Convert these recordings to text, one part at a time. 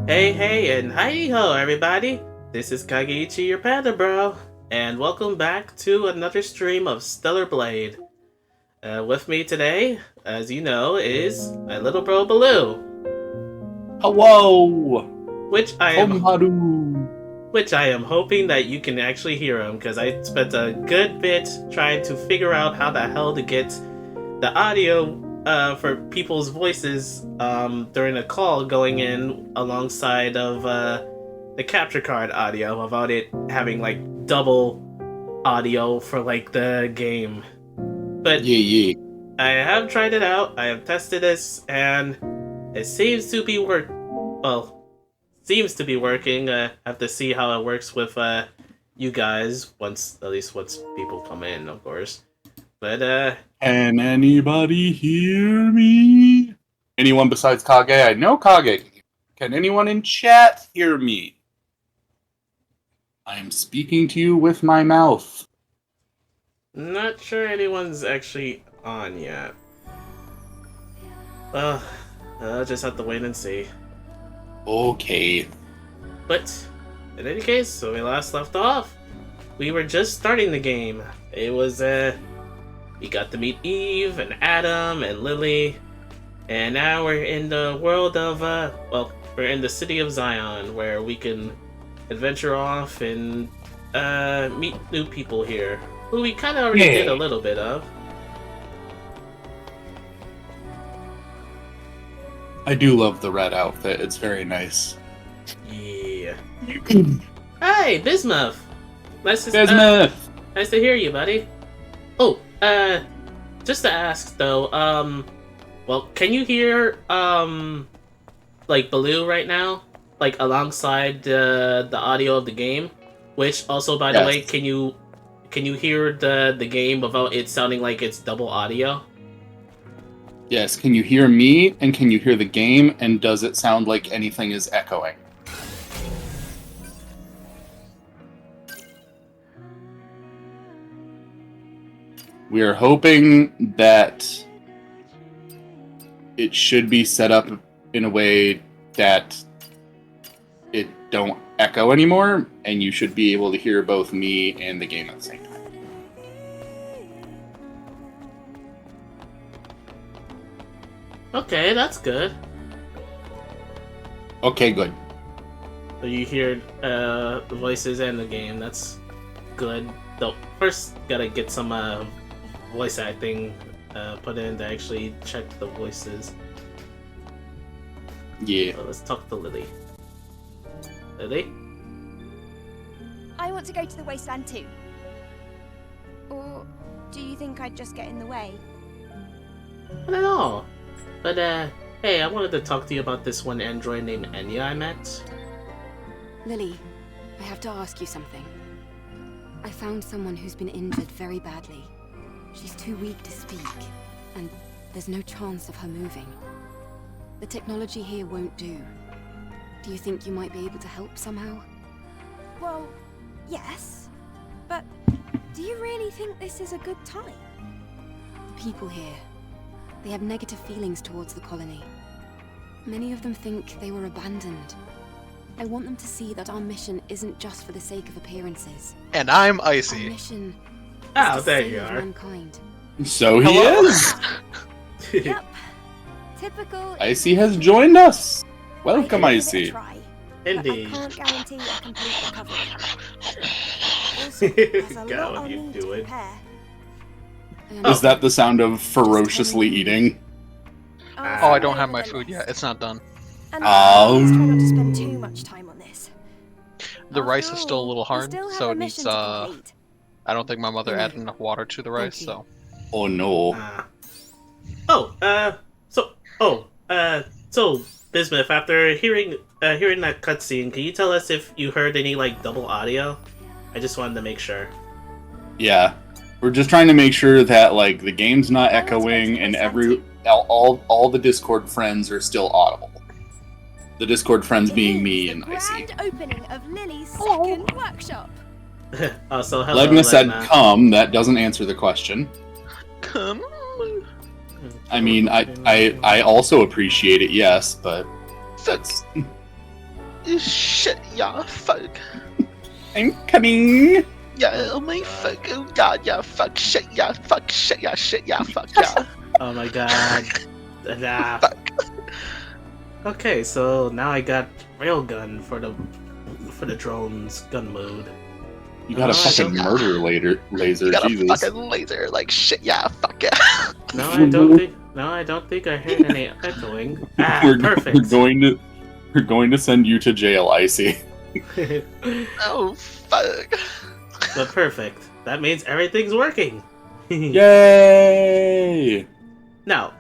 Hey, and hi-ho, everybody! This is Kageiichi, your Panda Bro, and welcome back to another stream of Stellar Blade. With me today, as you know, is my little bro Baloo. Hello! Which I Konharu! am hoping that you can actually hear him, because I spent a good bit trying to figure out how the hell to get the audio for people's voices during a call going in alongside of the capture card audio without it having like double audio for like the game. But Yeah. I have tried it out. I have tested this, and it seems to be seems to be working. I have to see how it works with you guys at least once people come in, of course. But Can anybody hear me? Anyone besides Kage? I know Kage. Can anyone in chat hear me? I am speaking to you with my mouth. not sure anyone's actually on yet. Well, I'll just have to wait and see. Okay. But in any case, when we last left off, we were just starting the game. It was we got to meet Eve and Adam and Lily, and now we're in the world of we're in the city of Zion, where we can adventure off and meet new people here, who we kind of already did a little bit of. I do love the red outfit. It's very nice. Yeah. Hey, Bismuth! Nice to hear you, buddy. Oh, just to ask though, well, can you hear like Baloo right now, like alongside the audio of the game? Which also, by the way, can you hear the game without it sounding like it's double audio? Yes. Can you hear me? And can you hear the game? And does it sound like anything is echoing? We are hoping that it should be set up in a way that it don't echo anymore, and you should be able to hear both me and the game at the same time. Okay, that's good. Okay, good. So you hear the voices and the game. That's good. Though first, gotta get some voice acting put in to actually check the voices. Yeah. So let's talk to Lily. Lily? I want to go to the wasteland too. Or do you think I'd just get in the way? Not at all. But hey, I wanted to talk to you about this one android named Enya I met. Lily, I have to ask you something. I found someone who's been injured very badly. She's too weak to speak, and there's no chance of her moving. The technology here won't do. Do you think you might be able to help somehow? Well, yes. But do you really think this is a good time? The people here, they have negative feelings towards the colony. Many of them think they were abandoned. I want them to see that our mission isn't just for the sake of appearances. And I'm Our Icy. mission Oh, is to there save you are. mankind. So he Hello. is! Yep. Typical. Icy has joined us! Welcome, I can give it a Icy. try, but Indeed. I can't guarantee a complete recovery. Also, there's a God, lot what I'll you need to doing? prepare. Is that the sound of ferociously eating? Oh, I send don't it have over my the food list. yet. It's not done. And Oh. please try not to spend too much time on this. The rice is After still a all, little we hard, still have so a it needs mission to complete. I don't think my mother Yeah. added enough water to the rice, you. so Oh no. So Bismuth, after hearing that cutscene, can you tell us if you heard any like double audio? I just wanted to make sure. Yeah. We're just trying to make sure that like the game's not echoing and all the Discord friends are still audible. The Discord friends being me and Icy. Grand opening of Lily's second workshop. So hello, Legna said Legna. come, that doesn't answer the question. I mean, I also appreciate it, yes, but that's... Shit, yeah, fuck. I'm coming! Yeah, oh my fuck, oh god, yeah, fuck, shit, yeah, fuck, shit, yeah, fuck, yeah. Oh my god. Nah. Fuck. Okay, so now I got railgun for the drone's gun mode. You got a fucking murder laser, You got Jesus. a fucking laser, like shit, yeah, fuck yeah. No, I don't think I heard any echoing. Ah, perfect. We're going to send you to jail, Icy. Oh, fuck. But perfect. That means everything's working. Yay! Now,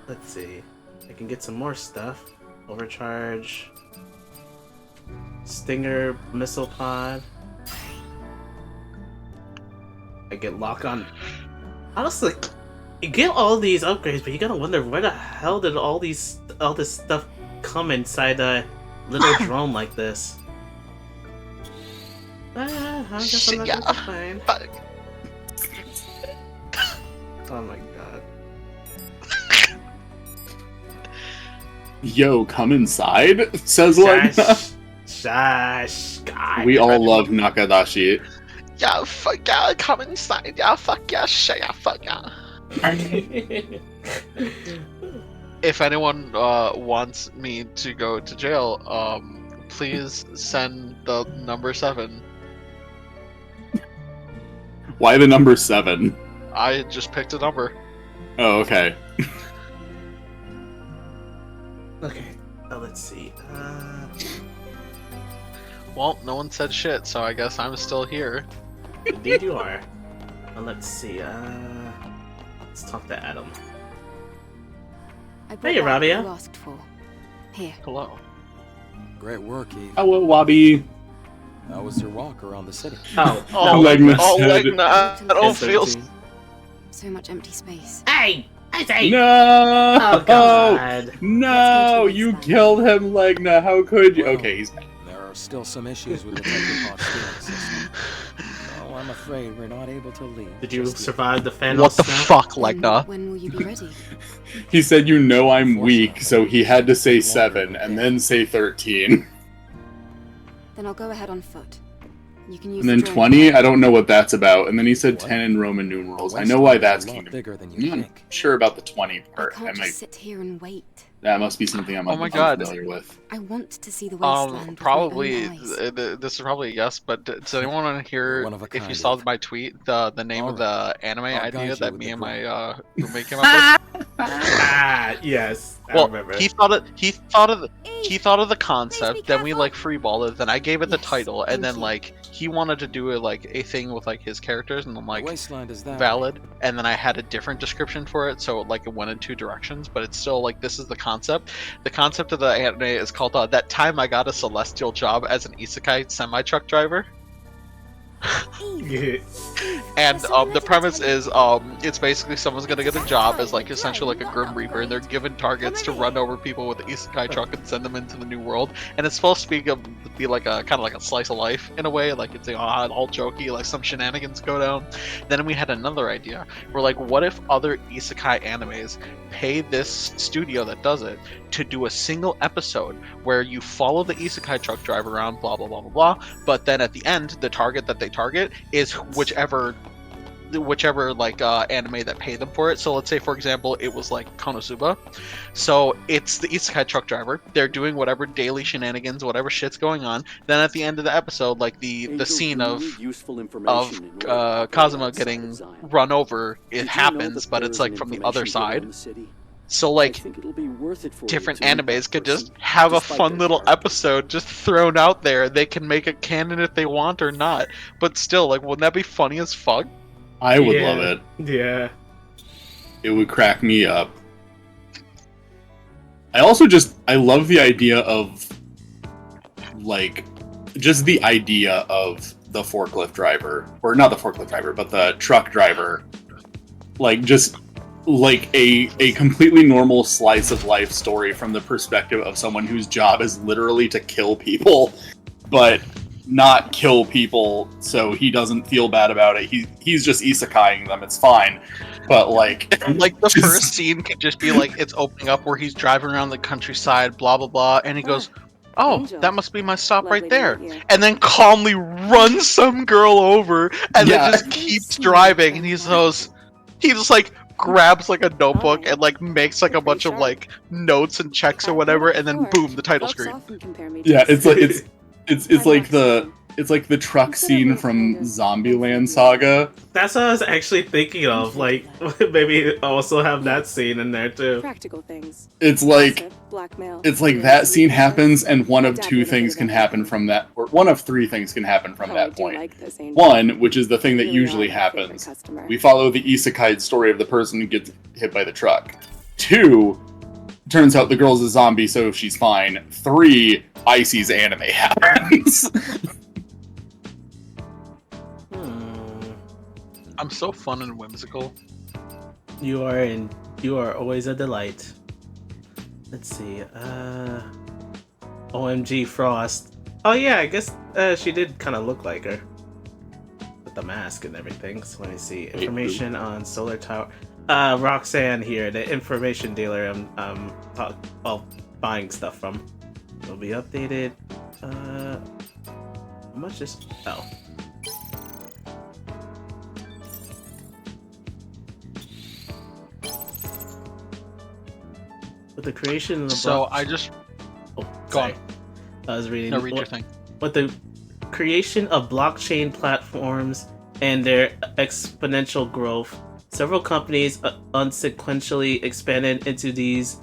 let's see. I can get some more stuff. Overcharge. Stinger missile pod. I get lock on. Honestly, you get all these upgrades, but you gotta wonder where the hell did all this stuff come inside a little drone like this? I guess I'm not gonna complain. Fuck. Oh my god. Yo, come inside, says one. Shush, God. We all love Nakadashi. Yeah, fuck yeah, come inside, yeah, fuck yeah, shit, yeah, fuck yeah. If anyone wants me to go to jail, please send the number 7. Why the number 7? I just picked a number. Oh, okay. Okay, let's see. Well, no one said shit, so I guess I'm still here. Indeed you are. Let's see, let's talk to Adam. I brought Hey, what Rabia. you asked for. Here. Hello. Great work, Eve. Hello, Wabi. How was your walk around the city? Oh, Oh, Legna oh, said- Legna, I don't feel... So much empty space. Hey! I say! No! Oh, God. No! You killed him, Legna. How could you? Well, Okay, he's back. There are still some issues with the Tetrapod steering system. So I'm afraid we're not able to leave. Did you just yet. survive the Thanos What the snap? fuck, Then Legna? when will you be ready? He said, "You know I'm weak," so he had to say 7 and then say 13. Then I'll go ahead on foot. You can use And then the drone 20, I don't know what that's about. And then he said What? 10 in Roman numerals. The I know why wasteland that's is a lot Kingdom. bigger than I'm you not think. sure about the 20 I part. can't just sit here and wait. That must be something I'm Oh my I'm God. familiar with. I want to see the wasteland. with my own Probably, eyes. this is probably a yes, but does anyone want to hear, One of a if you kind, saw Eve. my tweet, the name of the anime I'll idea guide you that with me the and drone. my roommate came up with? Ah, yes. I Well, remember. he thought of the Eve, concept, then we careful. like freeballed it, then I gave it the Yes, title, and thank then you. like he wanted to do a thing with like his characters, and I'm The like, wasteland is that valid, and then I had a different description for it, so like it went in 2 directions, but it's still like, this is the concept. The concept of the anime is called That Time I Got a Celestial Job as an Isekai Semi-Truck Driver. Eve, And So the let's premise tell is it's basically someone's gonna get a job as like essentially like a Grim Reaper, and they're given targets to run over people with the isekai truck and send them into the new world. And it's supposed to be like a kind of like a slice of life in a way, like it's all jokey, like some shenanigans go down. Then we had another idea. We're like, what if other isekai animes pay this studio that does it to do a single episode where you follow the isekai truck driver around, blah blah blah blah blah, but then at the end the target that they target is whichever like anime that paid them for it. So let's say for example it was like Konosuba, so it's the isekai truck driver, they're doing whatever daily shenanigans, whatever shit's going on, then at the end of the episode, like the scene of Kazuma getting run over, it happens, but it's like from the other side. So like different animes could just have a fun little episode just thrown out there. They can make it canon if they want or not, but still, like, wouldn't that be funny as fuck? I would Yeah. love it. Yeah. It would crack me up. I love the idea of, like, just the idea of the forklift driver, or not the forklift driver, but the truck driver, like, just like a completely normal slice of life story from the perspective of someone whose job is literally to kill people, but not kill people so he doesn't feel bad about it. He's just isekaiing them. It's fine. But like the first scene could just be like it's opening up where he's driving around the countryside, blah blah blah, and he goes, "Oh, Angel. that must be my stop Lovely right to there," meet you. and then calmly runs some girl over, and Yeah. then just keeps driving, and he just like grabs like a notebook Alright. and like makes like a You're bunch pretty of sharp. like notes and checks or whatever, and then Sure. boom, the title Folks screen. often compare me to yeah, a it's like snake. it's like the truck scene from Zombieland Saga. That's what I was actually thinking of. Like, maybe also have that scene in there too. Practical things. It's like Gossip, blackmail. it's like that scene happens, and one of two things can happen from that, or one of three things can happen from Oh, I that do point. like this, Angel. One, which is the thing that You really usually are my favorite happens. customer. We follow the isekai story of the person who gets hit by the truck. Two, turns out the girl's a zombie, so she's fine. Three, Icy's anime happens. I'm so fun and whimsical. You are always a delight. Let's see. OMG Frost. Oh yeah, I guess she did kind of look like her with the mask and everything. So let me see. Information on Solar Tower. Roxanne here, the information dealer I'm buying stuff from. Will be updated. How much is? Oh. With the creation of the So I just Oh, Go sorry. I was reading. no read your thing. With the creation of blockchain platforms and their exponential growth, several companies unsequentially expanded into these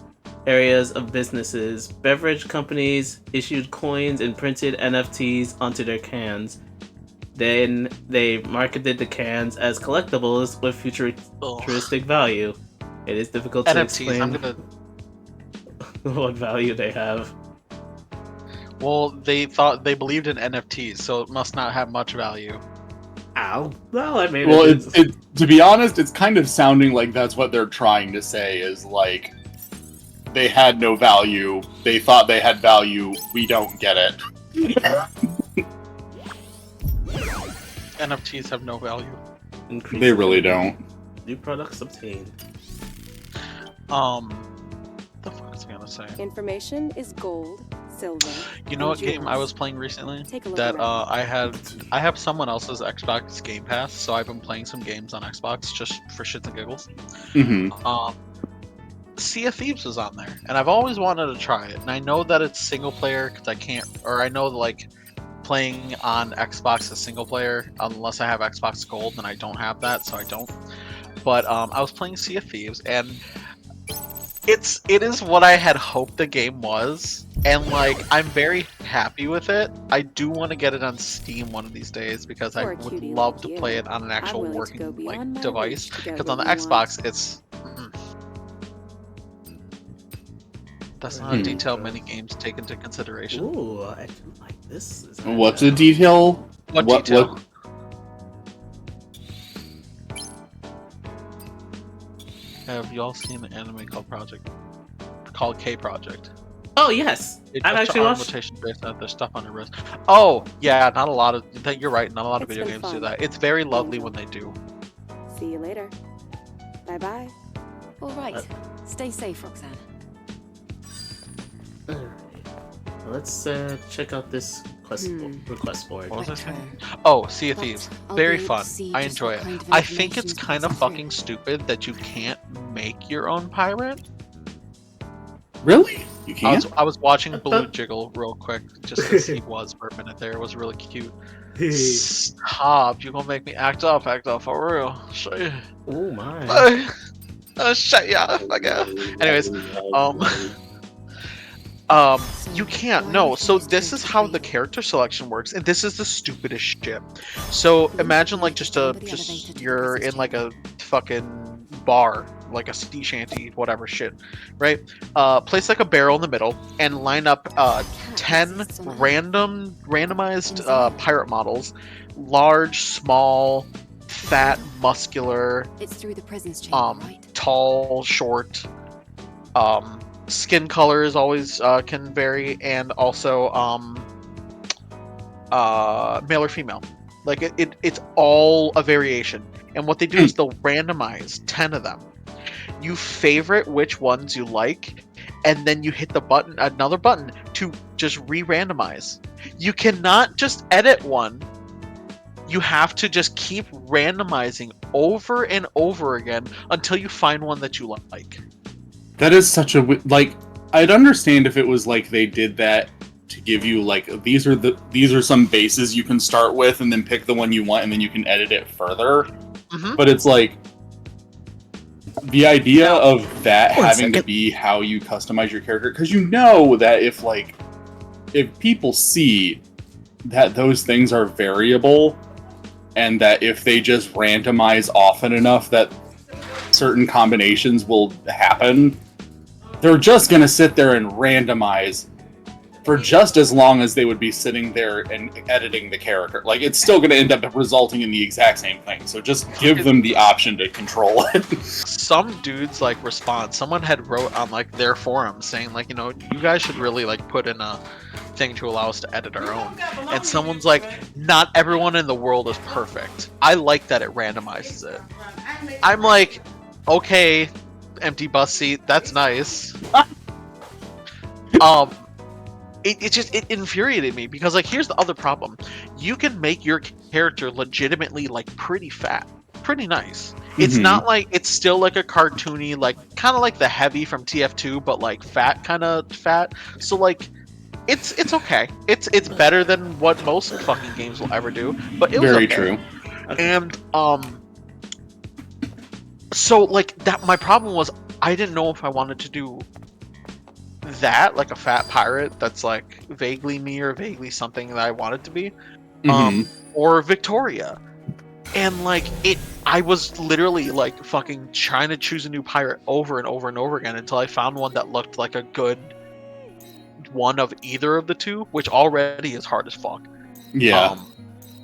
areas of businesses. Beverage companies issued coins and printed NFTs onto their cans. Then they marketed the cans as collectibles with futuristic value. It is difficult to NFTs. I'm explain gonna. what value they have. Well, they believed in NFTs, so it must not have much value. Ow. Well, I mean, Well, it to be honest, it's kind of sounding like that's what they're trying to say is like they had no value. They thought they had value. We don't get it. NFTs have no value. They really don't. New products obtained. What the fuck is I gonna say? Information is gold, silver. You know what and game I jewels. was playing recently? Take a look That around. I have someone else's Xbox Game Pass, so I've been playing some games on Xbox just for shits and giggles. Hmm. Sea of Thieves was on there, and I've always wanted to try it. And I know that it's single player because I can't, or I know like playing on Xbox is single player unless I have Xbox Gold, and I don't have that, so I don't. But I was playing Sea of Thieves, and it is what I had hoped the game was, and like I'm very happy with it. I do want to get it on Steam one of these days because I For a would cutie love like to you, play it on an actual willing to working go beyond like my device. reach to get Because on the what you Xbox, want. it's that's not a Hmm. detail many games take into consideration. Ooh, I do like this. design What's now. a detail? What What- detail? what- Have y'all seen the anime called K Project? Oh yes, It I've just actually arm watched. rotation based on their stuff on the wrist. Oh yeah, not a lot of. You're right. Not a lot of It's video been games do fun. that. It's very lovely when they do. See you later. Bye bye. All right. Stay safe, Roxanne. Alright. Let's check out this request board. What was I saying? Retro. Oh, Sea of But Thieves. I'll Very be able to fun. see I just enjoy what it. kind of I think it's information's kind of passing through. fucking stupid that you can't make your own pirate. Really? You I can't? was watching Blue Jiggle real quick just because he was for a minute there. It was really cute. Stop! You gonna make me act up for real? Shit. Oh my. Shut ya! Okay. Anyways, you can't. No. So this is how the character selection works, and this is the stupidest shit. So imagine like just you're in like a fucking bar, like a sea shanty, whatever shit, right? Place like a barrel in the middle and line up 10 randomized pirate models, large, small, fat, muscular, It's through the prison's chamber, right? tall, short. Skin colors always can vary, and also male or female. Like it's all a variation. And what they do is they'll randomize 10 of them. You favorite which ones you like, and then you hit the button, another button, to just re-randomize. You cannot just edit one. You have to just keep randomizing over and over again until you find one that you like. That is such a like. I'd understand if it was like they did that to give you like these are some bases you can start with, and then pick the one you want, and then you can edit it further. Mm-hmm. But it's like the idea of that having to be how you customize your character, because you know that if people see that those things are variable, and that if they just randomize often enough that certain combinations will happen, they're just going to sit there and randomize for just as long as they would be sitting there and editing the character. Like, it's still going to end up resulting in the exact same thing. So just give them the option to control it. Some dudes like respond. Someone had wrote on like their forum saying like, you know, you guys should really like put in a thing to allow us to edit our own. And someone's like, not everyone in the world is perfect. I like that it randomizes it. I'm like, okay, empty bus seat, that's nice. It infuriated me because like here's the other problem. You can make your character legitimately like pretty fat, pretty nice. It's not like it's still like a cartoony, like kind of like the Heavy from TF2, but like fat kind of fat. So like it's okay. It's better than what most fucking games will ever do. But it was very okay. true. And so like that, my problem was I didn't know if I wanted to do that, like a fat pirate that's like vaguely me or vaguely something that I wanted to be, or Victoria. And like I was literally like fucking trying to choose a new pirate over and over and over again until I found one that looked like a good one of either of the two, which already is hard as fuck. Yeah.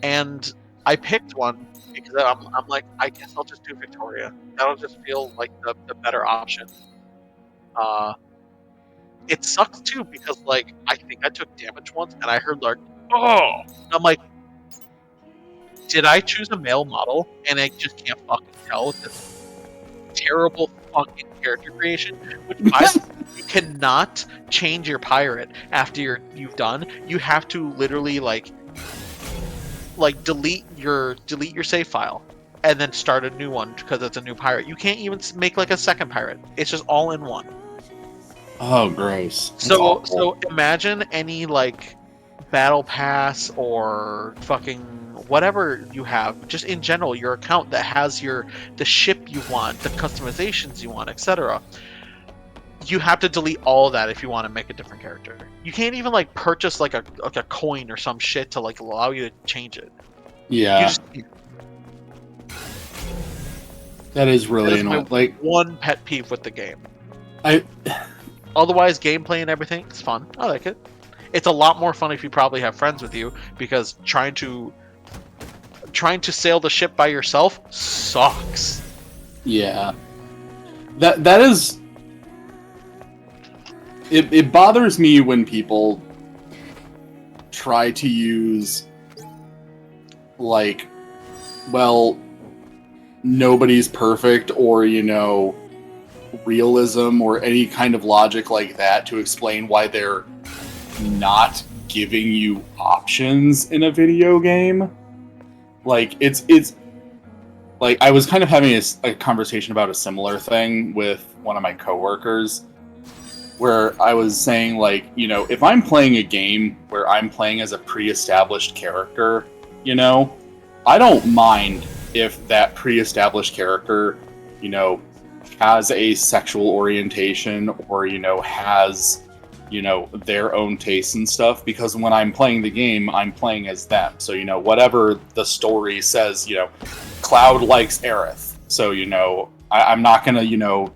And I picked one because I'm like, I guess I'll just do Victoria. That'll just feel like the better option. It sucks too because like I think I took damage once and I heard like, oh, and I'm like, did I choose a male model and I just can't fucking tell with this terrible fucking character creation? Which you cannot change your pirate after you've done. You have to literally like delete your save file and then start a new one because it's a new pirate. You can't even make like a second pirate. It's just all in one. Oh, gross. That's So awful. imagine any like battle pass or fucking whatever you have, just in general, your account that has the ship you want, the customizations you want, etc. You have to delete all of that if you want to make a different character. You can't even like purchase like a coin or some shit to like allow you to change it. Yeah. That is really That is annoying. my Like, one pet peeve with the game. I Otherwise, gameplay and everything, it's fun. I like it. It's a lot more fun if you probably have friends with you, because trying to sail the ship by yourself sucks. Yeah. That is... It bothers me when people try to use, like, well, nobody's perfect, or, you know, realism or any kind of logic like that to explain why they're not giving you options in a video game. Like, it's like, I was kind of having a conversation about a similar thing with one of my coworkers, where I was saying, like, you know, if I'm playing a game where I'm playing as a pre-established character, you know, I don't mind if that pre-established character, you know, has a sexual orientation or, you know, has, you know, their own tastes and stuff, because when I'm playing the game, I'm playing as them. So, you know, whatever the story says, you know, Cloud likes Aerith. So, you know, I'm not going to, you know,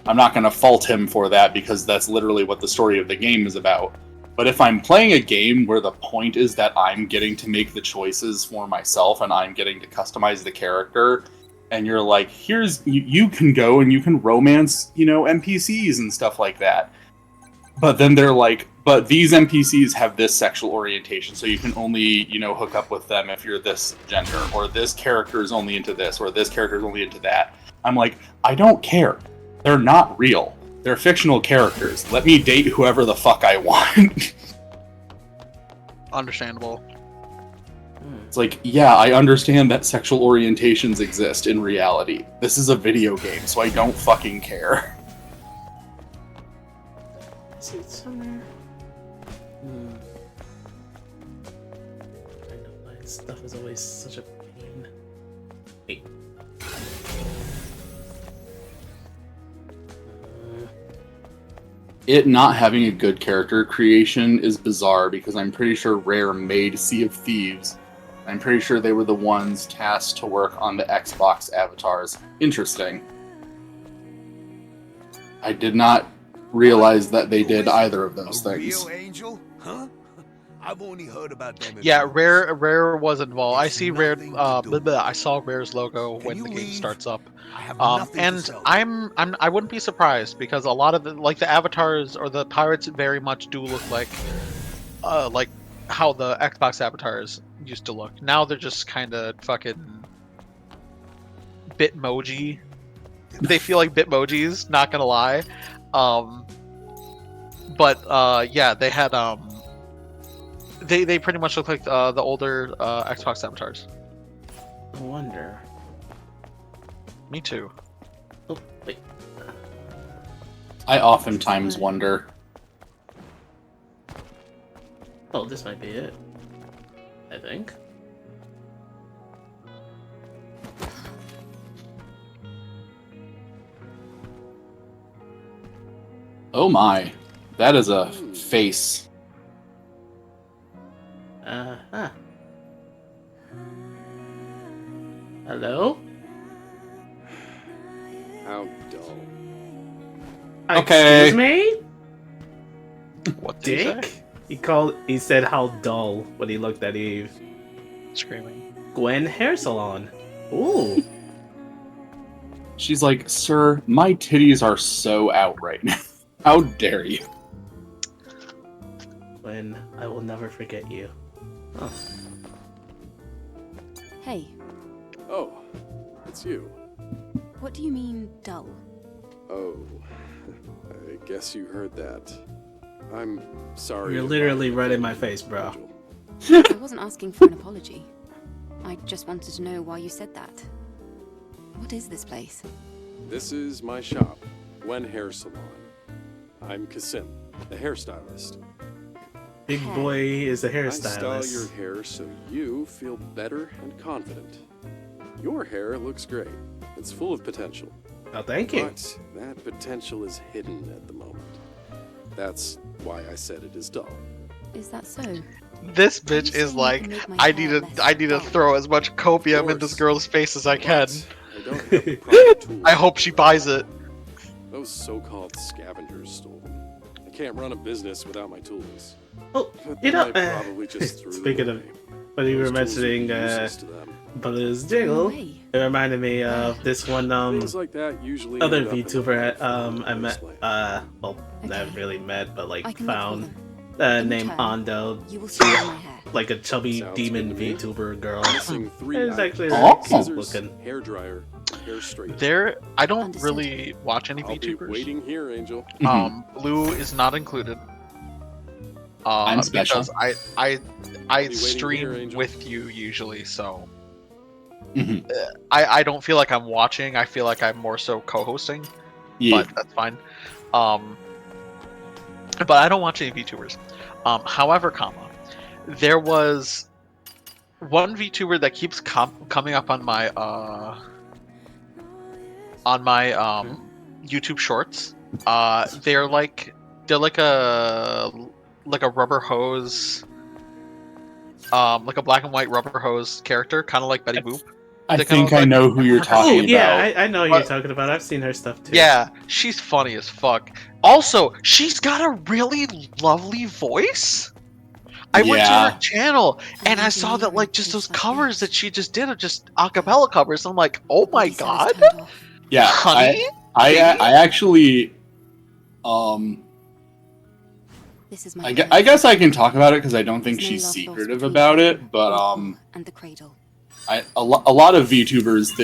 I'm not going to fault him for that, because that's literally what the story of the game is about. But if I'm playing a game where the point is that I'm getting to make the choices for myself and I'm getting to customize the character, and you're like, here's, you can go and you can romance, you know, NPCs and stuff like that. But then they're like, But these NPCs have this sexual orientation, so you can only, hook up with them if you're this gender, or this character is only into this, or this character is only into that. I'm like, I don't care. They're not real. They're fictional characters. Let me date whoever the fuck I want. Understandable. It's like, yeah, I understand that sexual orientations exist in reality. This is a video game, so I don't fucking care. Is it somewhere? I know my stuff is always such a pain. Wait. It not having a good character creation is bizarre because I'm pretty sure Rare made Sea of Thieves. I'm pretty sure they were the ones tasked to work on the Xbox avatars. Interesting. I did not realize that they did either of those things. Real Angel? Huh? I've only heard about them. Yeah, Rare was involved. I see Rare. I saw Rare's logo when the game starts up. I have And I wouldn't be surprised because a lot of the avatars or the pirates very much do look like how the Xbox avatars used to look. Now they're just kind of fucking Bitmoji. They feel like Bitmojis, not gonna lie. Yeah, they had they pretty much look like the older Xbox avatars. No wonder. Me too. Oh, wait. I oftentimes wonder. Oh, this might be it. I think. Oh my, that is a face. Hello? How dull. Okay. Excuse me? What did you Dick? say? He said how dull when he looked at Eve. Screaming. Gwen Hair Salon. Ooh. She's like, sir, my titties are so out right now. How dare you? Gwen, I will never forget you. Oh. Hey, Oh, it's you. what do you mean, dull? Oh, I guess you heard that. I'm sorry. You're about literally the right in my inconvenience, face, bro. Angel. I wasn't asking for an apology. I just wanted to know why you said that. What is this place? This is my shop, Gwen Hair Salon. I'm Kasim, the hairstylist. Big boy is a I style your hairstylist. hair so you feel better and confident. Your hair looks great. It's full of potential. Oh, thank you. But that potential is hidden at the moment. That's why I said it is dull. Is that so? This bitch is like, I need to throw as much copium in this girl's face as I can. But I don't have the proper tools. I hope she buys it. Those so-called scavengers stole them. I can't run a business without my tools. Oh, But you know, then I probably just threw them speaking of away. when you were Those tools would be mentioning useless to them. Blue's No Jiggle, way. it reminded me of this one Things like that usually other end up in VTuber the I met wasteland. well not Okay. really met but I like can look for found them. In named return, Ondo, You will style my hair. like a chubby Sounds demon good to me. VTuber girl. Missing 3 It's actually items. really Oh. cute Scissors, looking. hair dryer, hair straightener. There, I don't Understood. really watch any I'll be VTubers. waiting here, Angel. Blue is not included. I'm special. Because I waiting stream here, Angel. with you usually, so Mhm. I don't feel like I'm watching. I feel like I'm more so co-hosting, Yeah. but that's fine. But I don't watch any VTubers. However, there was one VTuber that keeps coming up on my YouTube Shorts. They're like a rubber hose, like a black and white rubber hose character, kind of like Betty Boop. I They think kinda I know who you're Oh talking about. yeah, I know what you're But- talking about. I've seen her stuff too. Yeah, she's funny as fuck. Also, she's got a really lovely voice. I went to Yeah. her channel and I think saw you that need like just to those like covers that. that she just did are just acapella covers. I'm like, oh my He said god, it's turned off. Yeah, honey. I baby? actually This is my I guess I can talk about it because I don't think There's no she's love lost secretive between about you it. But and the cradle. a lot of VTubers,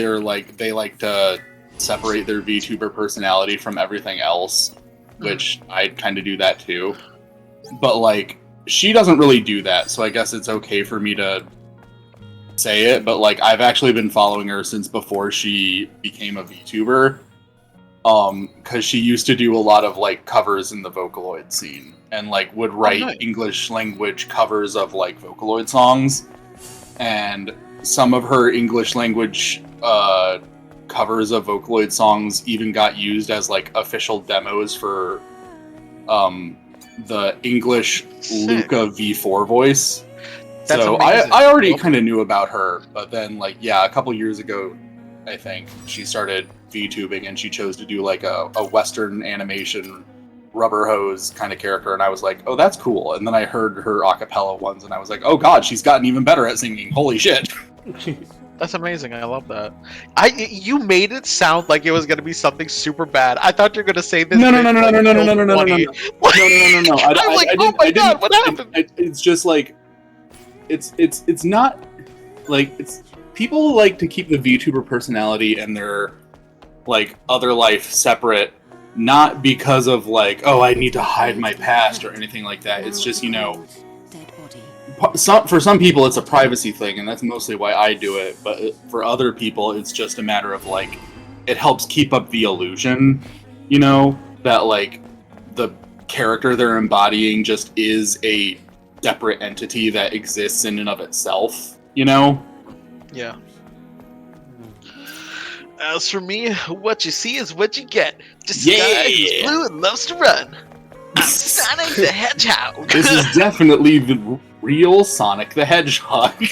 they like to separate their VTuber personality from everything else, which I kind of do that too. But like, she doesn't really do that, so I guess it's okay for me to say it. But like, I've actually been following her since before she became a VTuber, because she used to do a lot of like covers in the Vocaloid scene, and like would write English language covers of like Vocaloid songs, and some of her English language covers of Vocaloid songs even got used as like official demos for the English Luca V4 voice. That's so amazing. I already kind of knew about her, but then like, yeah, a couple years ago, I think she started VTubing and she chose to do like a Western animation rubber hose kind of character, and I was like, oh, that's cool. And then I heard her acapella ones, and I was like, oh god, she's gotten even better at singing. Holy shit. That's amazing. I love that. You made it sound like it was gonna be something super bad. I thought you were gonna say this. No. I'm like, oh my god, what happened? It's just like, it's not like, it's people like to keep the VTuber personality and their like other life separate, not because of like, oh, I need to hide my past or anything like that. It's just, you know, for some people it's a privacy thing, and that's mostly why I do it. But for other people, it's just a matter of like, it helps keep up the illusion, you know, that like the character they're embodying just is a separate entity that exists in and of itself, you know? Yeah. As for me, what you see is what you get. Just a guy who's blue and loves to run. I'm Sonic the Hedgehog. This is definitely the real Sonic the Hedgehog.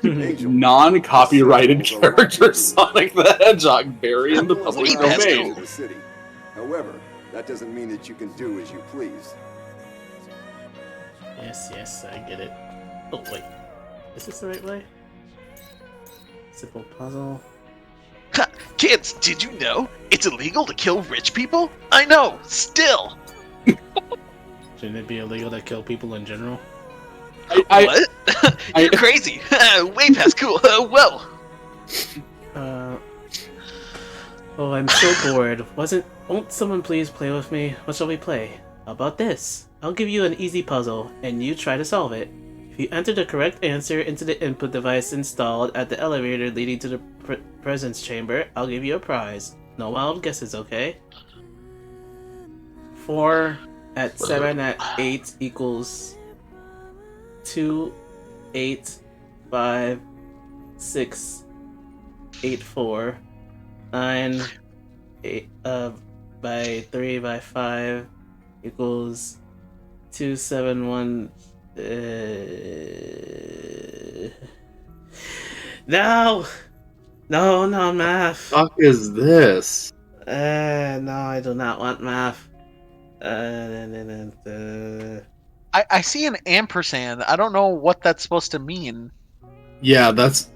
Non-copyrighted character Sonic the Hedgehog, buried in the public domain. The city. However, that doesn't mean that you can do as you please. Yes, I get it. Oh, wait. Is this the right way? Simple puzzle. Ha! Kids, did you know it's illegal to kill rich people? I know, still. Shouldn't it be illegal to kill people in general? What? You're crazy. Way past cool. Whoa. Oh, I'm so bored. Won't someone please play with me? What shall we play? How about this? I'll give you an easy puzzle, and you try to solve it. If you enter the correct answer into the input device installed at the elevator leading to the presence chamber, I'll give you a prize. No wild guesses, okay? 4 at 7 at 8 equals 2, 8, 5, 6, 8, 4, 9, 8, by 3 by 5 equals 2, 7, 1. No, math. Fuck is this? No, I do not want math. I see an ampersand. I don't know what that's supposed to mean. Yeah, that's...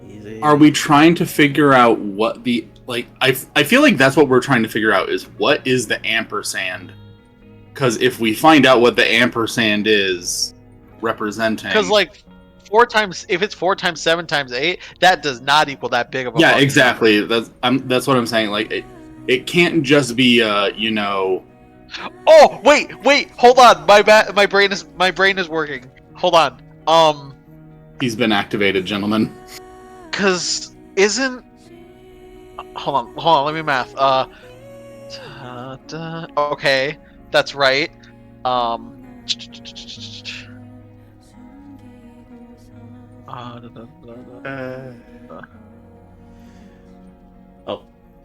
Easy. Are we trying to figure out what the... Like, I feel like that's what we're trying to figure out, is what is the ampersand? Because if we find out what the ampersand is representing... Because, like, 4 times... If it's 4 times 7 times 8, that does not equal that big of a... Yeah, exactly. That's what I'm saying. Like, it can't just be, you know... Oh, wait, hold on. My brain is working. Hold on. He's been activated, gentlemen. Cause isn't... Hold on, let me math. Okay, that's right.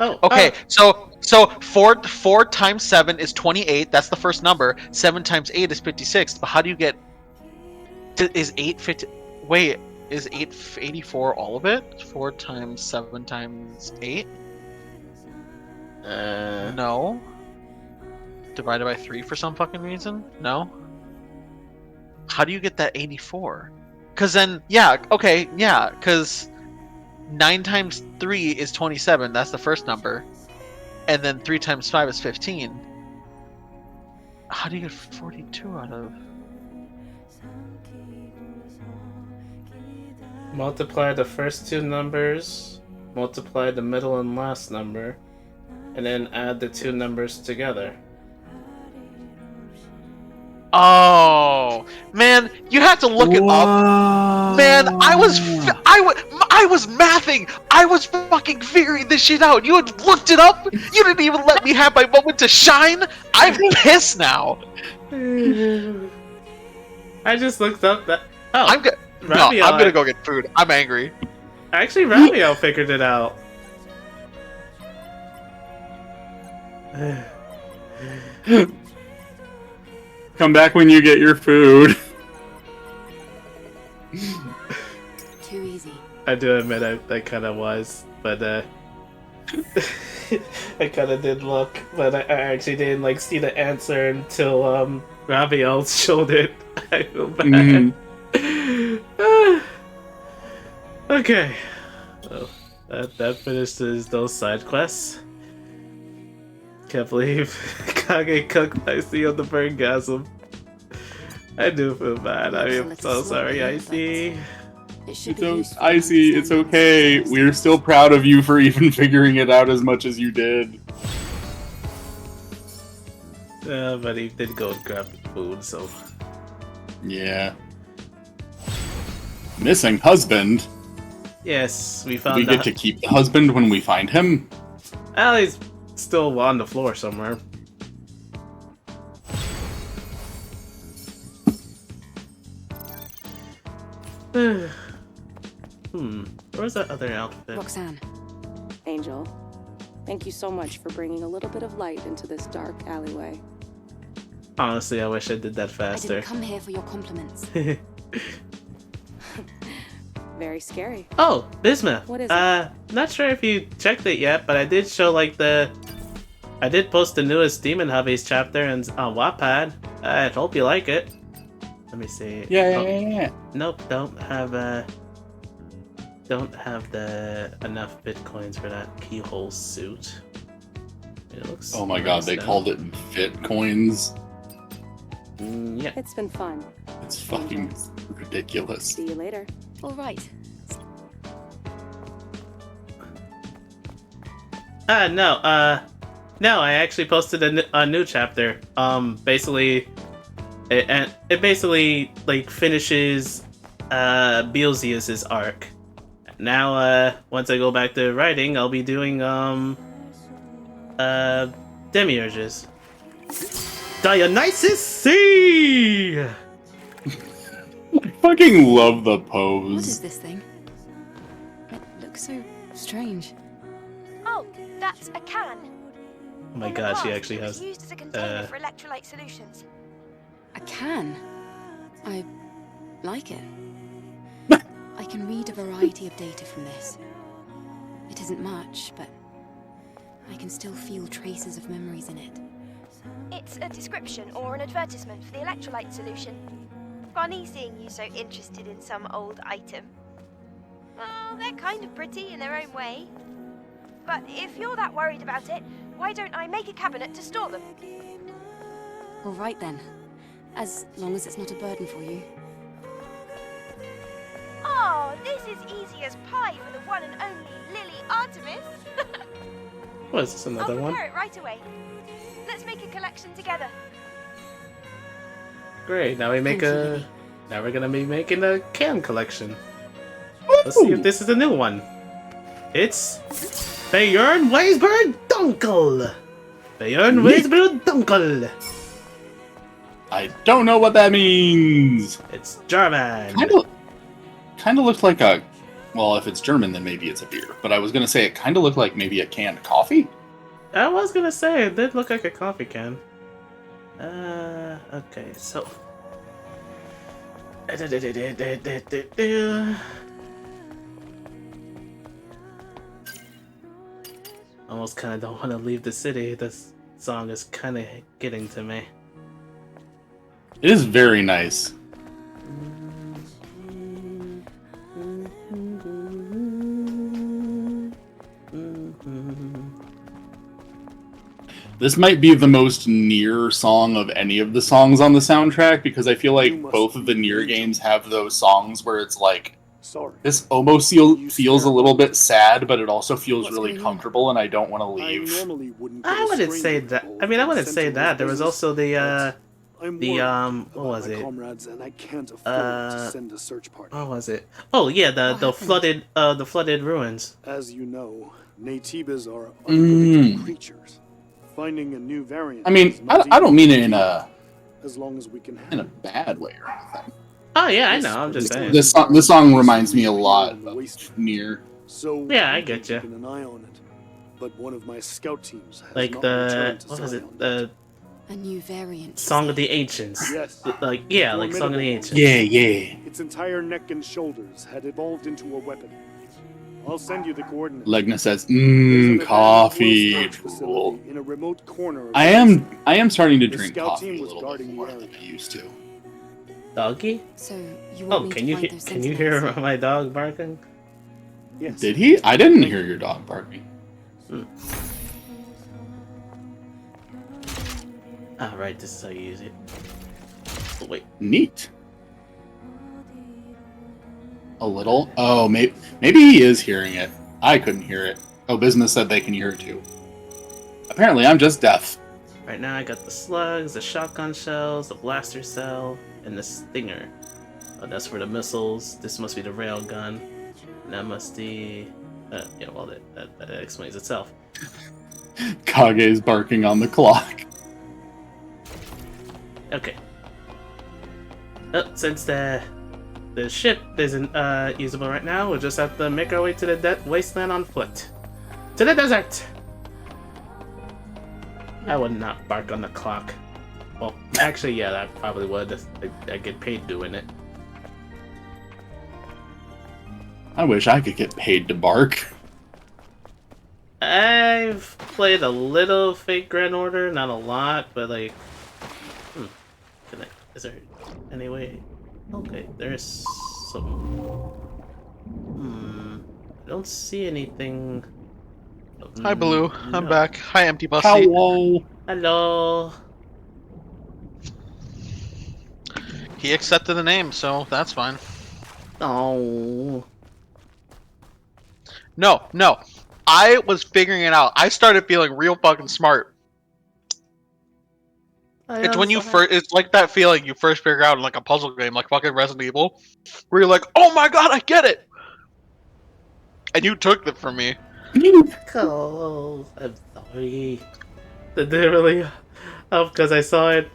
Okay, so 4 times 7 is 28. That's the first number. 7 times 8 is 56. But how do you get? Is 8 50? Wait, is 8 84 all of it? 4 times 7 times 8? No. Divided by 3 for some fucking reason? No. How do you get that 84? Cause then, yeah, okay, yeah, cause 9 times 3 is 27. That's the first number. And then 3 times 5 is 15. How do you get 42 out of? Multiply the first two numbers, multiply the middle and last number, and then add the two numbers together. Oh man, you have to look it up. Man, I was mathing. I was fucking figuring this shit out. You had looked it up. You didn't even let me have my moment to shine. I'm pissed now. I just looked up that. Oh, I'm gonna go get food. I'm angry. Actually, Raphael figured it out. Come back when you get your food. Too easy. I do admit I kind of was, but I kind of did look, but I actually didn't like see the answer until Raphael showed it. I feel bad. Okay, well, that finishes those side quests. Can't believe Kage cooked Icy on the Burngasm. I do feel bad. I am so sorry, Icy. It's Icy, it's okay. We're still proud of you for even figuring it out as much as you did. But he did go and grab the food, so... Yeah. Missing husband? Yes, we Do found we get to keep the husband when we find him? He's still on the floor somewhere. Where's that other outfit? Roxanne. Angel, thank you so much for bringing a little bit of light into this dark alleyway. Honestly, I wish I did that I faster. didn't come here for your compliments. Very scary. Oh, Bismuth. What is it? Not sure if you checked it yet, but I did show I did post the newest Demon Hubbies chapter on Wattpad. I hope you like it. Let me see. Yeah. Nope, don't have the enough bitcoins for that keyhole suit. It looks. Oh my god, they called it Bitcoins. Yeah. It's been fun. It's fucking ridiculous. See you later. All right. No, I actually posted a new chapter. Basically, it basically like finishes Beelzeus's arc. Now, once I go back to writing, I'll be doing Demiurges. Dionysus C! I fucking love the pose. What is this thing? It looks so strange. Oh, that's a can. Oh my In the god, she past, actually it was has. used as a container for electrolyte solutions. A can? I like it. I can read a variety of data from this. It isn't much, but I can still feel traces of memories in it. It's a description or an advertisement for the electrolyte solution. Funny seeing you so interested in some old item. Well, they're kind of pretty in their own way. But if you're that worried about it, why don't I make a cabinet to store them? All right then. As long as it's not a burden for you. Oh, this is easy as pie for the one and only Lily Artemis. What is this, another I'll one? prepare it right away. Let's make a collection together. Great, now we make Thank you, a... Lily. Now we're gonna be making a can collection. Let's see if this is a new one. It's... Björn Weisberg Dunkel! Björn Weisberg Dunkel! I don't know what that means. It's German. Kind of looked like a... Well, if it's German, then maybe it's a beer. But I was going to say it kind of looked like maybe a canned coffee. I was gonna say, it did look like a coffee can. Okay, so... Almost kind of don't want to leave the city. This song is kind of getting to me. It is very nice. This might be the most Nier song of any of the songs on the soundtrack, because I feel like both of the Nier games have those songs where it's like, this almost feels a little bit sad, but it also feels really comfortable, and I don't want to leave. I wouldn't say that. I mean, I wouldn't say that. There was also what was it? What was it? Oh yeah, the flooded ruins. As you know, Naytibas are unpredictable creatures. Finding a new variant. I mean, I don't mean it in a as long as we can in a bad way or anything. Oh yeah, I know. I'm just saying. This song reminds me a lot of Nier. So yeah, I get you. Keeping an eye on it, but one of my scout teams has like not the returned to what was it? Zion. A new variant. Song of the Ancients. Yes. Like yeah, like Song of the Ancients. Yeah. Its entire neck and shoulders had evolved into a weapon. I'll send you the coordinates. Legna says, There's an coffee. abandoned facility in a remote corner of I am starting to The drink scout coffee team a was little bit guarding more the than area. I used to. Doggy? So you want Oh, me can to you find those can you hear sentinels? my dog barking? Yes. Did he? I didn't hear your dog barking. Ah, right. This is how you use it. Oh, wait. Neat. A little? Oh, maybe he is hearing it. I couldn't hear it. Oh, Business said they can hear it too. Apparently, I'm just deaf. Right now, I got the slugs, the shotgun shells, the blaster cell, and the stinger. Oh, that's for the missiles. This must be the rail gun. And that must be. Yeah, well, that explains itself. Kage's barking on the clock. Okay. Since the ship isn't usable right now, we'll just have to make our way to the wasteland on foot. To the desert! I would not bark on the clock. Well, actually, yeah, I probably would. I get paid doing it. I wish I could get paid to bark. I've played a little Fate Grand Order, not a lot, but like... Is there any way? Okay, there's some... I don't see anything... Hi, Blue. I'm back. Hi, Empty Bus Hello. Hello. He accepted the name, so that's fine. Oh. No. I was figuring it out. I started feeling real fucking smart. It's when you first, it's like that feeling you first figure out in like a puzzle game, like fucking Resident Evil, where you're like, oh my god, I get it! And you took it from me. Oh, I'm sorry. That didn't really help because I saw it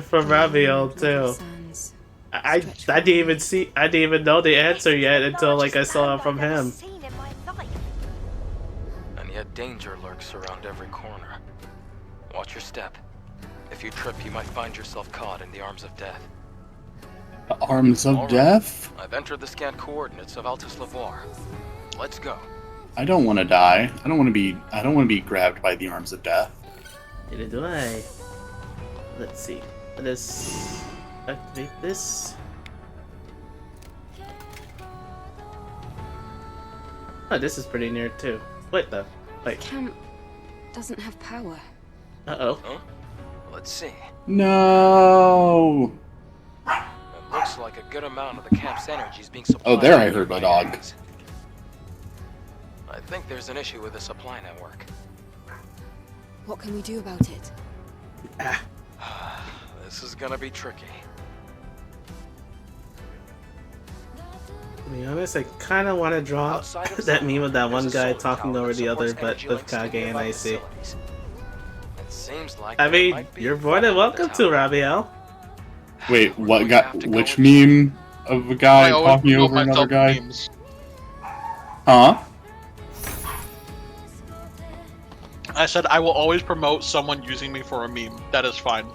from Raviel too. I didn't even know the answer yet until like I saw it from him. And yet danger lurks around every corner. Watch your step. If you trip, you might find yourself caught in the arms of death. The arms of death? I've entered the scanned coordinates of Altus Lavoir. Let's go. I don't want to die. I don't want to be grabbed by the arms of death. Neither do I. Let's see. Let us activate this. Oh, this is pretty near too. Wait. Camp doesn't have power. Uh-oh. Huh? Let's see. No. It looks like a good amount of the camp's energy is being supplied. Oh, there I heard my dog. I think there's an issue with the supply network. What can we do about it? This is gonna be tricky. To be honest, I kind of want to draw that meme of that one guy talking over the other, but with Kage and Icy. Seems like I mean, you're more than welcome to, Rabiel. Wait, what guy? Which meme of a guy talking over another guy? Memes. Huh? I said I will always promote someone using me for a meme. That is fine.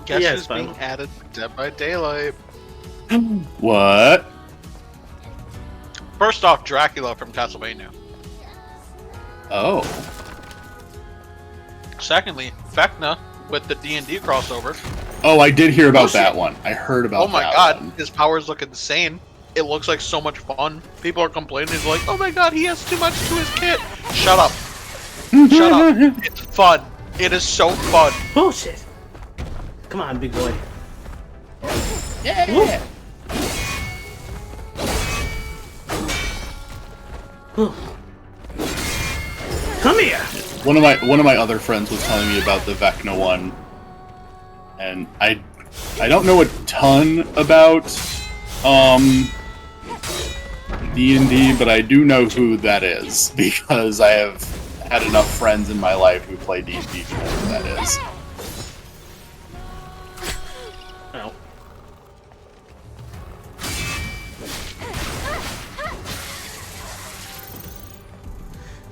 Guess who's being added to Dead by Daylight? What? First off, Dracula from Castlevania. Oh. Secondly, Vecna with the D&D crossover. Oh, I did hear about that one. I heard about that. Oh my god, his powers look insane. It looks like so much fun. People are complaining, like, oh my god, he has too much to his kit. Shut up. Shut up. It's fun. It is so fun. Bullshit. Come on, big boy. Yeah. Come here. One of my other friends was telling me about the Vecna one, and I don't know a ton about D&D, but I do know who that is because I have had enough friends in my life who play D&D to know who that is. Oh.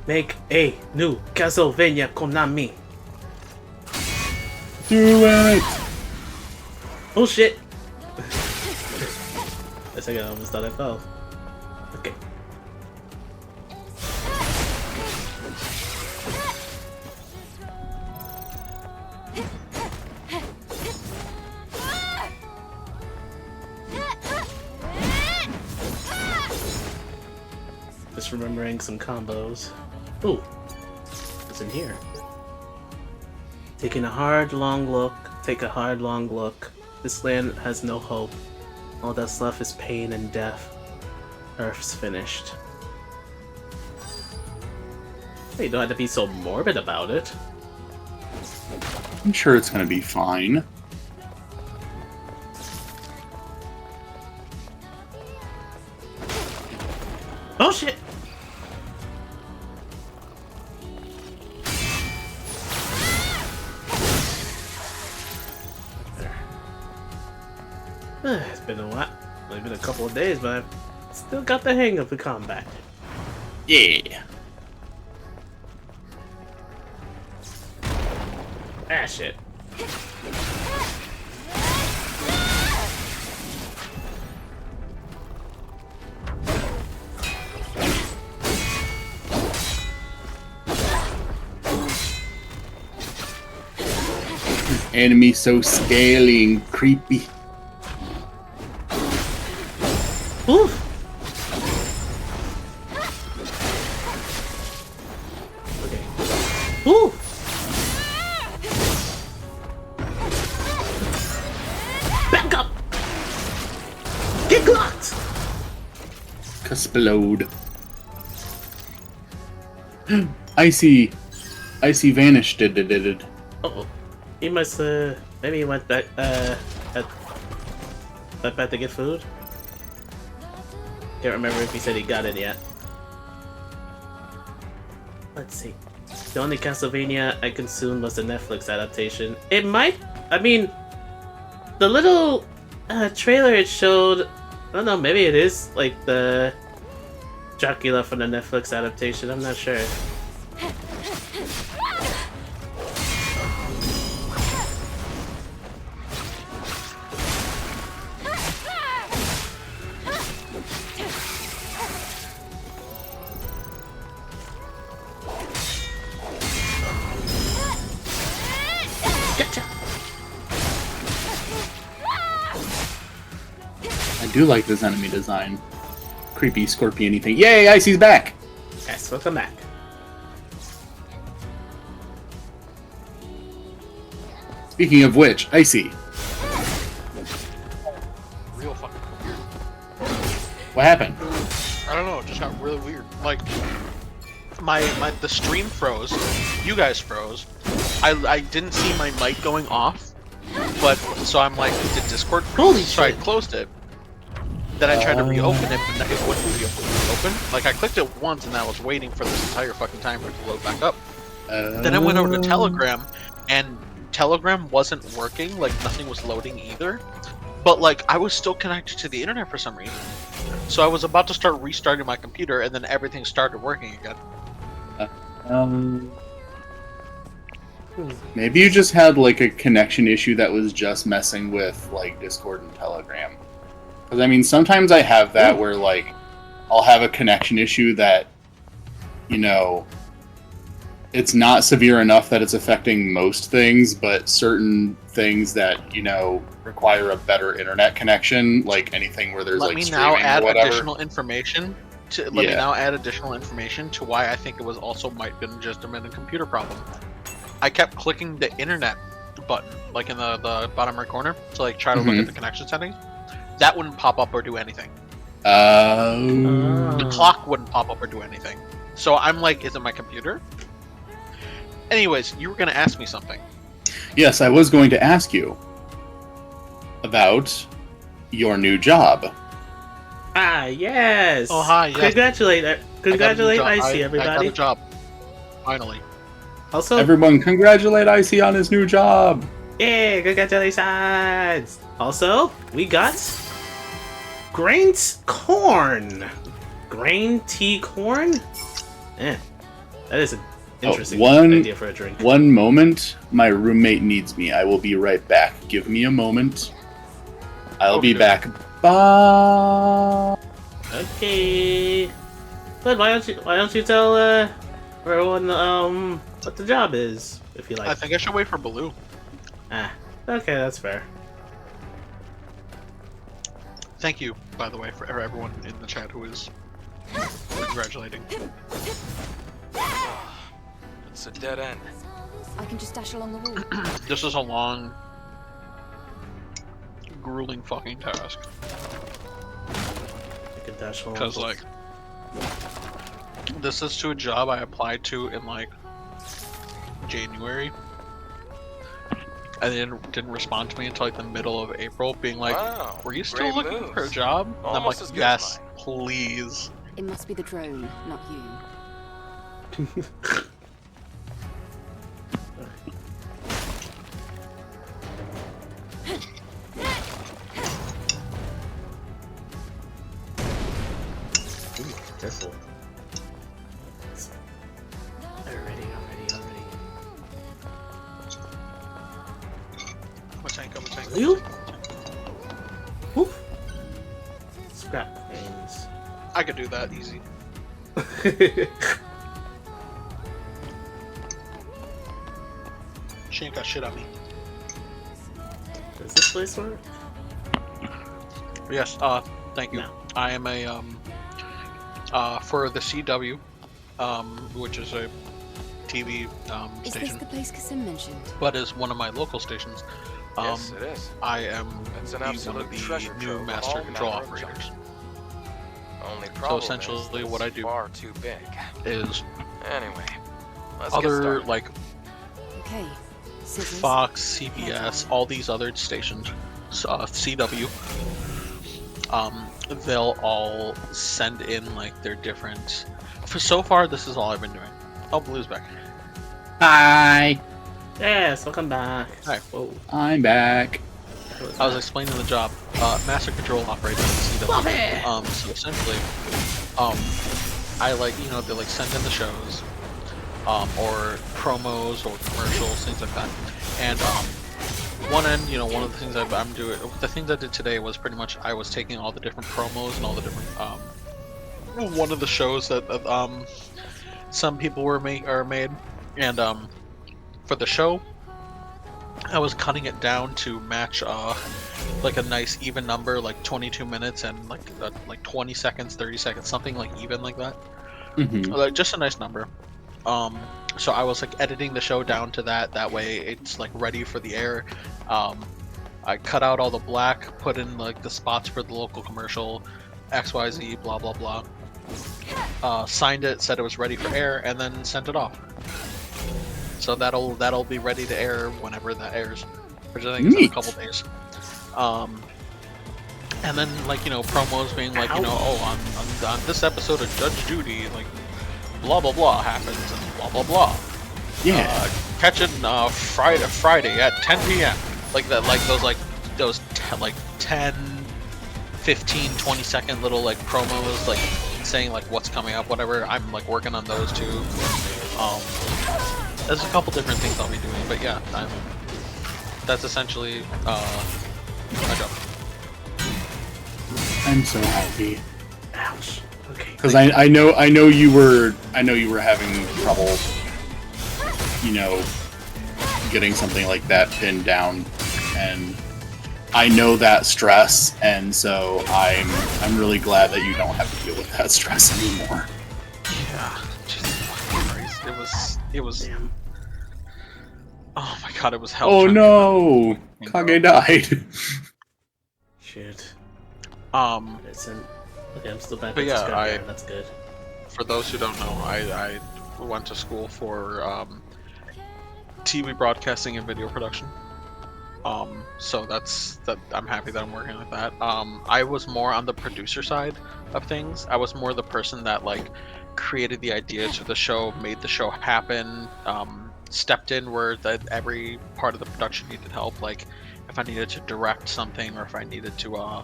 Make a new Castlevania Konami. Do it! Oh shit! A second, I almost thought I fell. Okay. Just remembering some combos. Ooh, what's in here? Taking a hard, long look. Take a hard, long look. This land has no hope. All that's left is pain and death. Earth's finished. Hey, you don't have to be so morbid about it. I'm sure it's gonna be fine. Oh shit! It's been a while. Only been a couple of days, but I've still got the hang of the combat. Yeah. Ah, shit. Enemy so scaly and creepy. Oof. Okay. Ooh. Back up. Get blocked. Explode. Icy vanished. Did. Uh-oh. He must, maybe he went back, went back to get food? Can't remember if he said he got it yet. Let's see. The only Castlevania I consumed was the Netflix adaptation. It might, I mean, the little, trailer it showed, I don't know, maybe it is, like, the Dracula from the Netflix adaptation, I'm not sure. I do like this enemy design. Creepy, scorpion-y thing. Yay, Icy's back! Yes, welcome back. Speaking of which, Icy. Real fucking weird. What happened? I don't know, it just got really weird. Like, the stream froze, you guys froze, I didn't see my mic going off, but, so I'm like, did Discord freeze? Holy so I shit. closed it. Then I tried to reopen it, but it wouldn't reopen. Like, I clicked it once and I was waiting for this entire fucking time for it to load back up. Then I went over to Telegram, and Telegram wasn't working, like, nothing was loading either. But, like, I was still connected to the internet for some reason. So I was about to start restarting my computer, and then everything started working again. Maybe you just had, like, a connection issue that was just messing with, like, Discord and Telegram. Because, I mean, sometimes I have that where, like, I'll have a connection issue that, you know, it's not severe enough that it's affecting most things, but certain things that, you know, require a better internet connection, like anything where there's Let like me streaming now add or whatever. additional information to let me now add additional information to why I think it was also might been just a computer problem. I kept clicking the internet button, like in the bottom right corner, to like try to look at the connection settings. That wouldn't pop up or do anything. The clock wouldn't pop up or do anything. So I'm like, is it my computer? Anyways, you were going to ask me something. Yes, I was going to ask you about your new job. Ah, yes. Oh, hi. Yes. Congratulate Icy, everybody. I got a job. Finally. Also, everyone, congratulate Icy on his new job. Yeah, congratulations. Also, we got Grain's corn. Grain tea corn? That is an interesting idea for a drink. One moment. My roommate needs me. I will be right back. Give me a moment. I'll be back. Bye. Okay. But why don't you tell everyone what the job is, if you like? I think I should wait for Baloo. Okay, that's fair. Thank you, by the way, for everyone in the chat who is congratulating. It's a dead end. I can just dash along the wall. This is a long, grueling fucking task. You can dash along. Because, like, this is to a job I applied to in, like, January. And they didn't respond to me until, like, the middle of April, being like, wow, were you still looking for a job? And I'm like, yes, please. It must be the drone, not you. Careful. Already. Come on, tank. You? Woof. Scrap names. I could do that easy. She ain't got shit on me. Does this place work? Yes, thank you. No. I am a, for the CW, which is a TV is station. Is this the place Kasim mentioned? But is one of my local stations. Yes, it is. I am it's an one of the new master control operators. Only problem so essentially, what I do far too big. is anyway, let's other like okay. Fox, CBS, all these other stations, CW. They'll all send in like their different. For so far, this is all I've been doing. Oh, Blue's back. Hi. Yes, welcome back. Hi. Whoa. I'm back. I was explaining the job. Master control operator at CW. So essentially, I like, you know, they like send in the shows, or promos or commercials, things like that. And one end, you know, one of the things I'm doing, the things I did today was pretty much I was taking all the different promos and all the different, one of the shows that some people were made, and for the show, I was cutting it down to match like a nice even number, like 22 minutes and like 20 seconds, 30 seconds, something like even like that. Like just a nice number. So I was like editing the show down to that way it's like ready for the air. I cut out all the black, put in like the spots for the local commercial, XYZ, blah blah blah. Signed it, said it was ready for air, and then sent it off. So that'll be ready to air whenever that airs, which I think is in a couple days. And then like, you know, promos being like, you know, oh, on this episode of Judge Judy, like blah blah blah happens and blah blah blah. Yeah. Catch it Friday at 10 p.m. Like that, like those 10, 15, 20 second little like promos, like saying like what's coming up, whatever. I'm like working on those too. There's a couple different things I'll be doing, but yeah, that's essentially my job. I'm so happy. Ouch. Because I know you were having trouble, you know, getting something like that pinned down, and I know that stress, and so I'm really glad that you don't have to deal with that stress anymore. Yeah, Jesus Christ. It was. Damn. Oh my god, it was hell. Oh no, Kage died. Shit. Listen. Okay, I'm still back. But yeah, that's good. For those who don't know, I went to school for TV broadcasting and video production. So I'm happy that I'm working with that. I was more on the producer side of things. I was more the person that like created the ideas for the show, made the show happen, stepped in where every part of the production needed help. Like if I needed to direct something, or if I needed to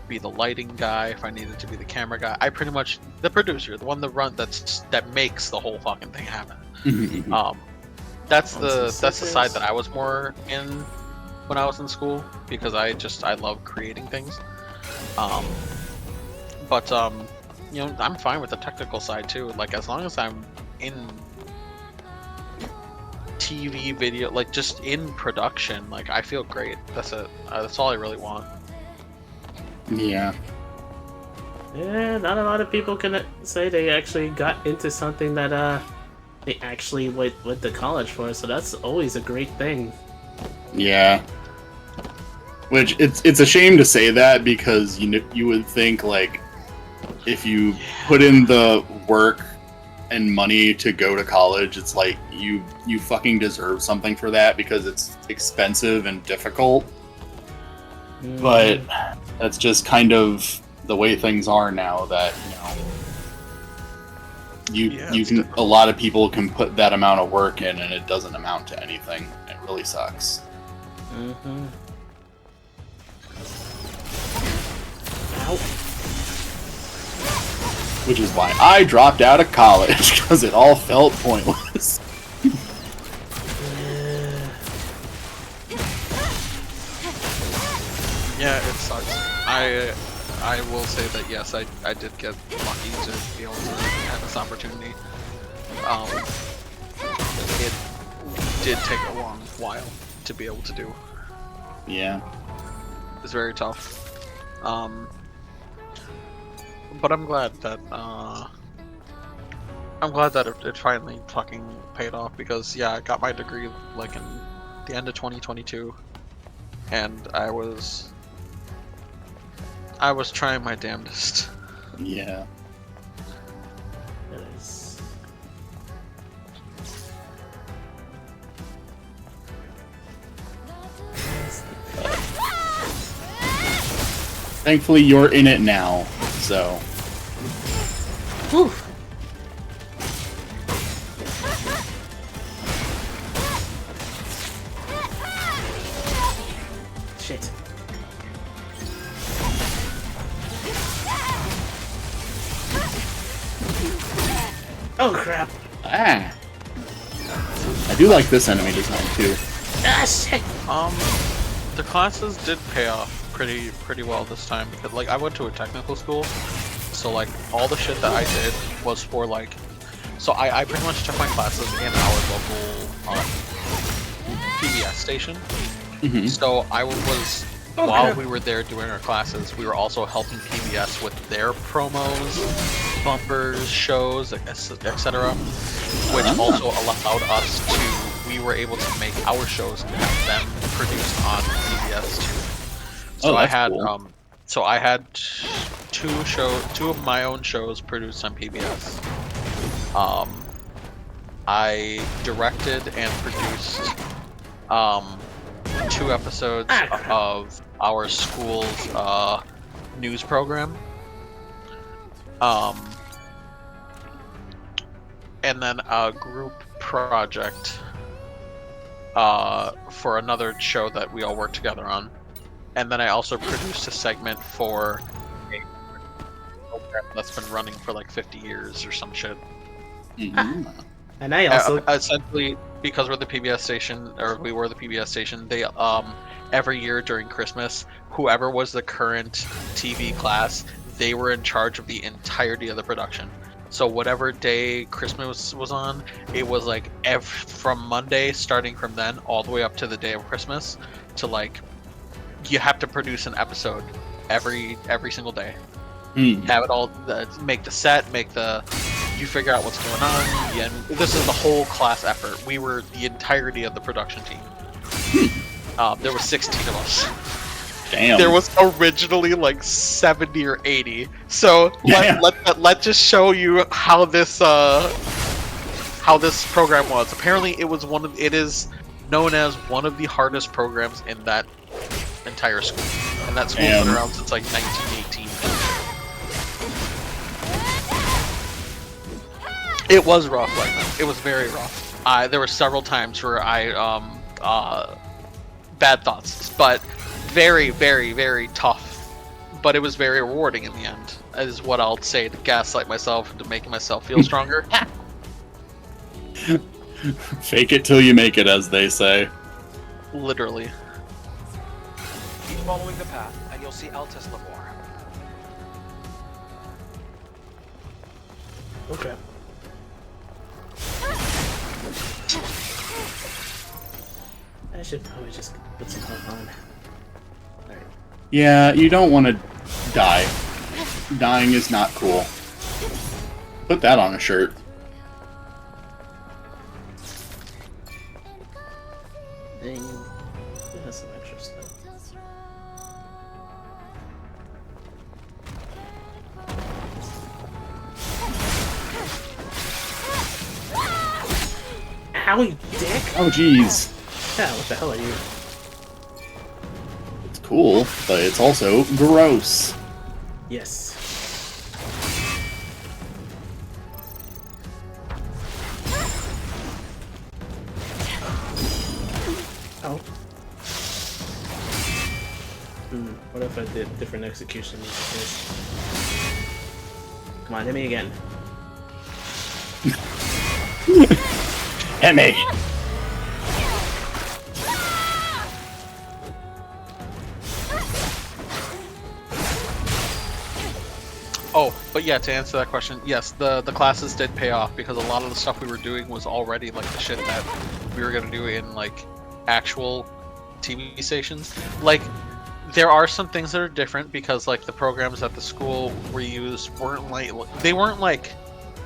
be the lighting guy, if I needed to be the camera guy, I pretty much the producer, the one that makes the whole fucking thing happen. That's the side that I was more in when I was in school, because I love creating things. But you know, I'm fine with the technical side too. Like as long as I'm in TV, video, like just in production, like I feel great. That's it. That's all I really want. Yeah. Yeah, not a lot of people can say they actually got into something that they actually went to college for, so that's always a great thing. Yeah. Which it's a shame to say that, because you would think like if you put in the work and money to go to college, it's like you fucking deserve something for that, because it's expensive and difficult. But that's just kind of the way things are now, that you can a lot of people can put that amount of work in and it doesn't amount to anything. It really sucks. Mm-hmm. Ow. Which is why I dropped out of college, because it all felt pointless. Yeah, it sucks. I will say that yes, I did get lucky to be able to have this opportunity. It did take a long while to be able to do. Yeah. It's very tough. But I'm glad that it finally fucking paid off, because yeah, I got my degree like in the end of 2022, and I was trying my damnedest. Yeah. Thankfully, you're in it now, so. Whew. Shit. Oh crap. Ah. I do like this enemy design too. Ah shit. The classes did pay off pretty well this time, because like I went to a technical school, so like all the shit that I did was for like, so I pretty much took my classes in our local PBS station. Mm-hmm. So I was while we were there doing our classes, we were also helping PBS with their promos, bumpers, shows, etc., which also allowed us to, we were able to make our shows and have them produced on PBS too. So I had cool. So I had two of my own shows produced on PBS. I directed and produced 2 episodes of our school's news program. And then a group project for another show that we all worked together on. And then I also produced a segment for a program that's been running for like 50 years or some shit. Mm-hmm. And I also essentially, because we're the PBS station, or we were the PBS station, they every year during Christmas, whoever was the current TV class, they were in charge of the entirety of the production. So whatever day Christmas was on, it was like from Monday, starting from then, all the way up to the day of Christmas, to like, you have to produce an episode every single day. Have it all, make the set, you figure out what's going on. And this is the whole class effort. We were the entirety of the production team. There were 16 of us. Damn. There was originally like 70 or 80. So let just show you how this program was. Apparently, it is known as one of the hardest programs in that entire school, and that school's been around since like 1918. It was rough like that. It was very rough. There were several times where I bad thoughts, but very, very, very tough. But it was very rewarding in the end, is what I'll say to gaslight myself into making myself feel stronger. Fake it till you make it, as they say. Literally. Keep following the path, and you'll see Altus Lamore. Okay. I should probably just put some health on. Alright. Yeah, you don't want to die. Dying is not cool. Put that on a shirt. Dang. It has some extra stuff. Ow, you dick! Oh, jeez. Yeah, what the hell are you? It's cool, but it's also gross. Yes. Oh. What if I did different executions? Come on, hit me again. Hit me! Oh, but yeah, to answer that question, yes, the classes did pay off, because a lot of the stuff we were doing was already like the shit that we were gonna do in like actual TV stations. Like, there are some things that are different, because like the programs at the school we used weren't like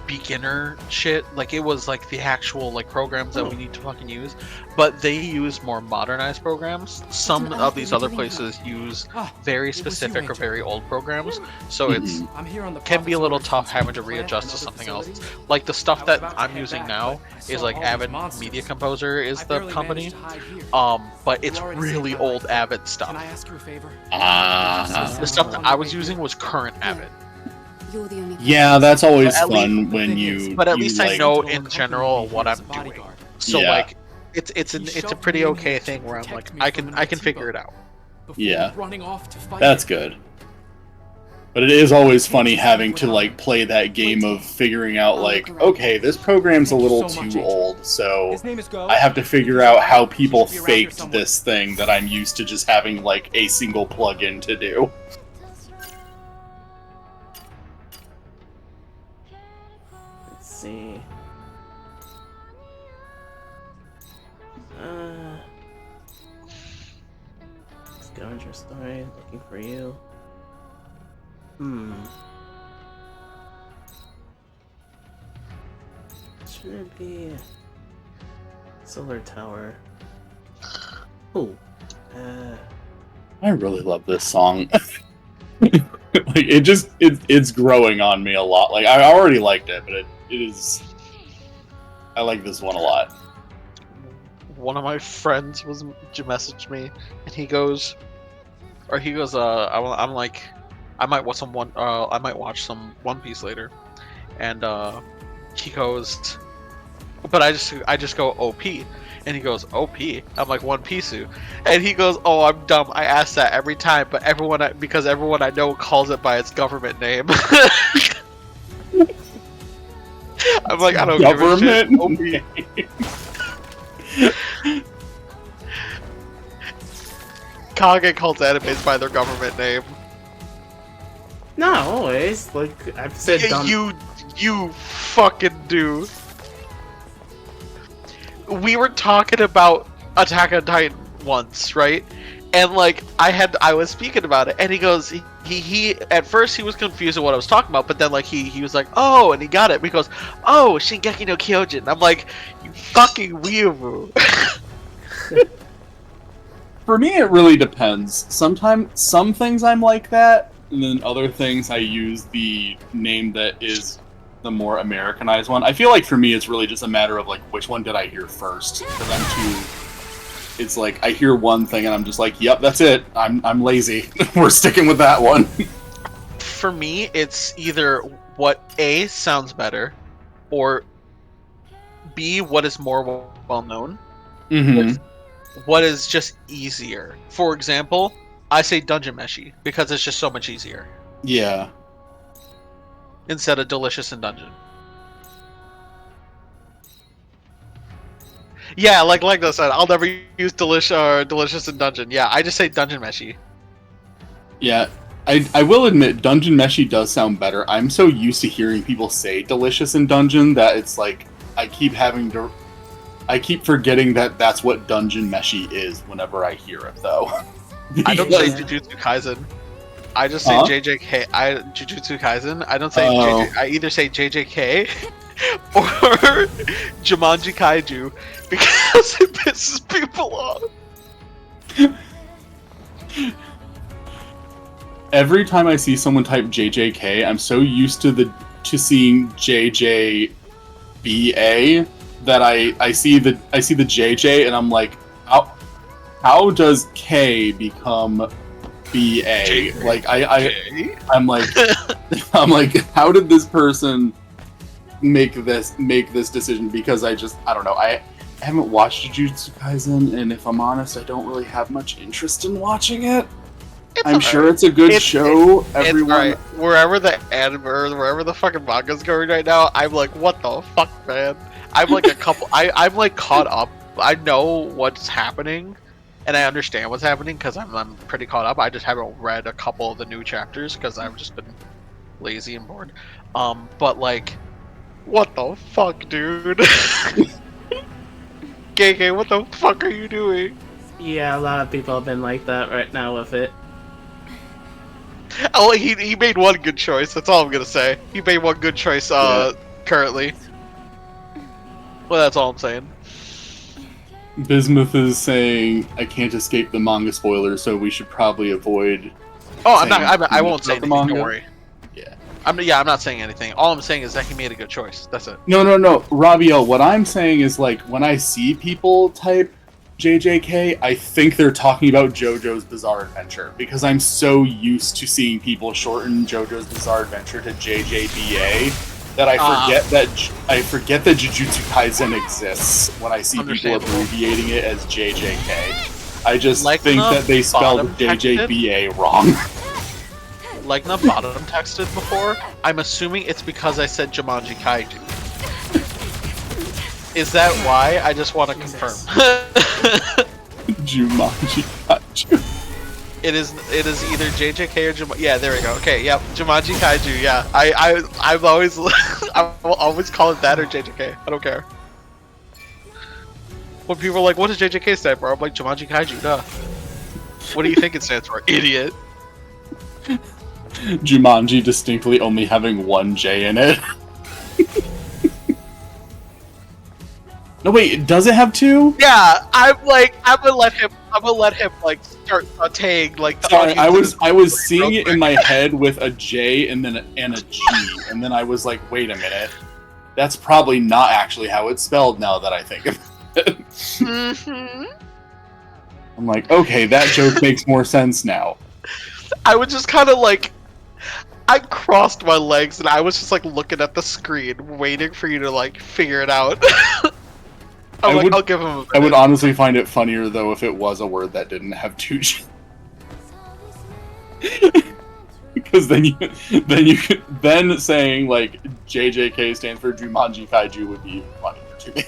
beginner shit. Like, it was like the actual like programs that we need to fucking use, but they use more modernized programs. Some of these other places use very specific or very old programs, so it's can be a little tough having to readjust to something else. Like the stuff that I'm using now is like Avid Media Composer is the company, but it's really old Avid stuff. The stuff that I was using was current Avid. Yeah, that's always fun when you. But at least I know in general what I'm doing. So like, it's a pretty okay thing where I'm like, I can figure it out. Yeah, that's good. But it is always funny having to like play that game of figuring out like, okay, this program's a little too old, so I have to figure out how people faked this thing that I'm used to just having like a single plugin to do. See. Scavenger story, looking for you. Should it be solar tower? Oh. I really love this song. Like it's growing on me a lot. Like I already liked it, but it is. I like this one a lot. One of my friends messaged me, and he goes, I'm like, I might watch some One Piece later, and he goes, but I just go OP. And he goes, OP? I'm like, One Piece. And he goes, oh, I'm dumb. I ask that every time, but because everyone I know calls it by its government name. I'm like, I don't give a shit. Kage calls animes by their government name. No. Not always. Like I've said, You fucking do. We were talking about Attack on Titan once, right? And like I was speaking about it, and he goes, he at first he was confused at what I was talking about, but then like he was like, oh, and he got it. He goes, oh, Shingeki no Kyojin. I'm like, you fucking weeaboo. For me, it really depends. Sometimes some things I'm like that, and then other things I use the name that is the more Americanized one. I feel like for me, it's really just a matter of like which one did I hear first, because I'm too. It's like I hear one thing and I'm just like, "Yep, that's it. I'm lazy. We're sticking with that one." For me, it's either what A sounds better, or B what is more well known. Mm-hmm. What is just easier. For example, I say Dungeon Meshi because it's just so much easier. Yeah. Instead of Delicious in Dungeon. Yeah, like I said, I'll never use Delicious in Dungeon. Yeah, I just say Dungeon Meshi. Yeah, I will admit Dungeon Meshi does sound better. I'm so used to hearing people say Delicious in Dungeon that it's like I keep forgetting that that's what Dungeon Meshi is whenever I hear it, though. I don't say Jujutsu Kaisen. I just say JJK. Jujutsu Kaisen. I don't say JJ. I either say JJK or Jumanji Kaiju because it pisses people off. Every time I see someone type JJK, I'm so used to seeing JJBA that I see the JJ and I'm like, how does K become BA? Like I'm like how did this person make this decision? Because I don't know. I haven't watched Jujutsu Kaisen, and if I'm honest, I don't really have much interest in watching it. I'm sure it's a good show. Everyone, right. Wherever the anime or wherever the fucking manga's going right now, I'm like, what the fuck, man? I'm like I'm like caught up. I know what's happening, and I understand what's happening because I'm pretty caught up. I just haven't read a couple of the new chapters because I've just been lazy and bored. But like, what the fuck, dude? KK, what the fuck are you doing? Yeah, a lot of people have been like that right now with it. Oh, he made one good choice. That's all I'm gonna say. He made one good choice. Currently. Well, that's all I'm saying. Bismuth is saying I can't escape the manga spoilers, so we should probably avoid. Oh, I won't say anything. Manga. Don't worry. Yeah. I'm not saying anything. All I'm saying is that he made a good choice. That's it. No, Raviel. What I'm saying is like when I see people type JJK, I think they're talking about JoJo's Bizarre Adventure because I'm so used to seeing people shorten JoJo's Bizarre Adventure to JJBA that I forget that Jujutsu Kaisen exists when I see people abbreviating it as JJK. I just think that they spelled JJBA wrong. Like the bottom texted before, I'm assuming it's because I said Jumanji Kaiju. Is that why? I just want to confirm. Jumanji Kaiju. It is either JJK or Jumanji. Yeah, there we go. Okay, yep, Jumanji Kaiju. Yeah, I've always I will always call it that or JJK. I don't care. When people are like, "What does JJK stand for?" I'm like, Jumanji Kaiju. Duh. What do you think it stands for, idiot? Jumanji distinctly only having one J in it. No, wait, does it have two? Yeah, I'm gonna let him like start sauteing like the Sorry, I was seeing it in my head with a J and then a G, and then I was like, wait a minute, that's probably not actually how it's spelled now that I think of it. Mm-hmm. I'm like, okay, that joke makes more sense now. I was just kind of like, I crossed my legs and I was just like looking at the screen, waiting for you to like figure it out. I'll give him a minute. I would honestly find it funnier though if it was a word that didn't have two G's. Because then saying like JJK stands for Jumanji Kaiju would be funnier to me.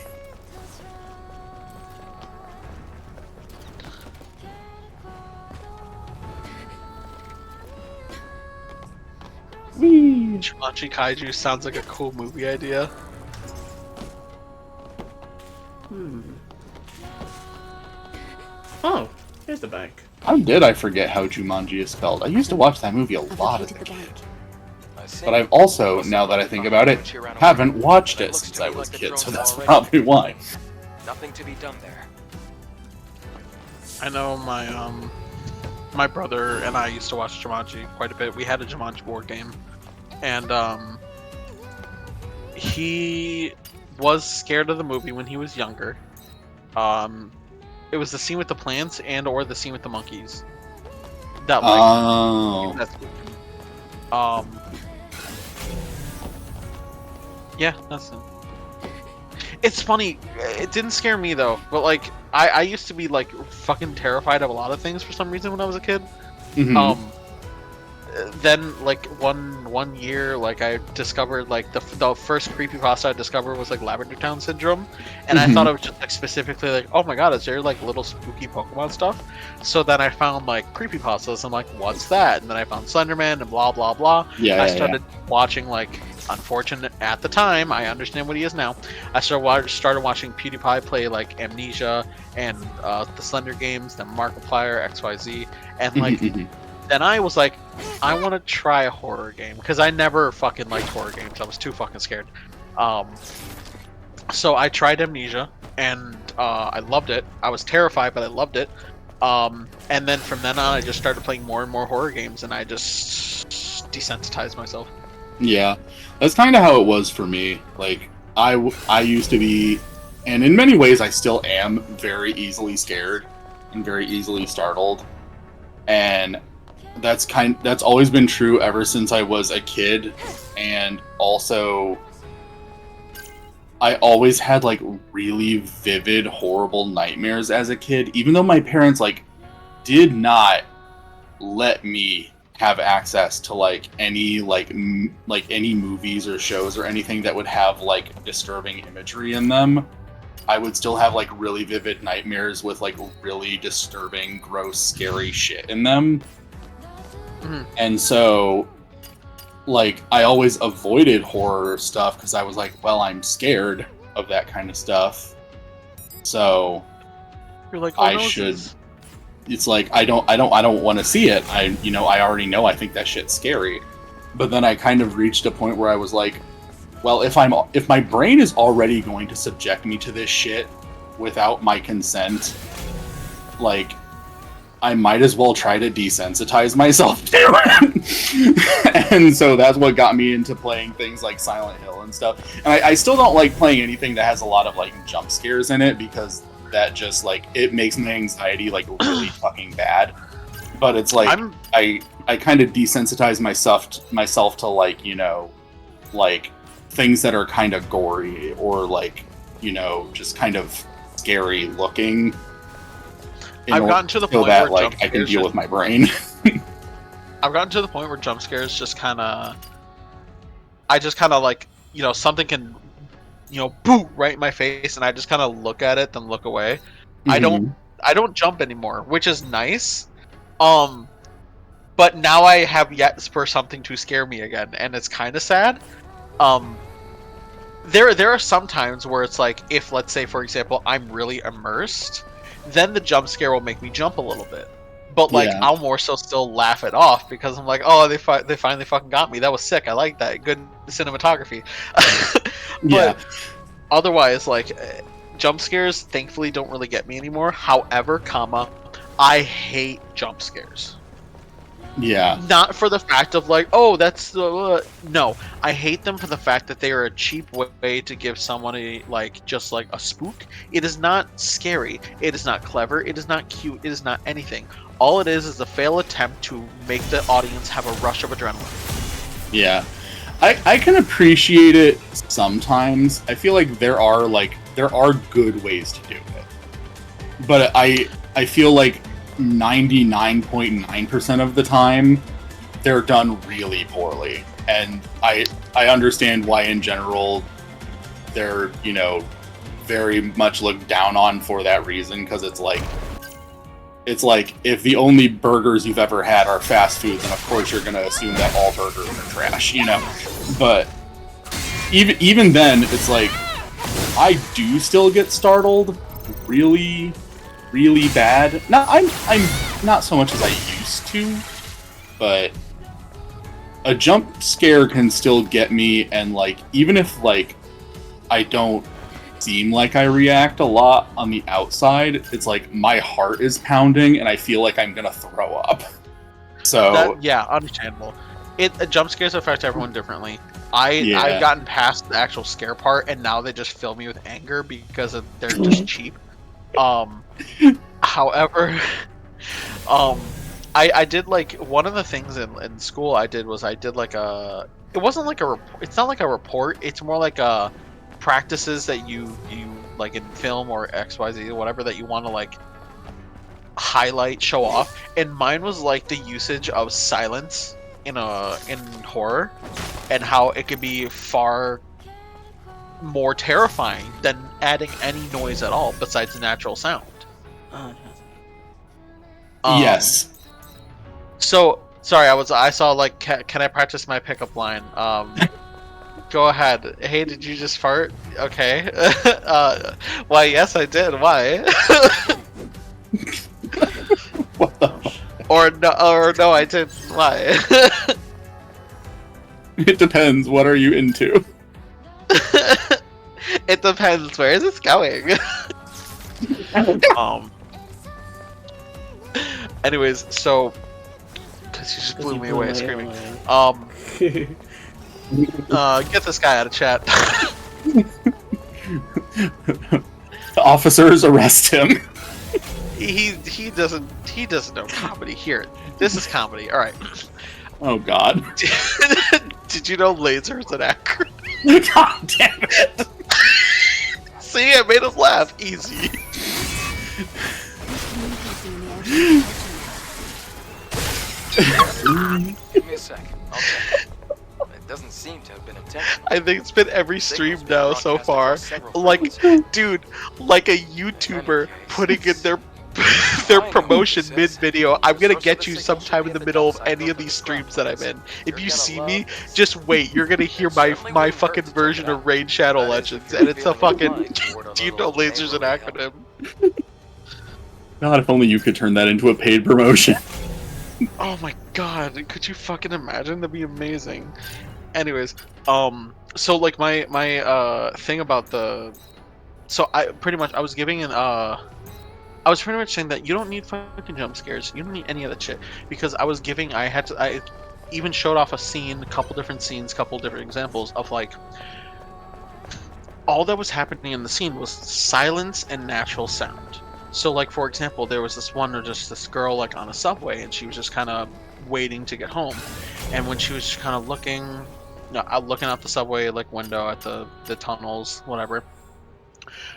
Whee! Jumanji Kaiju sounds like a cool movie idea. Oh, here's the bank. How did I forget how Jumanji is spelled? I used to watch that movie a lot as a kid. But I've also, now that I think about it, haven't watched it since I was a kid, so that's probably why. Nothing to be done there. I know my brother and I used to watch Jumanji quite a bit. We had a Jumanji board game, and he was scared of the movie when he was younger. It was the scene with the plants or the scene with the monkeys. That yeah, that's it. It's funny. It didn't scare me though, but like I used to be like fucking terrified of a lot of things for some reason when I was a kid. Mm-hmm. Then like one year, like I discovered like the first creepypasta I discovered was like Lavender Town Syndrome, and I thought it was just like specifically like, oh my god, is there like little spooky Pokemon stuff? So then I found like creepypastas. I'm like, what's that? And then I found Slenderman and blah blah blah. I started watching like. Unfortunate at the time, I understand what he is now. I started watching PewDiePie play like Amnesia and the Slender games, then Markiplier, XYZ, and like then I was like, I want to try a horror game because I never fucking liked horror games. I was too fucking scared. So I tried Amnesia and I loved it. I was terrified, but I loved it. And then from then on, I just started playing more and more horror games, and I just desensitized myself. Yeah, that's kind of how it was for me. Like, I used to be, and in many ways I still am, very easily scared and very easily startled. And that's always been true ever since I was a kid. And also, I always had like really vivid, horrible nightmares as a kid, even though my parents like did not let me have access to like any any movies or shows or anything that would have like disturbing imagery in them. I would still have like really vivid nightmares with like really disturbing, gross, scary shit in them. And so like I always avoided horror stuff because I was like, well, I'm scared of that kind of stuff, so you're like, I should. It's like I don't want to see it. I already know I think that shit's scary. But then I kind of reached a point where I was like, well, if my brain is already going to subject me to this shit without my consent, like I might as well try to desensitize myself to it. And so that's what got me into playing things like Silent Hill and stuff. And I still don't like playing anything that has a lot of like jump scares in it because that just like it makes my anxiety like really fucking bad. But it's like I kind of desensitize myself to like, like things that are kind of gory or like, just kind of scary looking. I've gotten to the point that where like I can deal with my brain. I've gotten to the point where jump scares just kind of like, something can boom right in my face, and I just kind of look at it, then look away. I don't jump anymore, which is nice. But now I have yet for something to scare me again, and it's kind of sad. There are some times where it's like, if let's say for example I'm really immersed, then the jump scare will make me jump a little bit. But like I'll more so still laugh it off because I'm like, oh, they finally fucking got me. That was sick. I like that. Good cinematography. But otherwise, like jump scares, thankfully, don't really get me anymore. However, I hate jump scares. Yeah. Not for the fact of like, oh, that's no. I hate them for the fact that they are a cheap way to give someone a just like a spook. It is not scary. It is not clever. It is not cute. It is not anything. All it is a failed attempt to make the audience have a rush of adrenaline. Yeah. I can appreciate it sometimes. I feel like there are good ways to do it. But I feel like 99.9% of the time they're done really poorly. And I understand why in general they're, very much looked down on for that reason, because it's like it's like, if the only burgers you've ever had are fast food, then of course you're gonna assume that all burgers are trash, you know? But even then, it's like, I do still get startled really, really bad. I'm not so much as I used to, but a jump scare can still get me, and like, even if like I don't seem like I react a lot on the outside, it's like my heart is pounding and I feel like I'm gonna throw up. So yeah, understandable. Jump scares affect everyone differently. I've gotten past the actual scare part, and now they just fill me with anger because they're just cheap. However, I did like, one of the things in school I did like a, it wasn't like a, it's not like a report, it's more like a practices that you like in film or XYZ, whatever, that you want to like highlight, show off. And mine was like the usage of silence in horror, and how it could be far more terrifying than adding any noise at all besides the natural sound. Yes. So sorry, I saw like, can I practice my pickup line? Go ahead. Hey, did you just fart? Okay. Why, yes, I did. Why? What the? Or no, I didn't. Why? It depends. What are you into? It depends. Where is this going? Anyways, so because you just blew me away screaming. Get this guy out of chat. The officers arrest him. He doesn't know comedy. Here, this is comedy. All right. Oh God. Did you know Laser's an actor? God damn it. See, I made us laugh. Easy. Give me a second. I'll check. It doesn't seem to have been intentional. I think it's been every stream now so far. Like, dude, like a YouTuber putting in their promotion mid-video. I'm gonna get you sometime in the middle of any of these streams that I'm in. If you see me, just wait. You're gonna hear my fucking version of Raid Shadow Legends, and it's a fucking. Do you know Laser's an acronym? God, if only you could turn that into a paid promotion. Oh my god, could you fucking imagine? That'd be amazing. Anyways, so like my thing about the, so I was giving an I was pretty much saying that you don't need fucking jump scares, you don't need any of that shit, because I even showed off a scene, a couple different scenes, couple different examples of like, all that was happening in the scene was silence and natural sound. So like, for example, there was this this girl like on a subway, and she was just kind of waiting to get home, and when she was kind of looking out the subway like window at the tunnels, whatever,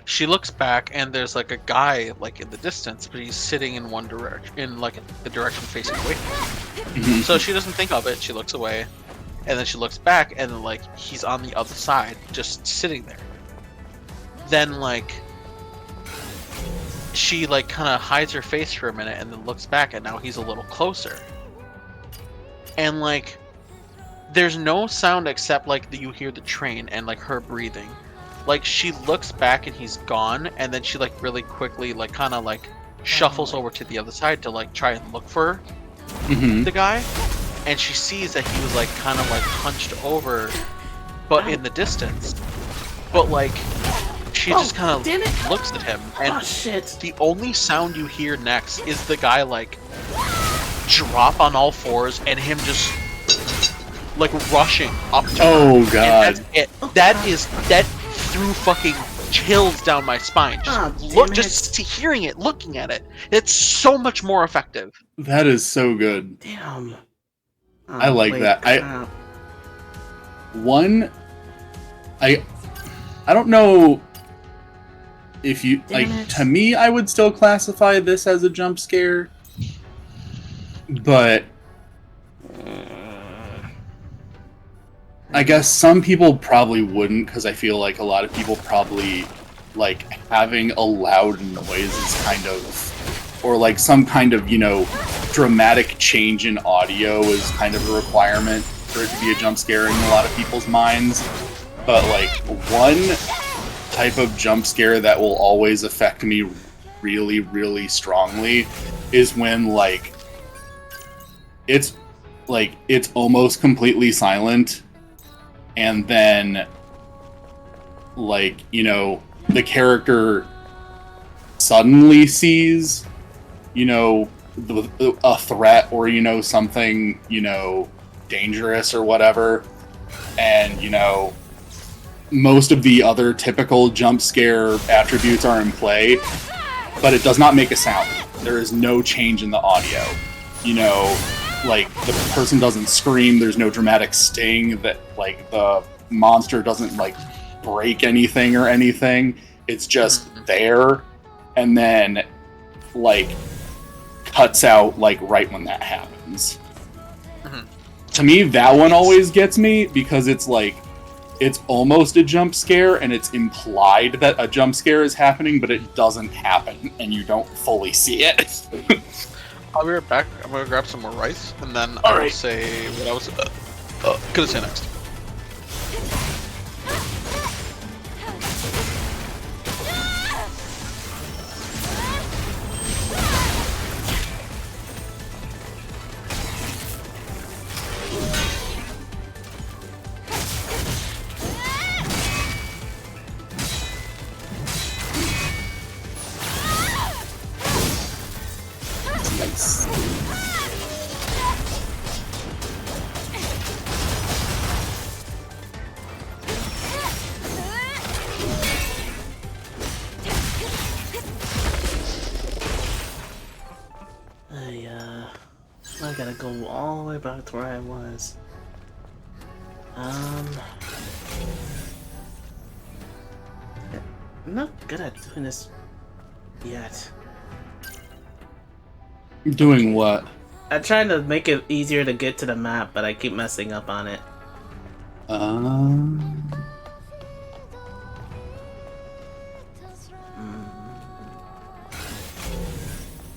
she looks back and there's like a guy like in the distance, but he's sitting in one direction, in like the direction facing away from her. So she doesn't think of it, she looks away, and then she looks back, and then like he's on the other side just sitting there. Then like she like kind of hides her face for a minute and then looks back, and now he's a little closer, and like there's no sound except like you hear the train and like her breathing. Like she looks back and he's gone, and then she like really quickly like kind of like shuffles over to the other side to like try and look for the guy, and she sees that he was like kind of like hunched over but in the distance, but like she just kind of looks at him, and the only sound you hear next is the guy like drop on all fours and him just like rushing up to her. God. And that's it. That threw fucking chills down my spine. Just hearing it, looking at it. It's so much more effective. That is so good. Damn. I like that. I don't know if you like, to me I would still classify this as a jump scare, but I guess some people probably wouldn't, because I feel like a lot of people probably like having a loud noise is kind of or like some kind of, you know, dramatic change in audio is kind of a requirement for it to be a jump scare in a lot of people's minds. But like one type of jump scare that will always affect me really, really strongly is when like it's almost completely silent, and then like, you know, the character suddenly sees, you know, a threat or, you know, something, you know, dangerous or whatever, and, you know, most of the other typical jump scare attributes are in play, but it does not make a sound. There is no change in the audio. You know, like, the person doesn't scream, there's no dramatic sting, that, like, the monster doesn't, like, break anything or anything. It's just there, and then, like, cuts out, like, right when that happens. To me, that one always gets me, because it's, like, it's almost a jump scare, and it's implied that a jump scare is happening, but it doesn't happen, and you don't fully see it. I'll be right back. I'm gonna grab some more rice, and then I will say what I was gonna say next. I gotta go all the way back to where I was. I'm not good at doing this yet. Doing what? I'm trying to make it easier to get to the map, but I keep messing up on it.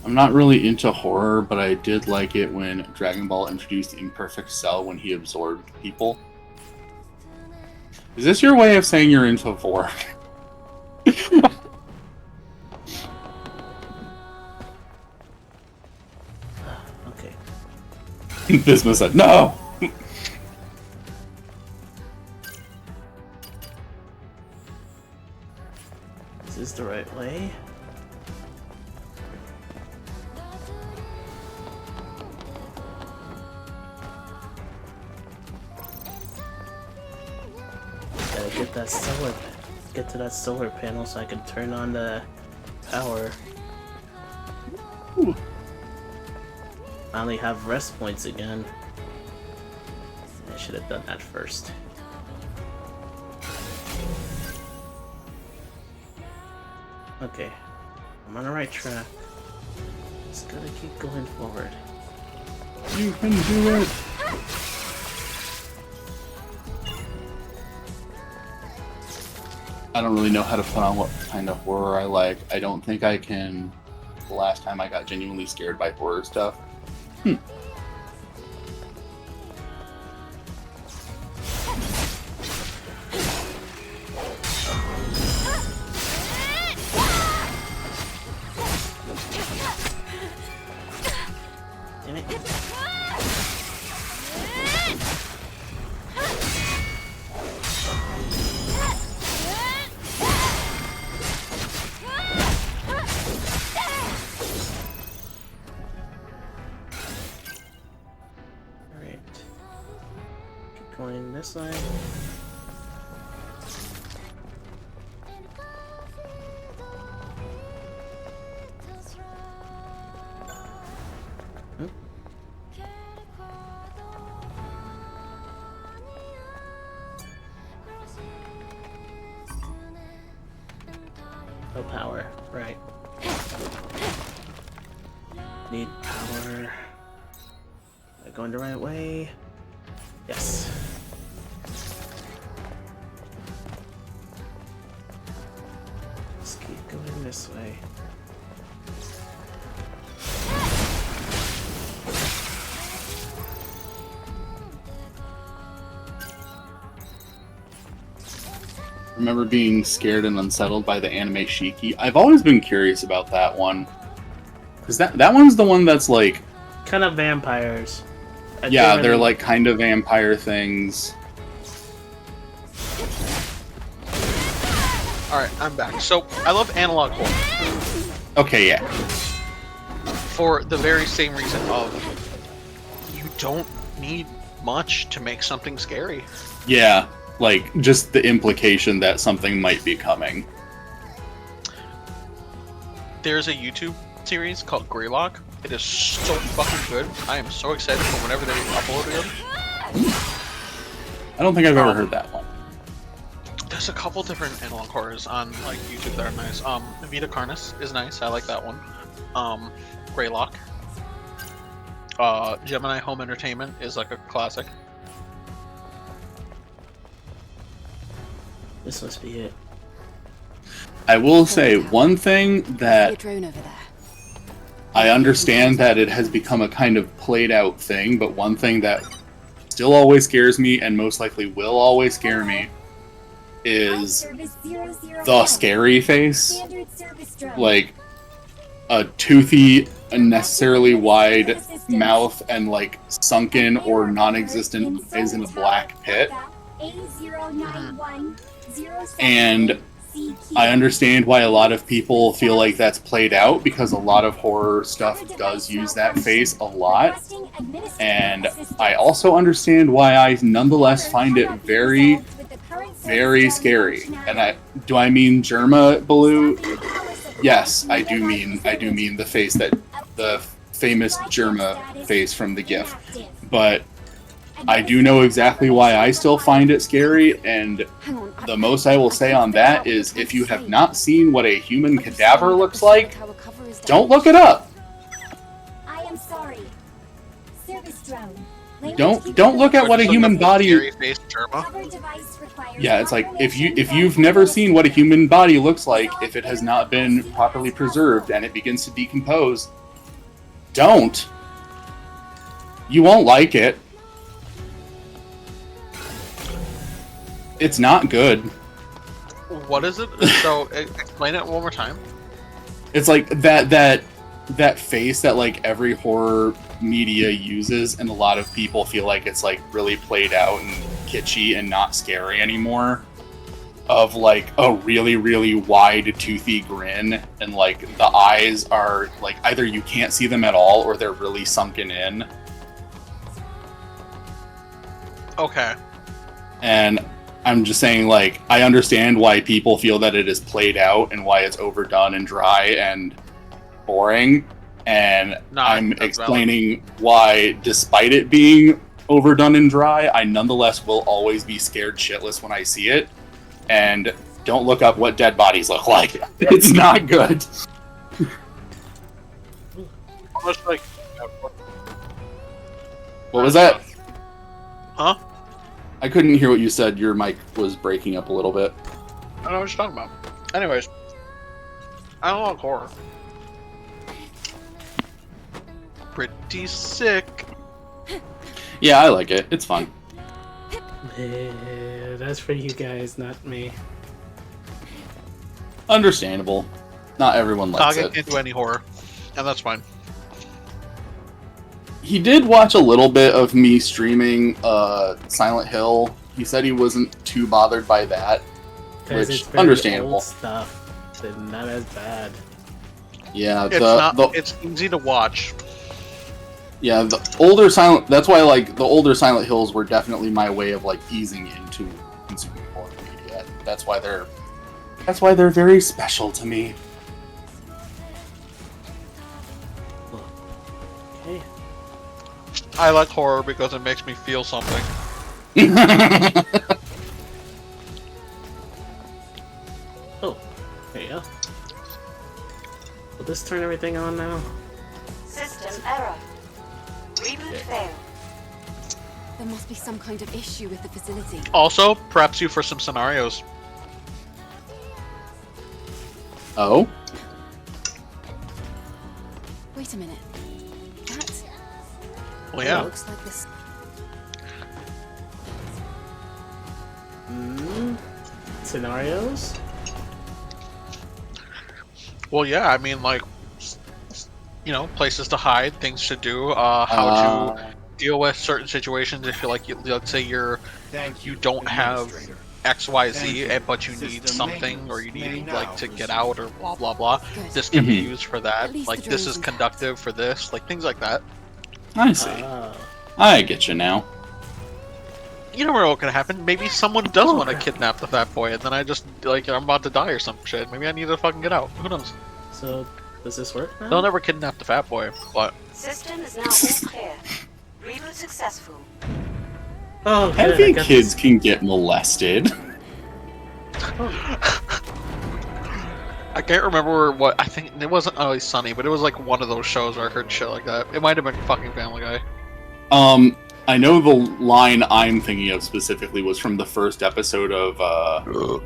I'm not really into horror, but I did like it when Dragon Ball introduced the Imperfect Cell when he absorbed people. Is this your way of saying you're into horror? Okay. Bismuth said, no! Is this the right way? Gotta get to that solar panel so I can turn on the power. Ooh. Finally have rest points again. I should have done that first. Okay, I'm on the right track. Just gotta keep going forward. You can do it! I don't really know how to put on what kind of horror I like. I don't think I can. The last time I got genuinely scared by horror stuff. Damn it. Going this way. No power, right. Need power. Am I going the right way? Yes. Let's keep going this way. remember being scared and unsettled by the anime Shiki. I've always been curious about that one. Because that one's the one that's like... kind of vampires. Yeah, they're like kind of vampire things. Alright, I'm back. So, I love analog horror. Okay, yeah. For the very same reason of, you don't need much to make something scary. Yeah, like, just the implication that something might be coming. There's a YouTube series called Greylock. It is so fucking good. I am so excited for whenever they upload it. I don't think I've ever heard that one. There's a couple different analog horrors on like YouTube that are nice. Vita Carnus is nice. I like that one. Greylock. Gemini Home Entertainment is like a classic. This must be it. I will say one thing that I understand that it has become a kind of played out thing, but one thing that still always scares me and most likely will always scare me is the scary face. Like a toothy, unnecessarily wide mouth and like sunken or non-existent eyes in a black pit. And I understand why a lot of people feel like that's played out, because a lot of horror stuff does use that face a lot. And I also understand why I nonetheless find it very, very scary. And do I mean Germa Baloo? Yes, I do mean the face, that the famous Germa face from the GIF. But I do know exactly why I still find it scary, and the most I will say on that is if you have not seen what a human cadaver looks like, don't look it up. I am sorry. Service drone. Don't look at what a human body. Yeah, it's like if you've never seen what a human body looks like, if it has not been properly preserved and it begins to decompose, don't. You won't like it. It's not good. What is it? So explain it one more time. It's like that face that like every horror media uses, and a lot of people feel like it's like really played out and kitschy and not scary anymore. Of like a really, really wide toothy grin, and like the eyes are like either you can't see them at all or they're really sunken in. Okay. And I'm just saying, like, I understand why people feel that it is played out and why it's overdone and dry and boring. And I'm explaining why, despite it being overdone and dry, I nonetheless will always be scared shitless when I see it. And don't look up what dead bodies look like. It's not good. Almost like... What was that? Huh? I couldn't hear what you said. Your mic was breaking up a little bit. I don't know what you're talking about. Anyways, I don't like horror. Pretty sick. Yeah, I like it. It's fun. Yeah, that's for you guys, not me. Understandable. Not everyone likes Kage it. can't do any horror, and that's fine. He did watch a little bit of me streaming Silent Hill. He said he wasn't too bothered by that, which it's very understandable. old stuff. It's not as bad. Yeah, it's easy to watch. Yeah, the older Silent. That's why like the older Silent Hills were definitely my way of like easing into consuming horror media. That's why they're very special to me. Okay. I like horror because it makes me feel something. Oh, there you go. Will this turn everything on now? System error. Reboot failed. There must be some kind of issue with the facility. Also, preps you for some scenarios. Oh? Wait a minute. That... Well, yeah. looks like this... scenarios? Well, yeah, I mean, like, places to hide, things to do, how to deal with certain situations. If you're like, let's say you don't have X, Y, Z, but you need something, or you need like to get out, or blah blah blah. This can be used for that. Like, this is conductive for this, like things like that. I see. I get you now. You never know what could happen. Maybe someone does want to kidnap the fat boy, and then I just, like, I'm about to die or some shit. Maybe I need to fucking get out. Who knows? So, does this work now? They'll never kidnap the fat boy, but... System is now all clear. Reboot successful. Oh, good. Heavy kids can get molested. I can't remember what... I think it wasn't Always Sunny, but it was like one of those shows where I heard shit like that. It might have been fucking Family Guy. I know the line I'm thinking of specifically was from the first episode of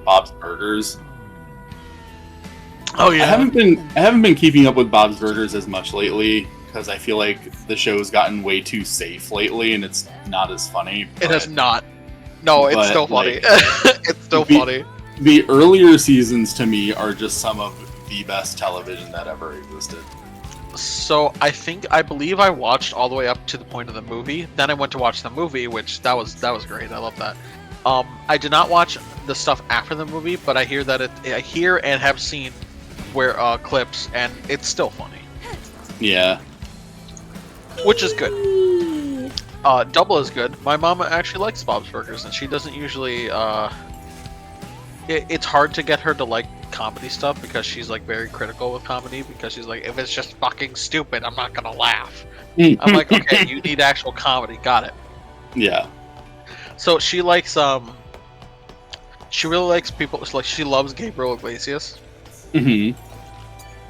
Bob's Burgers. Oh yeah. I haven't been keeping up with Bob's Burgers as much lately because I feel like the show's gotten way too safe lately and it's not as funny. It has not. No, it's still funny. Like, it's still funny. The earlier seasons to me are just some of the best television that ever existed. So I believe I watched all the way up to the point of the movie. Then I went to watch the movie, which that was great. I love that. I did not watch the stuff after the movie, but I hear that I hear and have seen where clips, and it's still funny. Yeah. Which is good. Double is good. My mom actually likes Bob's Burgers, and she doesn't usually. It's hard to get her to like comedy stuff because she's like very critical with comedy because she's like, if it's just fucking stupid, I'm not gonna laugh. I'm like, okay, you need actual comedy, got it. Yeah. So she likes she really likes people, like she loves Gabriel Iglesias. Mm-hmm.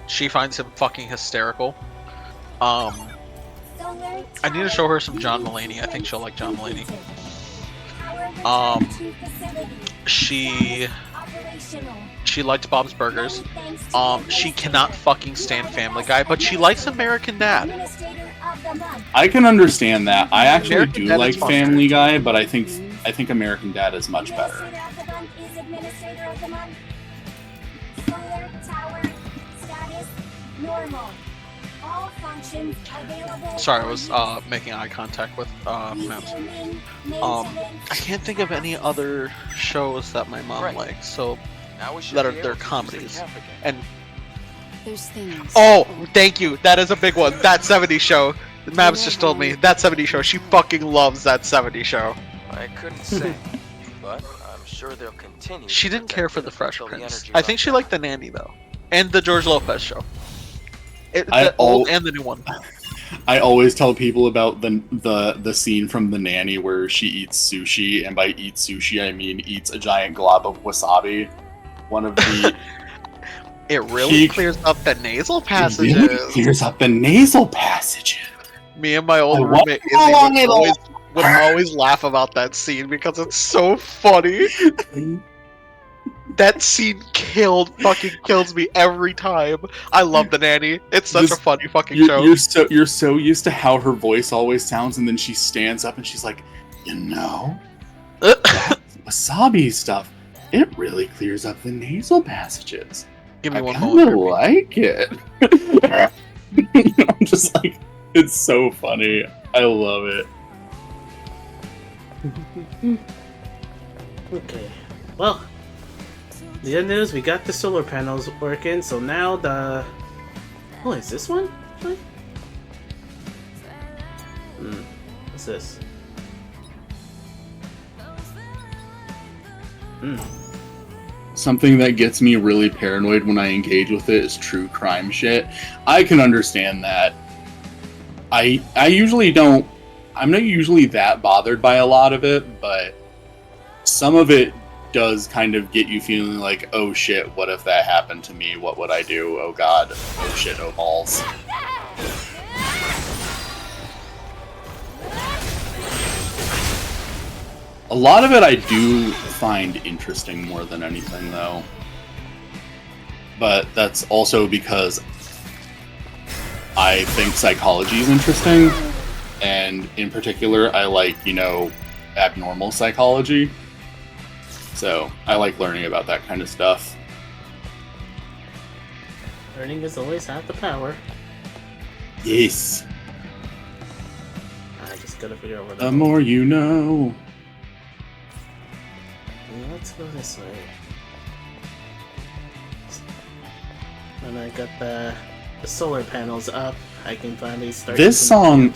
She finds him fucking hysterical. I need to show her some John Mulaney. I think she'll like John Mulaney. She liked Bob's Burgers. She cannot fucking stand Family Guy, but she likes American Dad. I can understand that. I actually American do Dad like is fun. Family Guy, but I think American Dad is much better. Sorry, I was making eye contact with Maps. I can't think of any other shows that my mom likes, so that are their comedies. And There's things. oh, thank you. That is a big one. That 70s show. Maps just told me that 70s show. She fucking loves that 70s show. I couldn't say, but I'm sure they'll continue. She didn't care for the Fresh Prince. I think she liked the Nanny though, and the George Lopez show. The old and the new one. I always tell people about the scene from The Nanny where she eats sushi, and by eats sushi I mean eats a giant glob of wasabi. One of the it really clears up the nasal passages. It really clears up the nasal passages. Me and my old roommate Izzy would always laugh about that scene because it's so funny. That scene fucking kills me every time. I love The Nanny. It's such a funny fucking show. You're so used to how her voice always sounds, and then she stands up and she's like, that wasabi stuff, it really clears up the nasal passages. Give me one I moment. kinda like it. I'm just like, it's so funny. I love it. Okay. Well, the good news, we got the solar panels working, so now the... Oh, is this one? What's this? Something that gets me really paranoid when I engage with it is true crime shit. I can understand that. I usually don't... I'm not usually that bothered by a lot of it, but some of it does kind of get you feeling like, oh shit, what if that happened to me? What would I do? Oh god. Oh shit, oh balls. A lot of it I do find interesting more than anything, though. But that's also because I think psychology is interesting, and in particular, I like, abnormal psychology. So I like learning about that kind of stuff. Learning is always half the power. Yes. I just gotta figure out where The more you know. Let's go this way. When I got the solar panels up, I can finally start. This song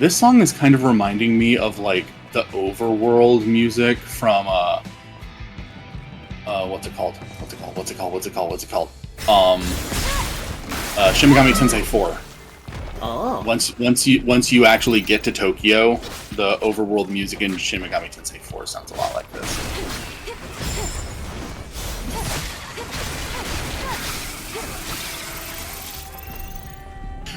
is kind of reminding me of like the overworld music from what's it called? Shin Megami Tensei 4. Oh. Once you actually get to Tokyo, the overworld music in Shin Megami Tensei 4 sounds a lot like this.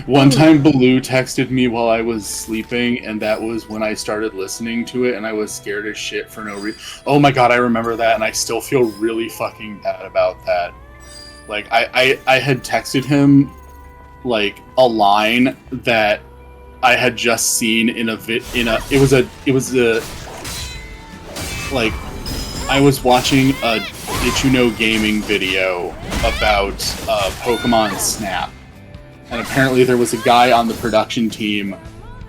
One time Baloo texted me while I was sleeping, and that was when I started listening to it, and I was scared as shit for no reason. Oh my god, I remember that, and I still feel really fucking bad about that. Like, I had texted him, like, a line that I had just seen like, I was watching a Did You Know Gaming video about Pokemon Snap. And apparently there was a guy on the production team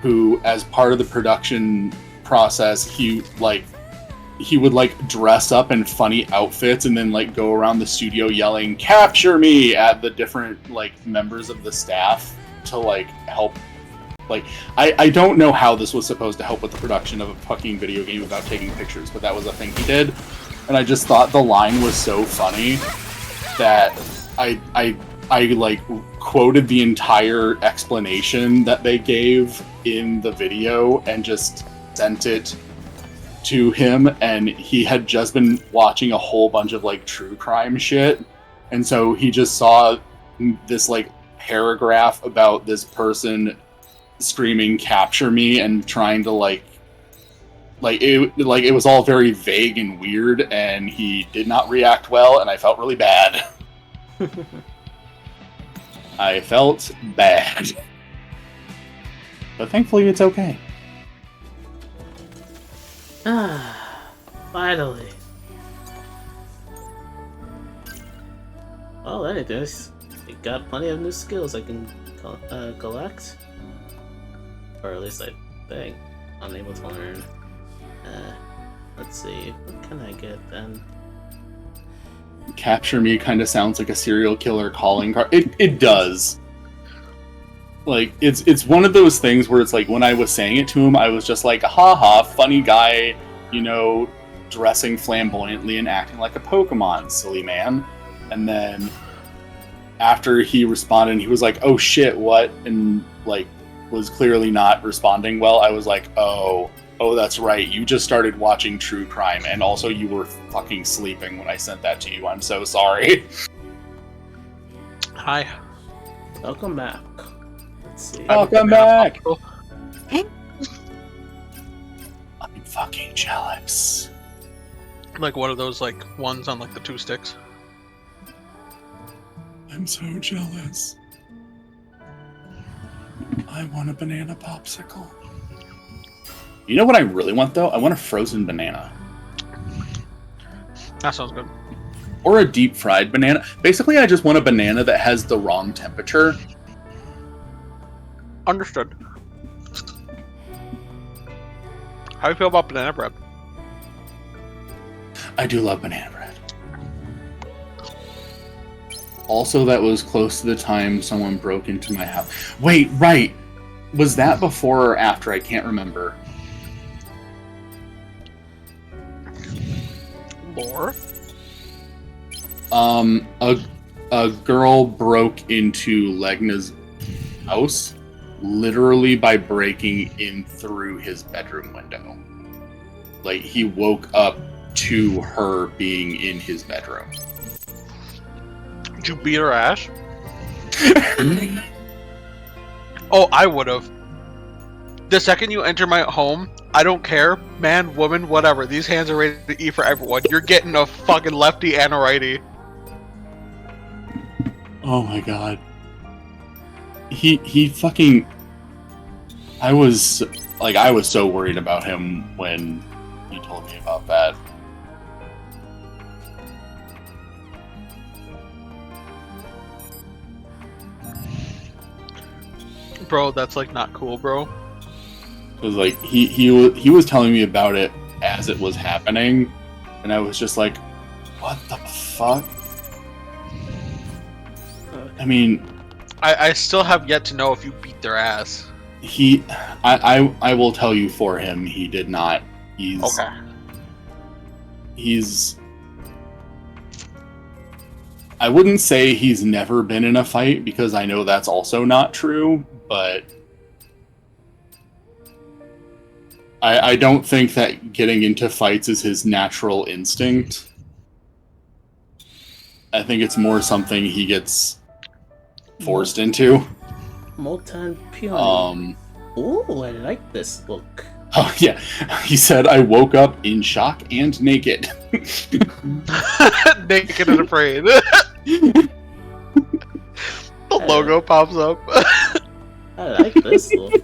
who, as part of the production process, he would like dress up in funny outfits and then like go around the studio yelling "Capture me" at the different like members of the staff to like help. Like, I don't know how this was supposed to help with the production of a fucking video game about taking pictures, but that was a thing he did. And I just thought the line was so funny that I like quoted the entire explanation that they gave in the video and just sent it to him, and he had just been watching a whole bunch of like true crime shit, and so he just saw this like paragraph about this person screaming "Capture me" and trying to like it was all very vague and weird, and he did not react well, and I felt really bad. I felt bad. But thankfully it's okay. Finally. Well, that it is. We got plenty of new skills I can collect. Or at least I think I'm able to learn. Let's see, what can I get then? Capture me kind of sounds like a serial killer calling card. It does. Like, it's one of those things where it's like, when I was saying it to him, I was just like, haha, funny guy, you know, dressing flamboyantly and acting like a Pokemon, silly man. And then after he responded, he was like, oh shit, what? And like, was clearly not responding well. I was like, oh, that's right. You just started watching true crime, and also you were fucking sleeping when I sent that to you. I'm so sorry. Hi. Welcome back. Let's see. Welcome back. I'm fucking jealous. Like one of those like ones on like the 2 sticks. I'm so jealous. I want a banana popsicle. You know what I really want, though? I want a frozen banana. That sounds good. Or a deep-fried banana. Basically, I just want a banana that has the wrong temperature. Understood. How do you feel about banana bread? I do love banana bread. Also, that was close to the time someone broke into my house. Wait, right! Was that before or after? I can't remember. Lore? A girl broke into Legna's house literally by breaking in through his bedroom window. Like, he woke up to her being in his bedroom. Did you beat her ass? Oh, I would've. The second you enter my home, I don't care, man, woman, whatever. These hands are ready to eat for everyone. You're getting a fucking lefty and a righty. Oh my god. He fucking... I was so worried about him when he told me about that. Bro, that's like not cool, bro. It was like he was telling me about it as it was happening, and I was just like, what the fuck? I mean, I still have yet to know if you beat their ass. I will tell you for him, he did not. He's I wouldn't say he's never been in a fight, because I know that's also not true, but I don't think that getting into fights is his natural instinct. I think it's more something he gets forced into. Molten Peony. Ooh, I like this look. Oh, yeah. He said, I woke up in shock and naked. Naked and afraid. The logo pops up. I like this look.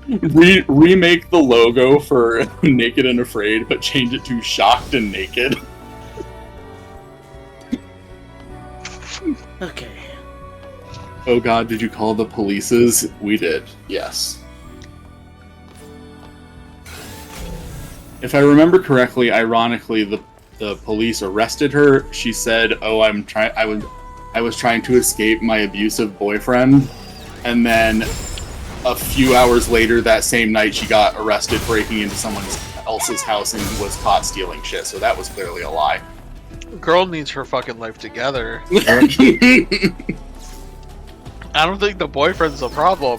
Remake the logo for Naked and Afraid, but change it to Shocked and Naked. Okay. Oh god, did you call the polices? We did, yes. If I remember correctly, ironically, the police arrested her. She said, "Oh, I was trying to escape my abusive boyfriend," and then a few hours later that same night, she got arrested breaking into someone else's house and was caught stealing shit. So that was clearly a lie. Girl needs her fucking life together. I don't think the boyfriend's the problem.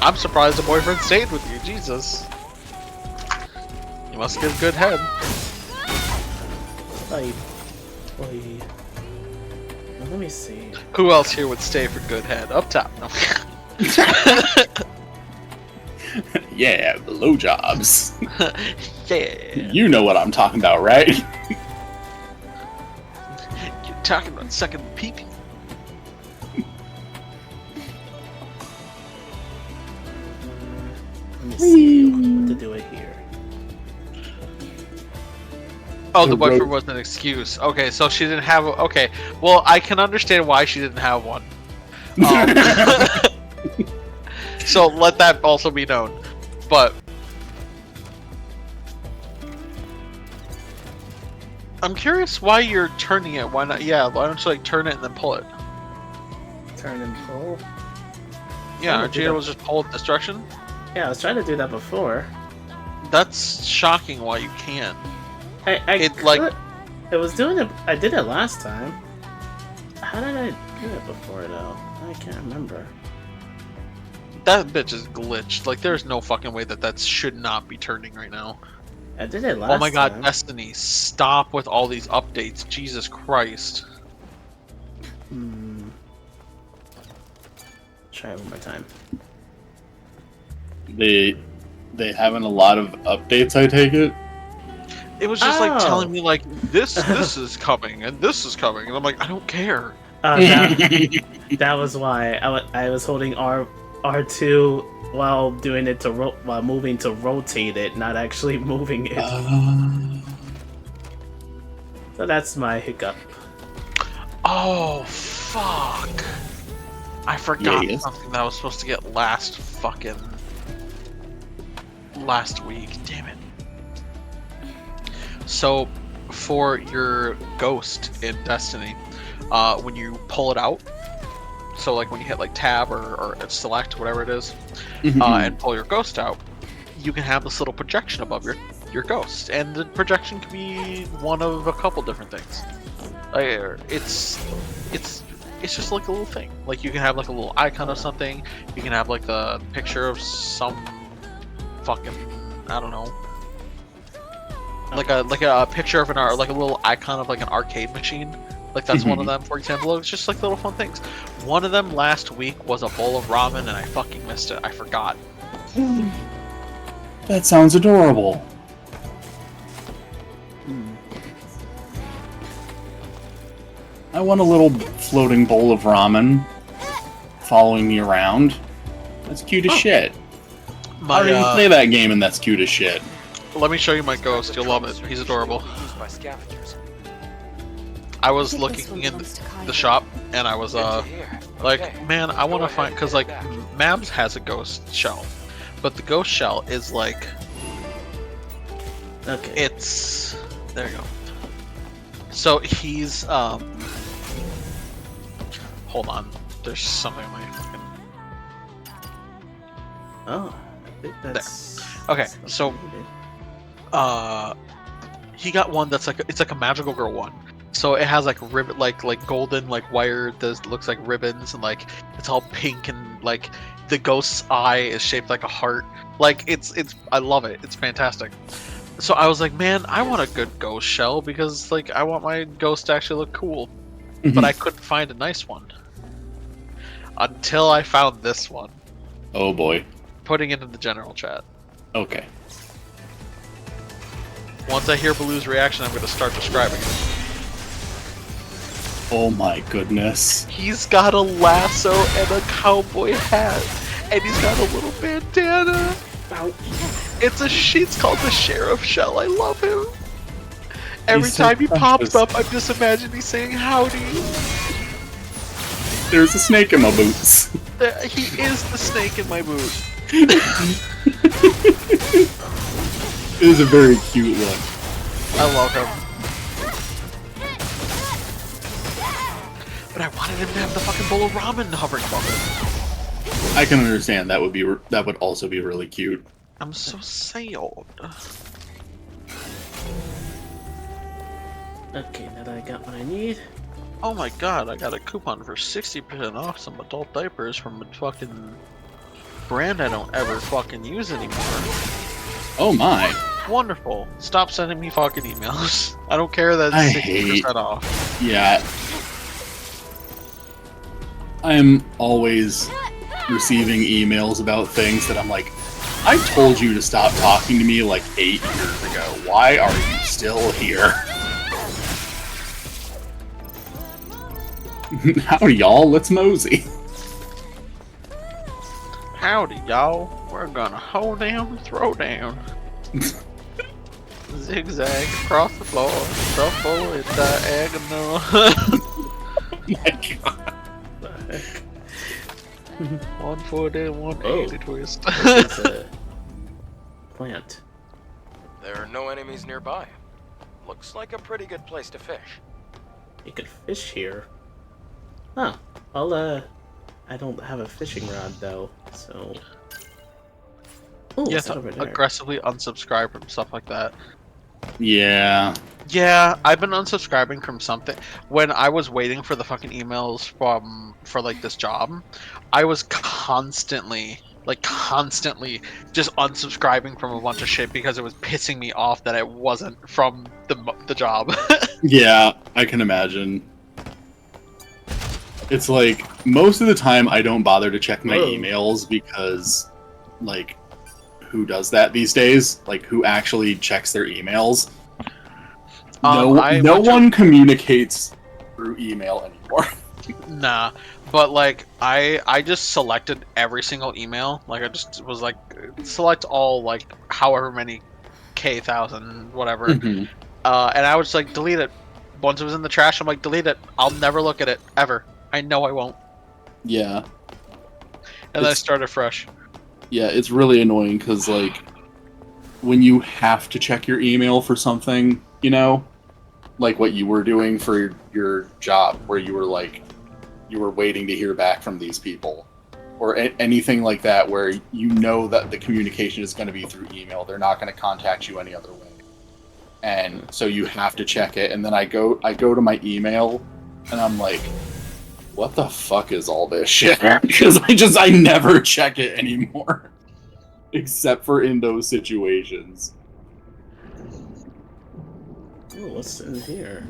I'm surprised the boyfriend stayed with you, Jesus. You must give good head. Let me see. Who else here would stay for good head? Up top. No. Yeah, blowjobs. Yeah. You know what I'm talking about, right? You're talking about sucking pee-pee. Let me see what to do it here. Oh, the boyfriend was an excuse. Okay, so she didn't have. Okay, well, I can understand why she didn't have one. So let that also be known. But I'm curious why you're turning it. Why not? Yeah, why don't you like turn it and then pull it? Turn and pull. Yeah, Jada was just pull with destruction. Yeah, I was trying to do that before. That's shocking. Why you can't? It was doing it. I did it last time. How did I do it before though? I can't remember. That bitch is glitched. Like, there's no fucking way that should not be turning right now. I did it last time. Oh my god, Destiny, stop with all these updates. Jesus Christ. Try it one more time. They having a lot of updates, I take it? It was just like telling me like this is coming and this is coming, and I'm like, I don't care. That was why I was holding R2 while doing it while moving to rotate it, not actually moving it. So that's my hiccup. Oh fuck! I forgot something that I was supposed to get last week. Damn it. So, for your ghost in Destiny, when you pull it out, so like when you hit like tab or select, whatever it is, and pull your ghost out, you can have this little projection above your ghost, and the projection can be one of a couple different things. It's just like a little thing. Like you can have like a little icon of something. You can have like a picture of some fucking, I don't know. Like a picture of like a little icon of like an arcade machine. Like that's one of them, for example. It's just like little fun things. One of them last week was a bowl of ramen, and I fucking missed it. I forgot. That sounds adorable. I want a little floating bowl of ramen following me around. That's cute as shit. I don't even play that game, and that's cute as shit. Let me show you my ghost. You'll love it. He's adorable. I was looking in the shop, and I was like, man, I want to find, because like Mabs has a ghost shell, but the ghost shell is like, okay, it's there you go. So he's hold on, there's something in my fucking. Oh, I think that's there. Okay, so he got one that's like it's like a magical girl one. So it has like ribbon, like golden like wire that looks like ribbons, and like it's all pink, and like the ghost's eye is shaped like a heart. Like it's I love it. It's fantastic. So I was like, man, I want a good ghost shell because like I want my ghost to actually look cool. But I couldn't find a nice one until I found this one. Oh boy. Putting it in the general chat. Okay. Once I hear Baloo's reaction, I'm going to start describing it. Oh my goodness. He's got a lasso and a cowboy hat, and he's got a little bandana. It's called the Sheriff Shell. I love him. Every time he pops up, I'm just imagining saying howdy. There's a snake in my boots. He is the snake in my boot. It is a very cute look. I love him. But I wanted him to have the fucking bowl of ramen hovering above him. I can understand that would also be really cute. I'm so sad. Okay, now that I got what I need. Oh my god, I got a coupon for 60% off some adult diapers from a fucking brand I don't ever fucking use anymore. Oh my. Wonderful. Stop sending me fucking emails. I don't care that it's 60% off. Yeah. I'm always receiving emails about things that I'm like, I told you to stop talking to me like 8 years ago. Why are you still here? Howdy, y'all. Let's mosey. Howdy, y'all. We're gonna hold down, throw down. Zigzag across the floor, shuffle and diagonal. Oh my god. 140, 180 twist. It's a plant. There are no enemies nearby. Looks like a pretty good place to fish. You could fish here. Huh. I don't have a fishing rod though, so. Ooh, You have what's to over there? aggressively unsubscribe from stuff like that. Yeah. Yeah, I've been unsubscribing from something. When I was waiting for the fucking emails for like this job, I was constantly just unsubscribing from a bunch of shit because it was pissing me off that it wasn't from the job. Yeah, I can imagine. It's like, most of the time I don't bother to check my emails because, like, who does that these days? Like, who actually checks their emails? No one communicates through email anymore. Nah, but like I just selected every single email. Like I just was like, select all like however many thousand whatever, and I was like delete it. Once it was in the trash, I'm like delete it. I'll never look at it ever. I know I won't. Yeah. And then I started fresh. Yeah, it's really annoying because like when you have to check your email for something, you know, like what you were doing for your job, where you were like, you were waiting to hear back from these people, or anything like that, where you know that the communication is going to be through email. They're not going to contact you any other way, and so you have to check it. And then I go to my email, and I'm like, what the fuck is all this shit? Because I never check it anymore, except for in those situations. Oh, what's in here?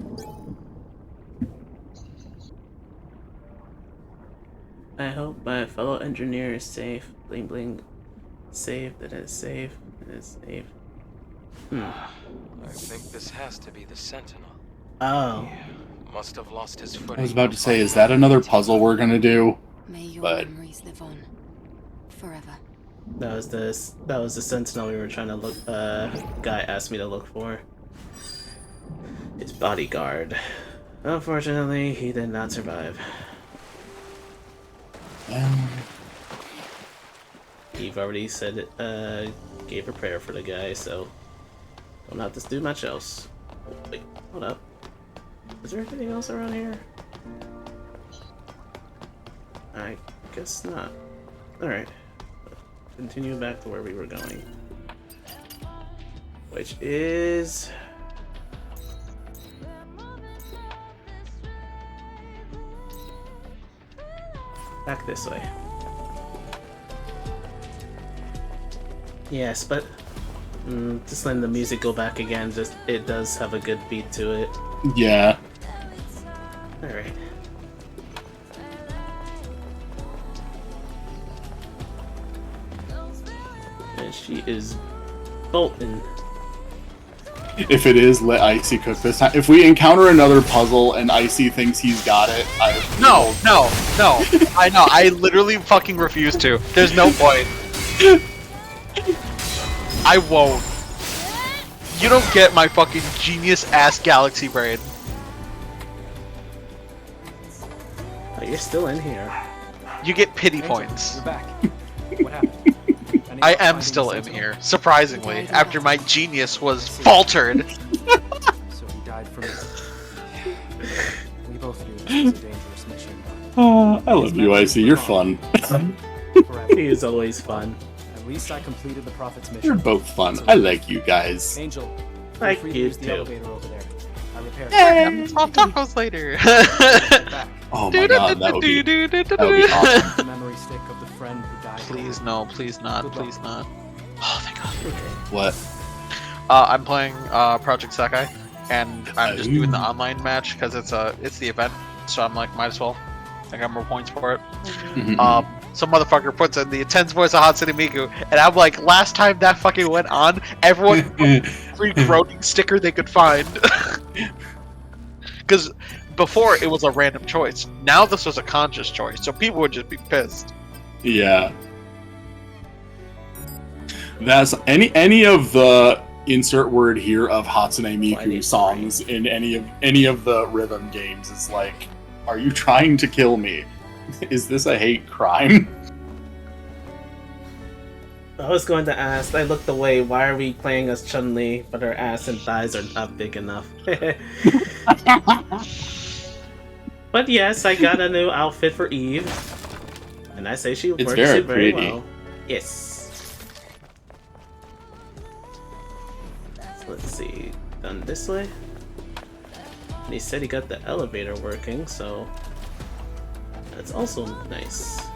I hope my fellow engineer is safe. Bling bling. Safe, that is safe, that is safe. I think this has to be the Sentinel. Oh. Must have lost his footing. I was about to say, is that another puzzle we're gonna do? May your But memories live on forever. That was the Sentinel we were trying to look. Guy asked me to look for. His bodyguard. Unfortunately, he did not survive. Eve already said it, gave a prayer for the guy, so don't have to do much else. Oh, wait, hold up. Is there anything else around here? I guess not. Alright. Continue back to where we were going. Which is... back this way. Yes, but just letting the music go back again, just it does have a good beat to it. Yeah. Alright. And she is bolting. If it is, let Icy cook this time. If we encounter another puzzle and Icy thinks he's got it, No. I know. I literally fucking refuse to. There's no point. I won't. You don't get my fucking genius ass galaxy brain. Oh, you're still in here. You get pity points. You're back. What happened? I am still in here, surprisingly, after my genius was faltered. So he died from this. We both knew this was a dangerous mission. I love you, Icy. You're fun. He is always fun. At least I completed the Prophet's mission. You're both fun. I like you guys. Angel, like feel free to you use the too. elevator over there. I repaired it. I'll tacos later. Oh my god, that would be awesome. The memory stick of the friend who died. Please no, please not, please not. Oh, thank God. What? I'm playing Project Sakai, and I'm just doing the online match because it's the event, so I'm like, might as well. I got more points for it. Some motherfucker puts in the intense voice of Hatsune Miku, and I'm like, last time that fucking went on, everyone put free groaning sticker they could find. Because before it was a random choice. Now this was a conscious choice, so people would just be pissed. Yeah. That's any of the insert word here of Hatsune Miku songs in any of the rhythm games is like, are you trying to kill me? Is this a hate crime? I was going to ask, I looked away, why are we playing as Chun-Li, but her ass and thighs are not big enough? But yes, I got a new outfit for Eve. And I say she works it very well. Yes. So let's see, done this way. And he said he got the elevator working, so that's also nice.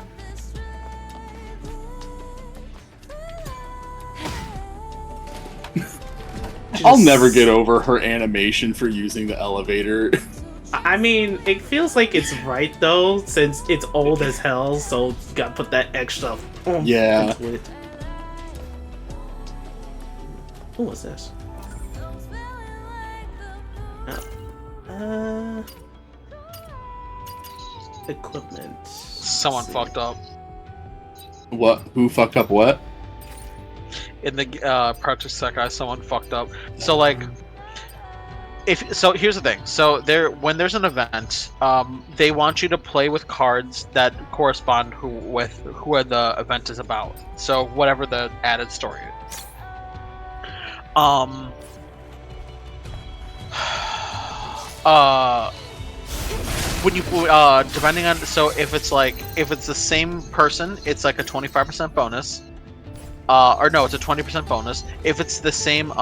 I'll never get over her animation for using the elevator. I mean, it feels like it's right though, since it's old as hell, so you gotta put that extra yeah. into it. What was this? Oh. Equipment. Someone fucked up. What? Who fucked up what? In the Project Sakai, someone fucked up. So like, here's the thing. So when there's an event, they want you to play with cards that correspond with who the event is about. So whatever the added story is. When you depending on, so if it's the same person, it's like a 25% bonus. Or no, it's a 20% bonus. If it's the same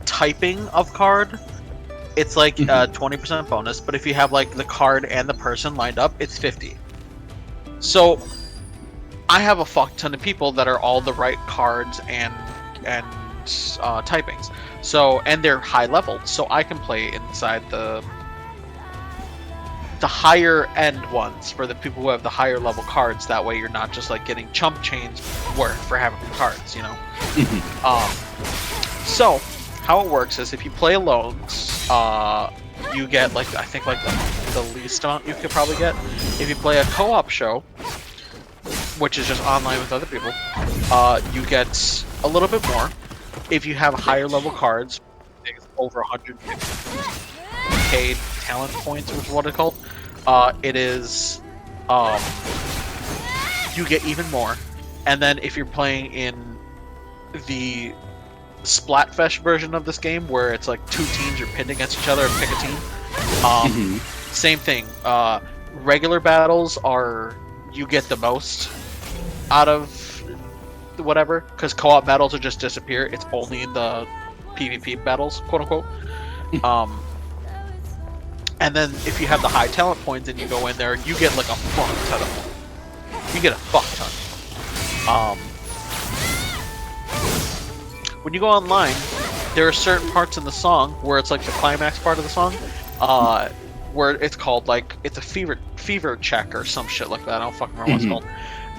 typing of card, it's like a 20% bonus. But if you have like the card and the person lined up, it's 50. So I have a fuck ton of people that are all the right cards and typings. So, and they're high leveled, so I can play inside the higher end ones for the people who have the higher level cards. That way you're not just like getting chump change work for having the cards, you know. So how it works is if you play alone, you get like, I think like the least amount you could probably get. If you play a co-op show, which is just online with other people, you get a little bit more. If you have higher level cards, over 150. arcade talent points, which is what it's called. It is, you get even more. And then if you're playing in the Splatfest version of this game, where it's like 2 teams are pinned against each other and pick a team, same thing. Regular battles are, you get the most out of whatever, because co-op battles will just disappear. It's only the PvP battles, quote unquote. And then if you have the high talent points and you go in there, you get like a fuck ton of them. You get a fuck ton. When you go online, there are certain parts in the song where it's like the climax part of the song, where it's called like, it's a fever check or some shit like that. I don't fucking remember what it's called.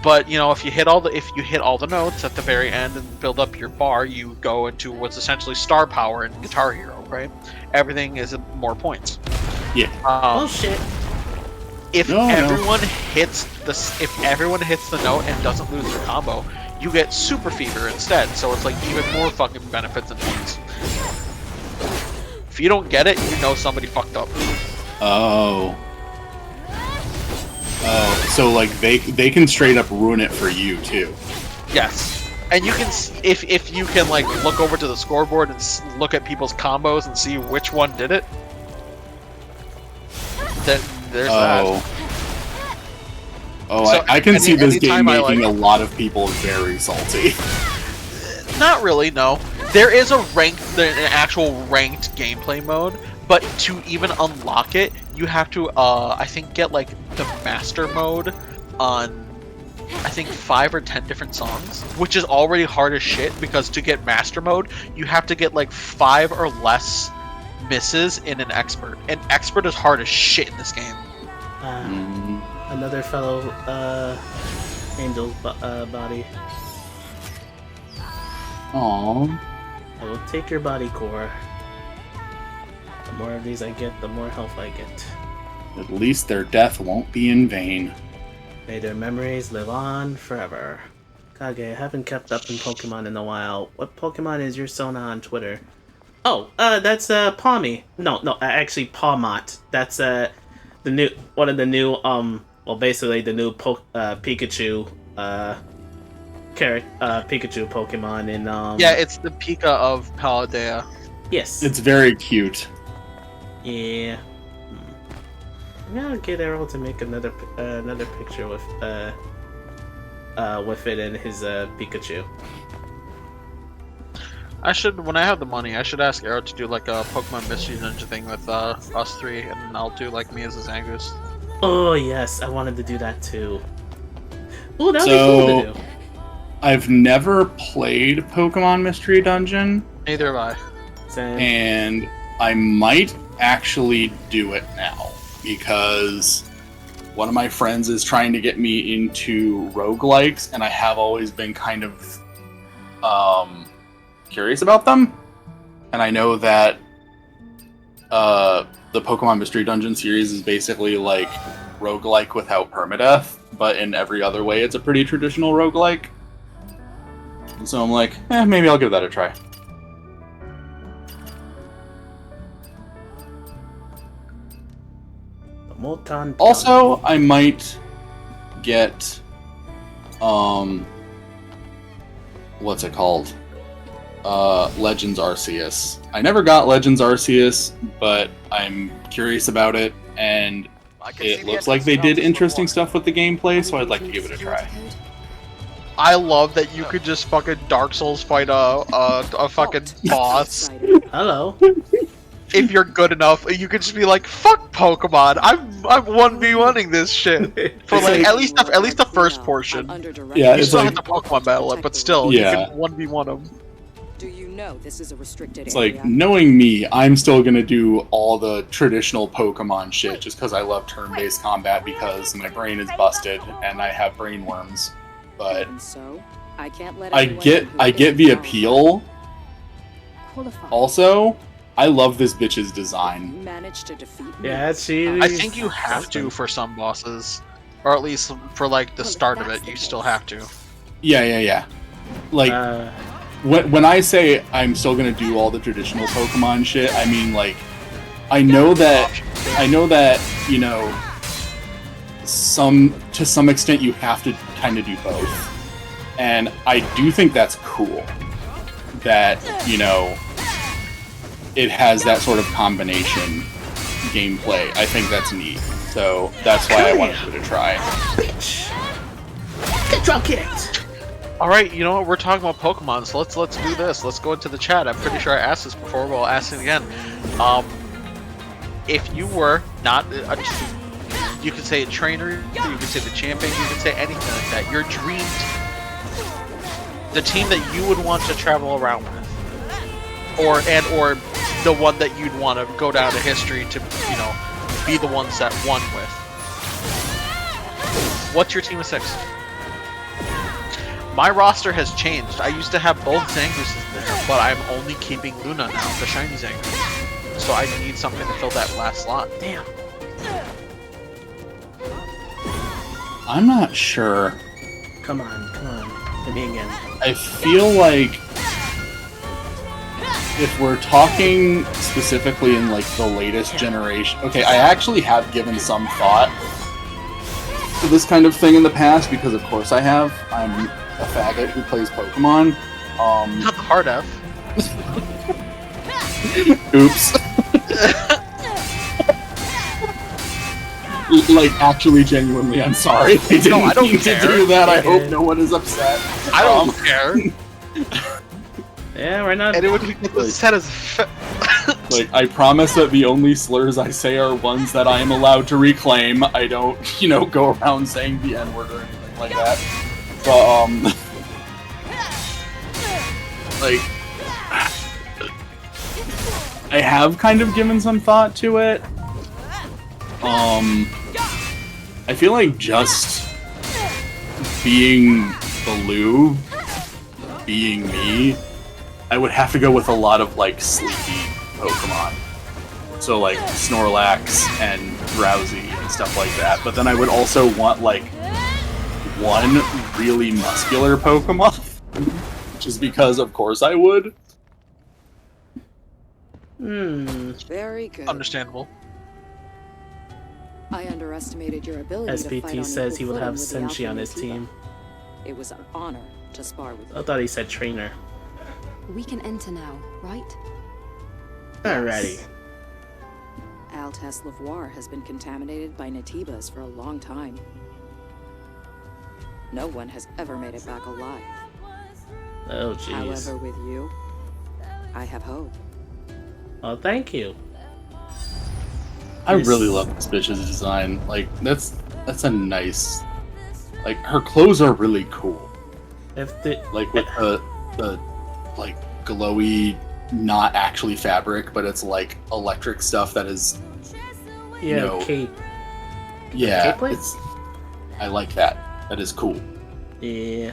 But you know, if you hit all the notes at the very end and build up your bar, you go into what's essentially star power in Guitar Hero, right? Everything is more points. Yeah. Bullshit. If everyone hits the note and doesn't lose their combo, you get super fever instead. So it's like even more fucking benefits and points. If you don't get it, you know somebody fucked up. Oh, so like they can straight up ruin it for you too. Yes, and you can if you can like look over to the scoreboard and look at people's combos and see which one did it. Then there's that. Oh, so, I can see this game making a lot of people very salty. Not really, no. There is an actual ranked gameplay mode, but to even unlock it, you have to, I think, get like the master mode on, I think, 5 or 10 different songs, which is already hard as shit, because to get master mode, you have to get like 5 or less misses in an expert. An expert is hard as shit in this game. Another fellow Angel's body. Aww. I will take your body core. The more of these I get, the more health I get. At least their death won't be in vain. May their memories live on forever. Kage, I haven't kept up in Pokemon in a while. What Pokemon is your Sona on Twitter? Oh, that's Pawmi. No, actually Pawmot. That's one of the new well, basically the new Pikachu Pikachu Pokemon in yeah, it's the Pika of Paldea. Yes. It's very cute. Yeah. I'm gonna get Errol to make another picture with it in his Pikachu. I should, when I have the money, I should ask Arrow to do like a Pokemon Mystery Ninja thing with us 3, and I'll do like me as a Zangoose. Oh yes, I wanted to do that too. Ooh, that'd be cool to do. I've never played Pokemon Mystery Dungeon. Neither have I. Same. And I might actually do it now, because one of my friends is trying to get me into roguelikes, and I have always been kind of curious about them. And I know that the Pokemon Mystery Dungeon series is basically like roguelike without permadeath, but in every other way it's a pretty traditional roguelike. And so I'm like, maybe I'll give that a try. Also, I might get what's it called? Legends Arceus. I never got Legends Arceus, but I'm curious about it, and it looks like they did interesting stuff with the gameplay, so I'd like to give it a try. I love that you could just fucking Dark Souls fight a fucking boss. Hello. If you're good enough, you could just be like, "Fuck Pokemon! I'm 1v1ing this shit for like at least the first portion." Yeah, you it's still like have to Pokemon battle it, but still, yeah. you can 1v1 them. Do you know this is a restricted It's area? like, knowing me, I'm still gonna do all the traditional Pokemon shit just because I love turn-based combat, because my brain is busted and I have brain worms. But so, I can't let I get the appeal. Also, I love this bitch's design. Managed to defeat me. Yeah, she. I think you have to for some bosses, or at least for like the start of it, you still have to. Yeah. Like, when I say I'm still gonna do all the traditional Pokemon shit, I mean like I know that you know, to some extent you have to kind of do both, and I do think that's cool. That, you know, it has that sort of combination gameplay. I think that's neat. So that's why I wanted to give it a try. Bitch! Get drop kicked! Alright, you know what? We're talking about Pokemon, so let's do this. Let's go into the chat. I'm pretty sure I asked this before, but I'll ask it again. If you were not you could say a trainer, you could say the champion, you could say anything like that. Your dream, the team that you would want to travel around with, or the one that you'd want to go down to history to, you know, be the ones that won with. What's your team of 6? My roster has changed. I used to have both Zangooses there, but I'm only keeping Luna now, the shiny Zangoose. So I need something to fill that last slot. Damn. I'm not sure. Come on. Hit me again. I feel like if we're talking specifically in like the latest generation, okay, I actually have given some thought to this kind of thing in the past because of course I have. I'm a faggot who plays Pokemon. Not the hard F. Oops. Like, actually, genuinely, I'm sorry. I didn't mean to do that. I hope no one is upset. I don't care. Yeah, we're not. Anyone who gets this set as like, I promise that the only slurs I say are ones that I am allowed to reclaim. I don't, you know, go around saying the N-word or anything like that. But, like, I have kind of given some thought to it. I feel like just being Baloo, being me, I would have to go with a lot of, like, sleepy Pokemon. So, like, Snorlax and Drowsy and stuff like that. But then I would also want, like, one really muscular Pokemon. Just because, of course, I would. Very good. Understandable. I underestimated your ability to fight SPT on says he equal would have footing with the Senshi on Alpha his Natiba. team. It was an honor to spar with you. I thought he said trainer. We can enter now, right? Alrighty. Altas Lavoir has been contaminated by Natibas for a long time. No one has ever made it back alive. Oh, jeez. However, with you, I have hope. Oh, thank you. I really love this bitch's design. Like, that's a nice... Like, her clothes are really cool. Like, with the like, glowy, not actually fabric, but it's, like, electric stuff that is, you know... cape. Yeah, cape plate? it's... I like that. That is cool. Yeah.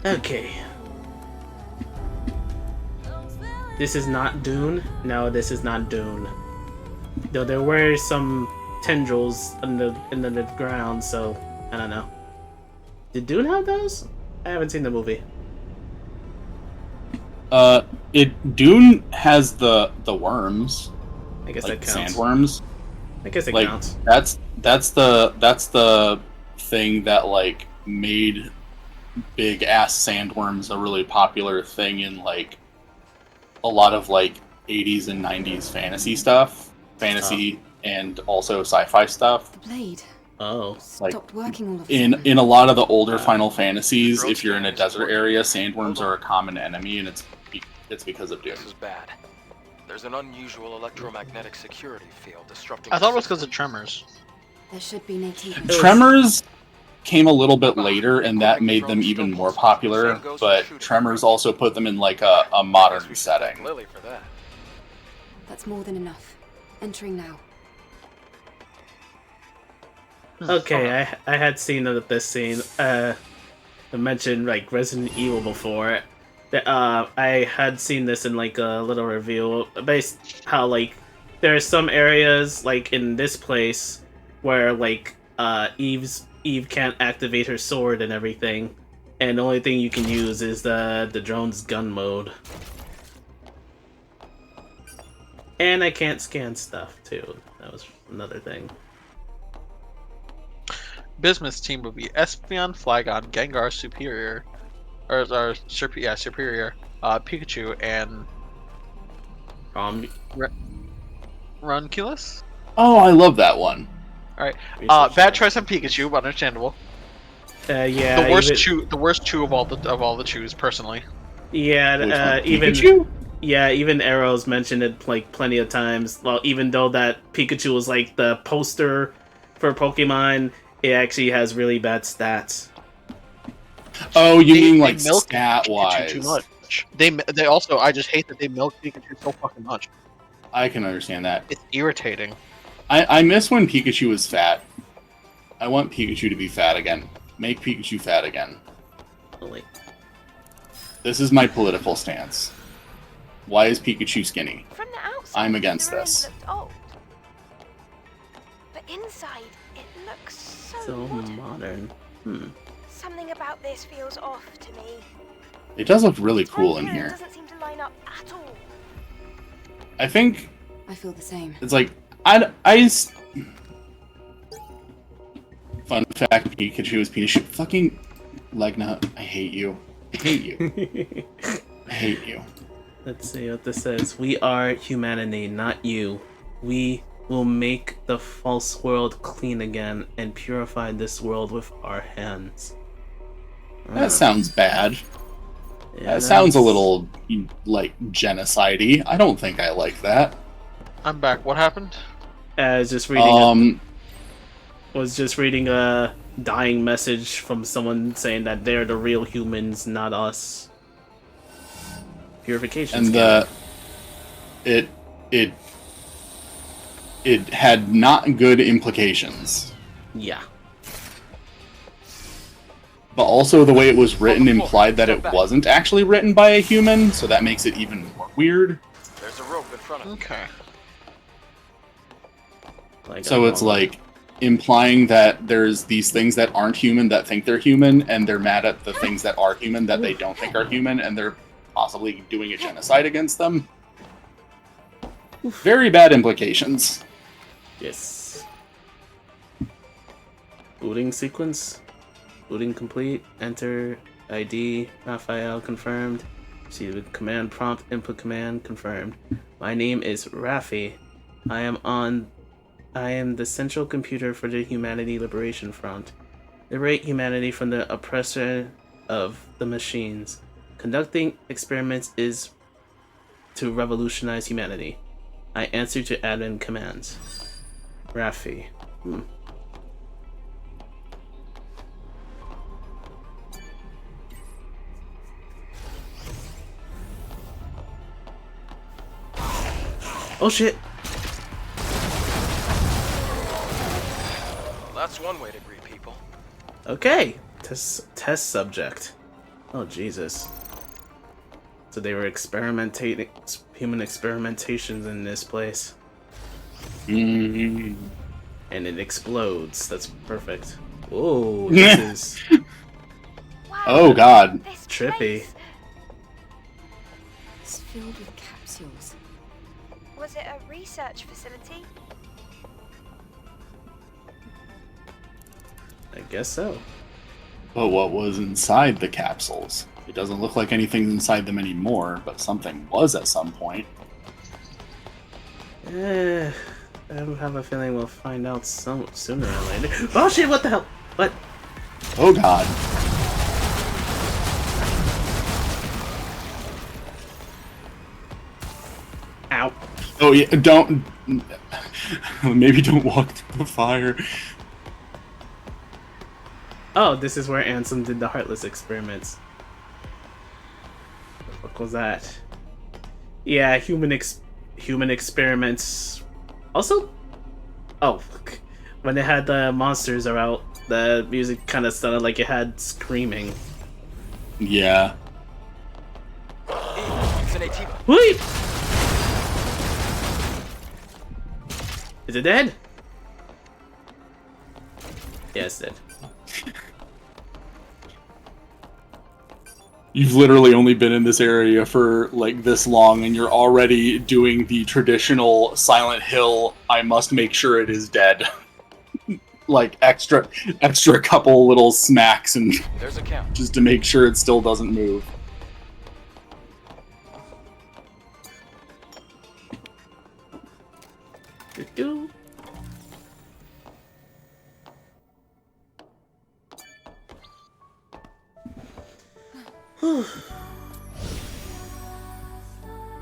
Okay. This is not Dune? No, this is not Dune. Though there were some tendrils in the ground, so I don't know. Did Dune have those? I haven't seen the movie. Dune has the worms. I guess like that counts. Sandworms. I guess it like, counts. That's the thing that like made big ass sandworms a really popular thing in like a lot of like 80s and 90s fantasy stuff. And also sci-fi stuff. The blade. Oh. Like, stopped working all of a sudden. in a lot of the older Final Fantasies, if you're in a desert area, sandworms are a common enemy, and it's because of Dune. This is bad. There's an unusual electromagnetic security field disrupting. I thought it was because of Tremors. There should be native. Tremors came a little bit later, and that made them even more popular, but Tremors also put them in like a modern setting. Lily for that. That's more than enough. Entering now. Okay, I had seen this scene. I mentioned like Resident Evil before. I had seen this in like a little review, based how like there are some areas like in this place where like Eve can't activate her sword and everything, and the only thing you can use is the drone's gun mode. And I can't scan stuff too. That was another thing. Bismuth's team would be Espeon, Flygon, Gengar, Superior, Superior, Pikachu, and Ranculus. Oh, I love that one. All right, bad choice on Pikachu, but understandable. Yeah, the worst two of all the chews, personally. Yeah, even Pikachu? Yeah, even Arrows mentioned it like plenty of times. Well, even though that Pikachu was like the poster for Pokemon, it actually has really bad stats. Oh, you mean like stat wise? Too much. They also, I just hate that they milk Pikachu so fucking much. I can understand that. It's irritating. I miss when Pikachu was fat. I want Pikachu to be fat again. Make Pikachu fat again. Really? This is my political stance. Why is Pikachu skinny? From the outside, I'm against the room this. looked old. But inside, it looks so modern. Something about this feels off to me. It does look really cool in It here. doesn't seem to line up at all. I think I feel the same. it's like Fun fact: Pikachu is penis. Fucking Legna, I hate you. I hate you. I hate you. Let's see what this says. We are humanity, not you. We will make the false world clean again and purify this world with our hands. That sounds bad. Yeah, That sounds a little like genocide-y. I don't think I like that. I'm back. What happened? I was just reading. Was just reading a dying message from someone saying that they're the real humans, not us. Purification. And it had not good implications. Yeah. But also the way it was written implied that it wasn't actually written by a human, so that makes it even more weird. There's a rope in front of me. Okay. So it's like implying that there's these things that aren't human that think they're human, and they're mad at the things that are human that they don't think are human, and they're possibly doing a genocide against them. Very bad implications. Yes. Booting sequence. Booting complete. Enter ID. Raphael confirmed. See the command prompt. Input command confirmed. My name is Raffi. I am the central computer for the Humanity Liberation Front. Liberate humanity from the oppressor of the machines. Conducting experiments is to revolutionize humanity. I answer to admin commands. Raffi. Oh shit! That's one way to greet people. Okay, test subject. Oh Jesus! So they were experimenting, human experimentations in this place. Mm-hmm. And it explodes. That's perfect. Whoa, this is. Oh God. Trippy. It's filled with capsules. Was it a research facility? I guess so. But what was inside the capsules? It doesn't look like anything's inside them anymore, but something was at some point. I have a feeling we'll find out sooner or later. Oh shit, what the hell? What? Oh God. Ow. Oh yeah, don't... Maybe don't walk through the fire. Oh, this is where Ansem did the Heartless experiments. What the fuck was that? Yeah, human experiments. Also, oh, when they had the monsters are out, the music kind of sounded like it had screaming. Yeah. Wait! Is it dead? Yeah, it's dead. You've literally only been in this area for like this long, and you're already doing the traditional Silent Hill, I must make sure it is dead. Like extra couple little smacks and There's a count. just to make sure it still doesn't move. Do.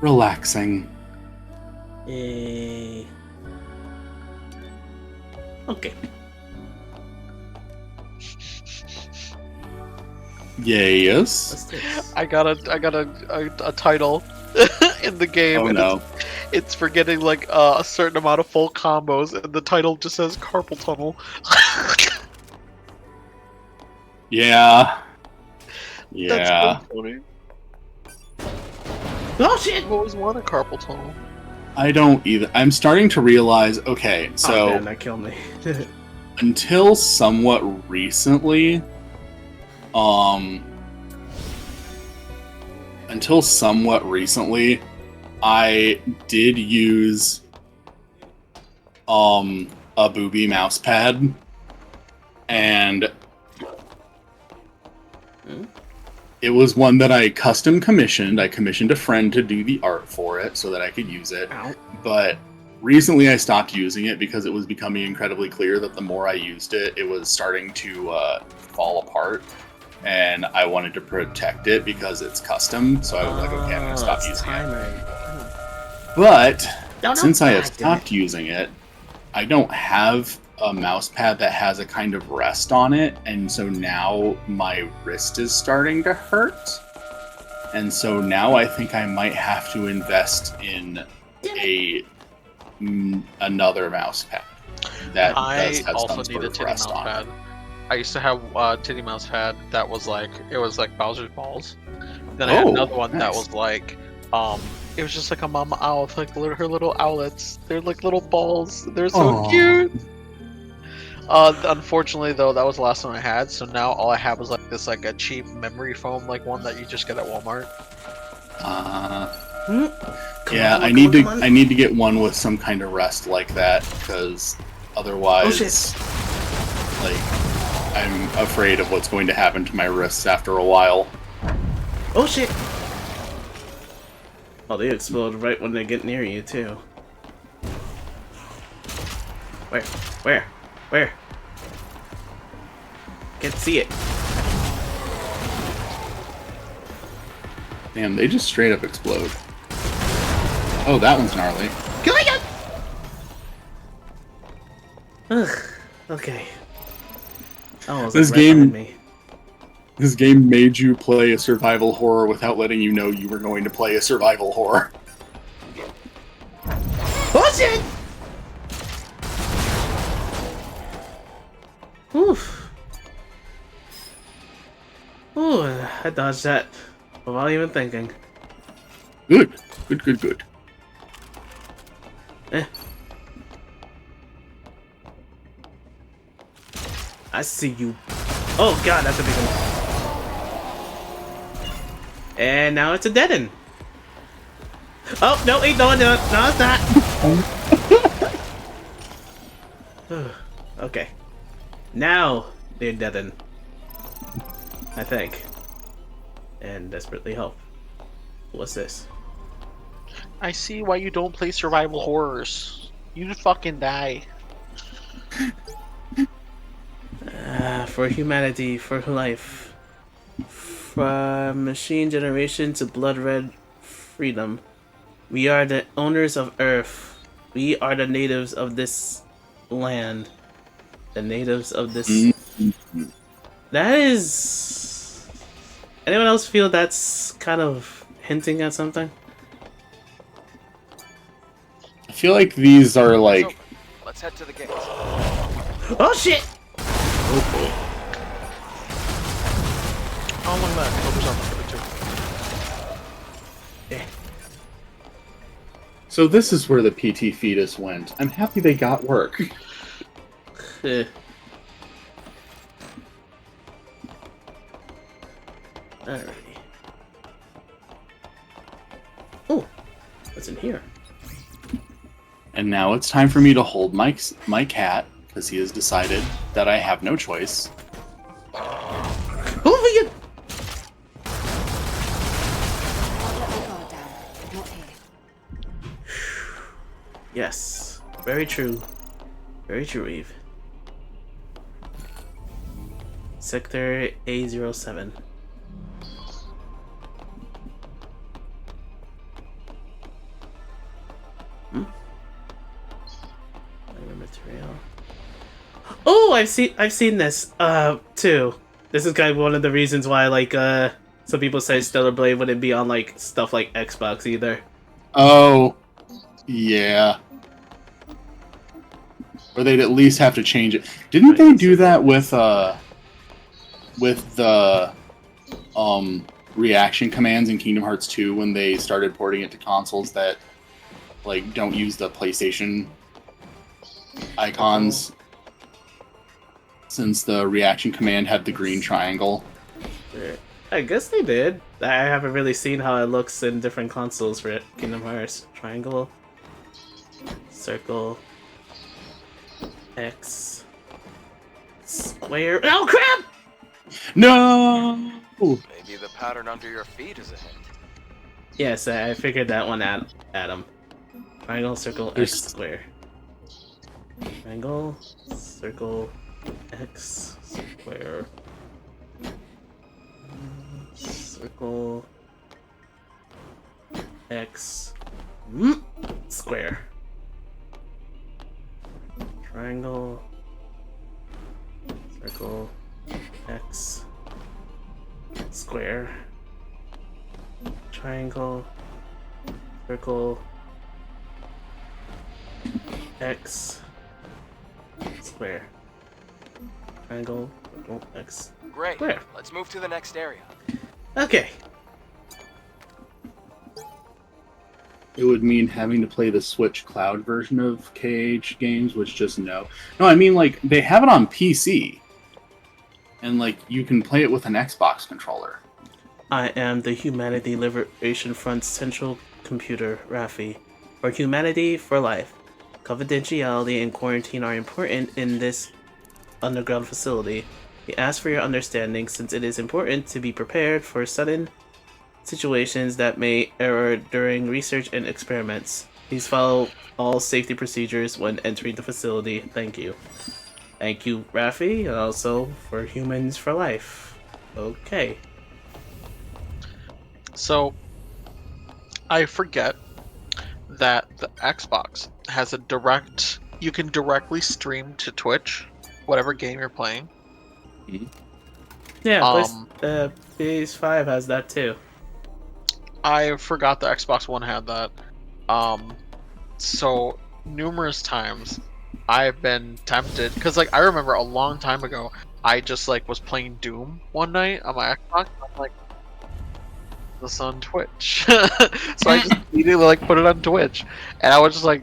Relaxing. Okay. Yes. What's this? I got a title in the game. Oh and no. It's for getting like a certain amount of full combos, and the title just says carpal tunnel. Yeah. Yeah. That's so funny. Oh shit! I've always wanted carpal tunnel. I don't either. I'm starting to realize, okay, so Oh man, that killed me. until somewhat recently, I did use a booby mouse pad, and it was one that I custom commissioned. I commissioned a friend to do the art for it so that I could use it. Ow. But recently I stopped using it because it was becoming incredibly clear that the more I used it, it was starting to fall apart. And I wanted to protect it because it's custom. So I was like, okay, I'm going to stop using it. But since I have stopped using it, I don't have a mouse pad that has a kind of rest on it, and so now my wrist is starting to hurt, and so now I think I might have to invest in another mouse pad that does have also some sort need a of titty rest mouse on pad. I used to have a titty mouse pad that was like Bowser's balls. Then I had another one that was like it was just like a mama owl with like her little owlets. They're like little balls. They're so cute. Unfortunately though, that was the last one I had, so now all I have is like this like a cheap memory foam like one that you just get at Walmart. Yeah, I need to get one with some kind of rest like that, because otherwise like I'm afraid of what's going to happen to my wrists after a while. Oh shit! Oh, they explode right when they get near you too. Where? Can't see it. Damn, they just straight up explode. Oh, that one's gnarly. Ugh. Okay. Oh, This game made you play a survival horror without letting you know you were going to play a survival horror. Oh shit! Oof. Ooh, I dodged that without even thinking. Good. I see you. Oh god, that's a big one. And now it's a dead end. Oh, no, wait, no, it's not. Okay. Now they're dead end. I think. And desperately help. What's this? I see why you don't play survival horrors. You just fucking die. For humanity, for life. From machine generation to blood red freedom. We are the owners of Earth. We are the natives of this land. The natives of this... That is... Anyone else feel that's kind of hinting at something? I feel like these are like... Let's head to the gates. Oh shit! Oh, one back. Focus on the two. So this is where the PT fetus went. I'm happy they got work. Alrighty. What's in here? And now it's time for me to hold my cat, because he has decided that I have no choice. Yes, very true. Very true, Eve. Sector A07. Material. Oh, I've seen this too. This is kind of one of the reasons why like some people say Stellar Blade wouldn't be on like stuff like Xbox either. Oh, yeah. Or they'd at least have to change it. Didn't they do that with the reaction commands in Kingdom Hearts 2 when they started porting it to consoles that like don't use the PlayStation icons, since the reaction command had the green triangle? I guess they did. I haven't really seen how it looks in different consoles for Kingdom Hearts. Triangle, circle, X, square. Oh crap! No! Maybe the pattern under your feet is a hint. Yes, I figured that one out, Adam. Triangle, circle, X, square. Triangle, circle, X, square. Circle, X, square. Triangle, circle, X, square. Triangle, circle, X, square. Triangle, circle, X. Great. Square. Let's move to the next area. Okay. It would mean having to play the Switch Cloud version of KH games, which just no. No, I mean, like, they have it on PC. And, like, you can play it with an Xbox controller. I am the Humanity Liberation Front's central computer, Raffi. For humanity, for life. Confidentiality and quarantine are important in this underground facility. We ask for your understanding since it is important to be prepared for sudden situations that may occur during research and experiments. Please follow all safety procedures when entering the facility. Thank you. Thank you, Raffi, and also for Humans for Life. Okay. So, I forget that the Xbox has a direct... You can directly stream to Twitch whatever game you're playing. Yeah, PS5 has that too. I forgot the Xbox One had that. So numerous times I've been tempted, because like I remember a long time ago I just like was playing Doom one night on my Xbox. I'm like, this on Twitch. So I just immediately like put it on Twitch, and I was just like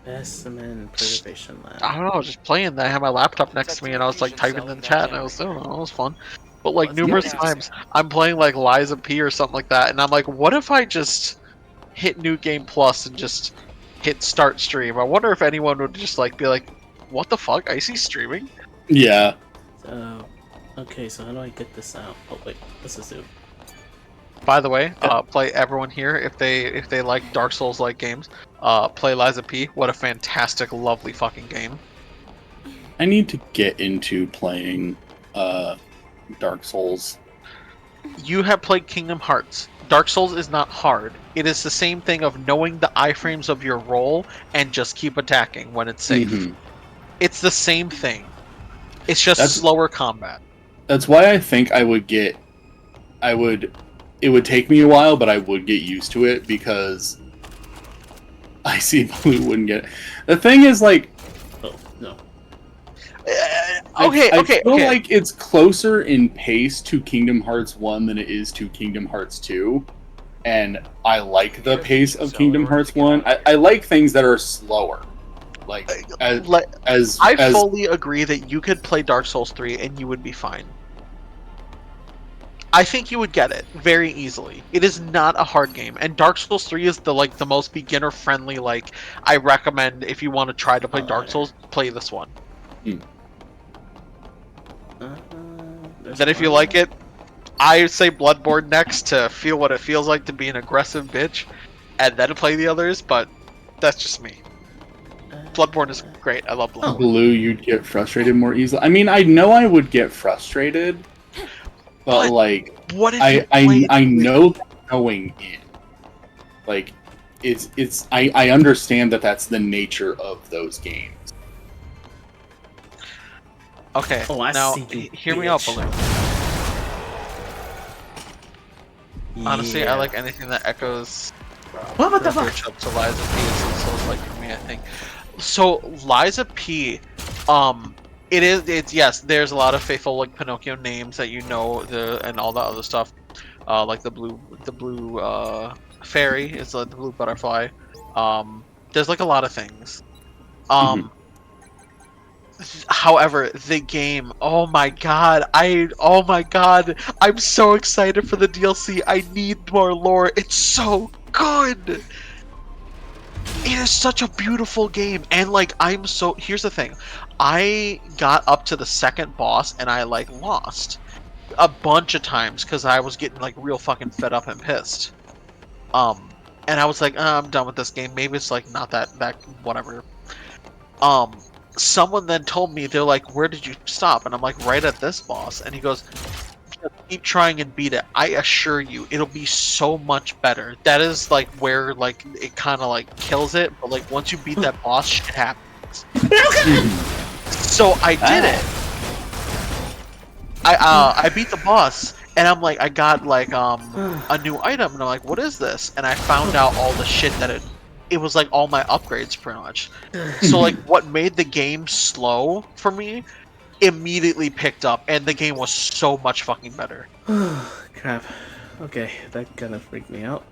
Specimen Preservation Lab. I don't know, I was just playing that. I had my laptop next to me and I was like typing in the chat, and I was, I don't know, it was fun. But like numerous times I'm playing like Lies of P or something like that, and I'm like, what if I just hit New Game Plus and just hit start stream? I wonder if anyone would just like be like, what the fuck? Icy's streaming? Yeah. So, okay, so how do I get this out? Oh wait, this is it. By the way, play everyone here if they like Dark Souls like games. Play Lies of P. What a fantastic, lovely fucking game. I need to get into playing Dark Souls. You have played Kingdom Hearts. Dark Souls is not hard. It is the same thing of knowing the iframes of your roll and just keep attacking when it's safe. Mm-hmm. It's the same thing. It's just slower combat. That's why I think it would take me a while, but I would get used to it, because Icy Blue wouldn't get it. The thing is, like... Oh, no. I feel like it's closer in pace to Kingdom Hearts 1 than it is to Kingdom Hearts 2. And I like the pace of Kingdom Hearts 1. I like things that are slower. Like, I fully agree that you could play Dark Souls 3 and you would be fine. I think you would get it very easily. It is not a hard game, and Dark Souls 3 is the most beginner friendly. Like, I recommend if you want to try to play Dark Souls, play this one. Then if you like it, I say Bloodborne next to feel what it feels like to be an aggressive bitch, and then play the others. But that's just me. Bloodborne is great. I love Bloodborne. Blue, you'd get frustrated more easily. I mean, I know I would get frustrated, but like, what if I know going in, like, I understand that that's the nature of those games. Okay, now hear me out, Balloon. Honestly, I like anything that echoes. What the fuck? To Liza P is so like for me, I think. So Liza P, it's yes. There's a lot of faithful like Pinocchio names that you know and all that other stuff, like the blue fairy is like the blue butterfly. There's like a lot of things. However, the game, oh my god, I'm so excited for the DLC. I need more lore. It's so good. It is such a beautiful game, and like here's the thing. I got up to the second boss and I like lost a bunch of times because I was getting like real fucking fed up and pissed. And I was like, I'm done with this game. Maybe it's like not that whatever. Someone then told me, they're like, where did you stop? And I'm like, right at this boss. And he goes, keep trying and beat it. I assure you, it'll be so much better. That is like where like it kind of like kills it. But like once you beat that boss, shit happens. So I did it. I beat the boss, and I'm like, I got like a new item, and I'm like, what is this? And I found out all the shit that it was like all my upgrades pretty much. So like what made the game slow for me immediately picked up, and the game was so much fucking better. Crap. Okay, that kind of freaked me out.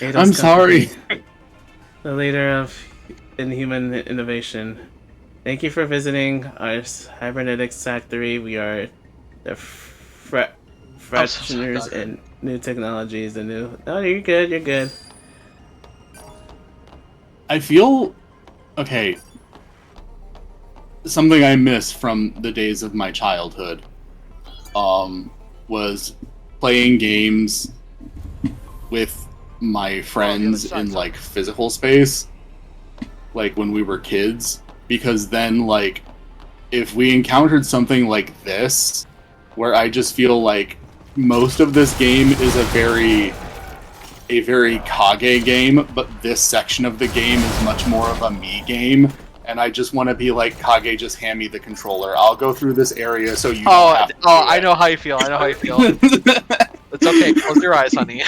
I'm sorry. The leader of Inhuman Innovation. Thank you for visiting our cybernetics factory. We are the fresheners and new technologies and new... Oh, you're good, you're good. I feel... Okay. Something I miss from the days of my childhood was playing games with my friends in, like, physical space. Like, when we were kids. Because then, like, if we encountered something like this, where I just feel like most of this game is a very Kage game, but this section of the game is much more of a me game, and I just want to be like, Kage, just hand me the controller. I'll go through this area so you don't have to do it. I know how you feel. I know how you feel. It's okay. Close your eyes, honey.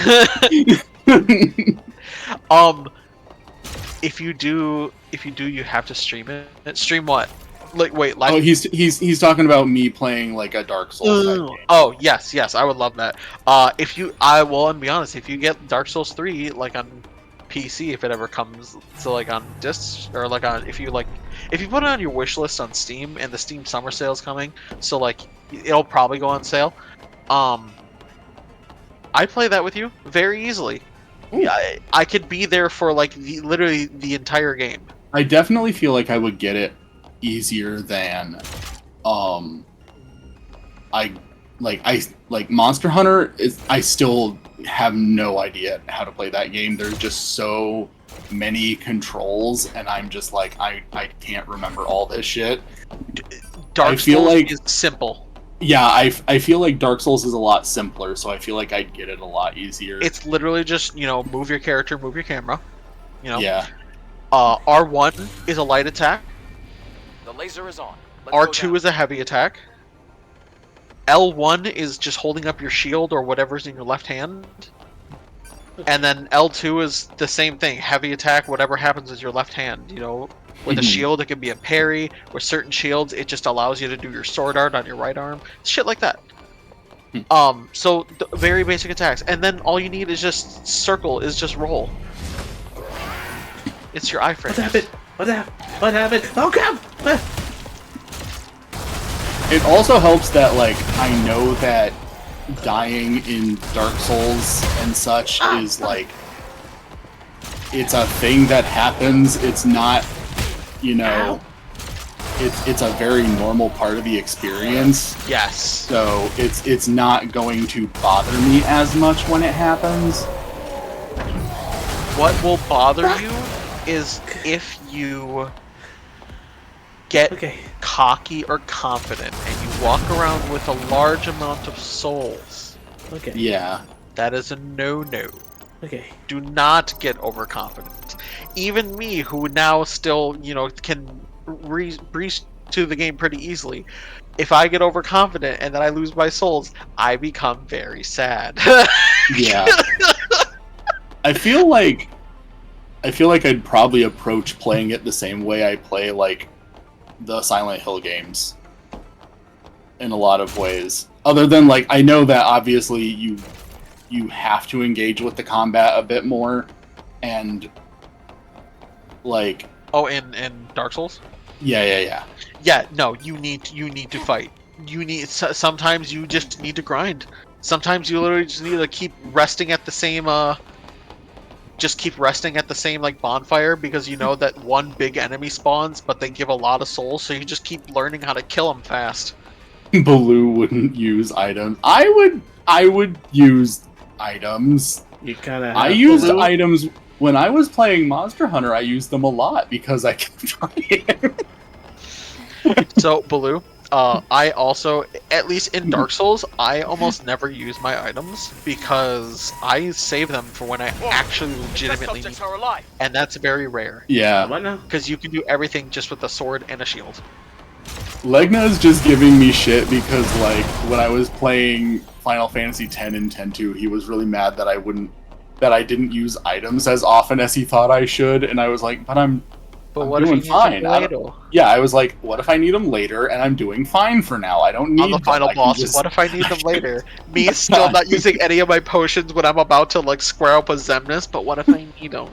If you do, you have to stream it. Stream what? Like, wait, live? Oh, he's talking about me playing like a Dark Souls type game. Oh, yes, I would love that. And be honest, if you get Dark Souls 3 like on PC, if it ever comes to like on discs, or like on if you put it on your wish list on Steam, and the Steam summer sale is coming, so like it'll probably go on sale. I play that with you very easily. Yeah, I could be there for like literally the entire game. I definitely feel like I would get it easier than Monster Hunter is. I still have no idea how to play that game. There's just so many controls, and I'm just like, I can't remember all this shit. Dark Souls is simple. Yeah, I feel like Dark Souls is a lot simpler, so I feel like I'd get it a lot easier. It's literally just, move your character, move your camera. Yeah. R1 is a light attack. The laser is on. R2 is a heavy attack. L1 is just holding up your shield or whatever's in your left hand. And then L2 is the same thing, heavy attack, whatever happens with your left hand, With a shield, it can be a parry. With certain shields, it just allows you to do your sword art on your right arm. Shit like that. So very basic attacks. And then all you need is just circle, is just roll. It's your iframe. What happened? Oh crap! It also helps that, like, I know that dying in Dark Souls and such is like, it's a thing that happens. It's not, you know, it's a very normal part of the experience. Yes. So it's not going to bother me as much when it happens. What will bother you is if you get cocky or confident and you walk around with a large amount of souls. Okay. Yeah. That is a no-no. Okay. Do not get overconfident. Even me, who now still, you know, can breeze to the game pretty easily, if I get overconfident and then I lose my souls, I become very sad. Yeah. I feel like I'd probably approach playing it the same way I play like the Silent Hill games in a lot of ways. Other than like, I know that obviously you have to engage with the combat a bit more, and like in Dark Souls? Yeah. Yeah, no, you need to fight. Sometimes you just need to grind. Sometimes you literally just need to keep resting at the same like bonfire, because you know that one big enemy spawns, but they give a lot of souls, so you just keep learning how to kill them fast. Baloo wouldn't use items. I would use items. You kind of. I used items when I was playing Monster Hunter. I used them a lot because I kept trying. So Baloo, I also, at least in Dark Souls, I almost never use my items because I save them for when I actually legitimately need them, and that's very rare. Yeah. What now? Because you can do everything just with a sword and a shield. Legna is just giving me shit because, like, when I was playing Final Fantasy X and X-2, he was really mad that I didn't use items as often as he thought I should, and I was like, but I'm doing fine. I was like, what if I need them later, and I'm doing fine for now. I don't need on the final boss. What if I need them later? Me still not using any of my potions when I'm about to like square up with Xemnas, but what if I need them?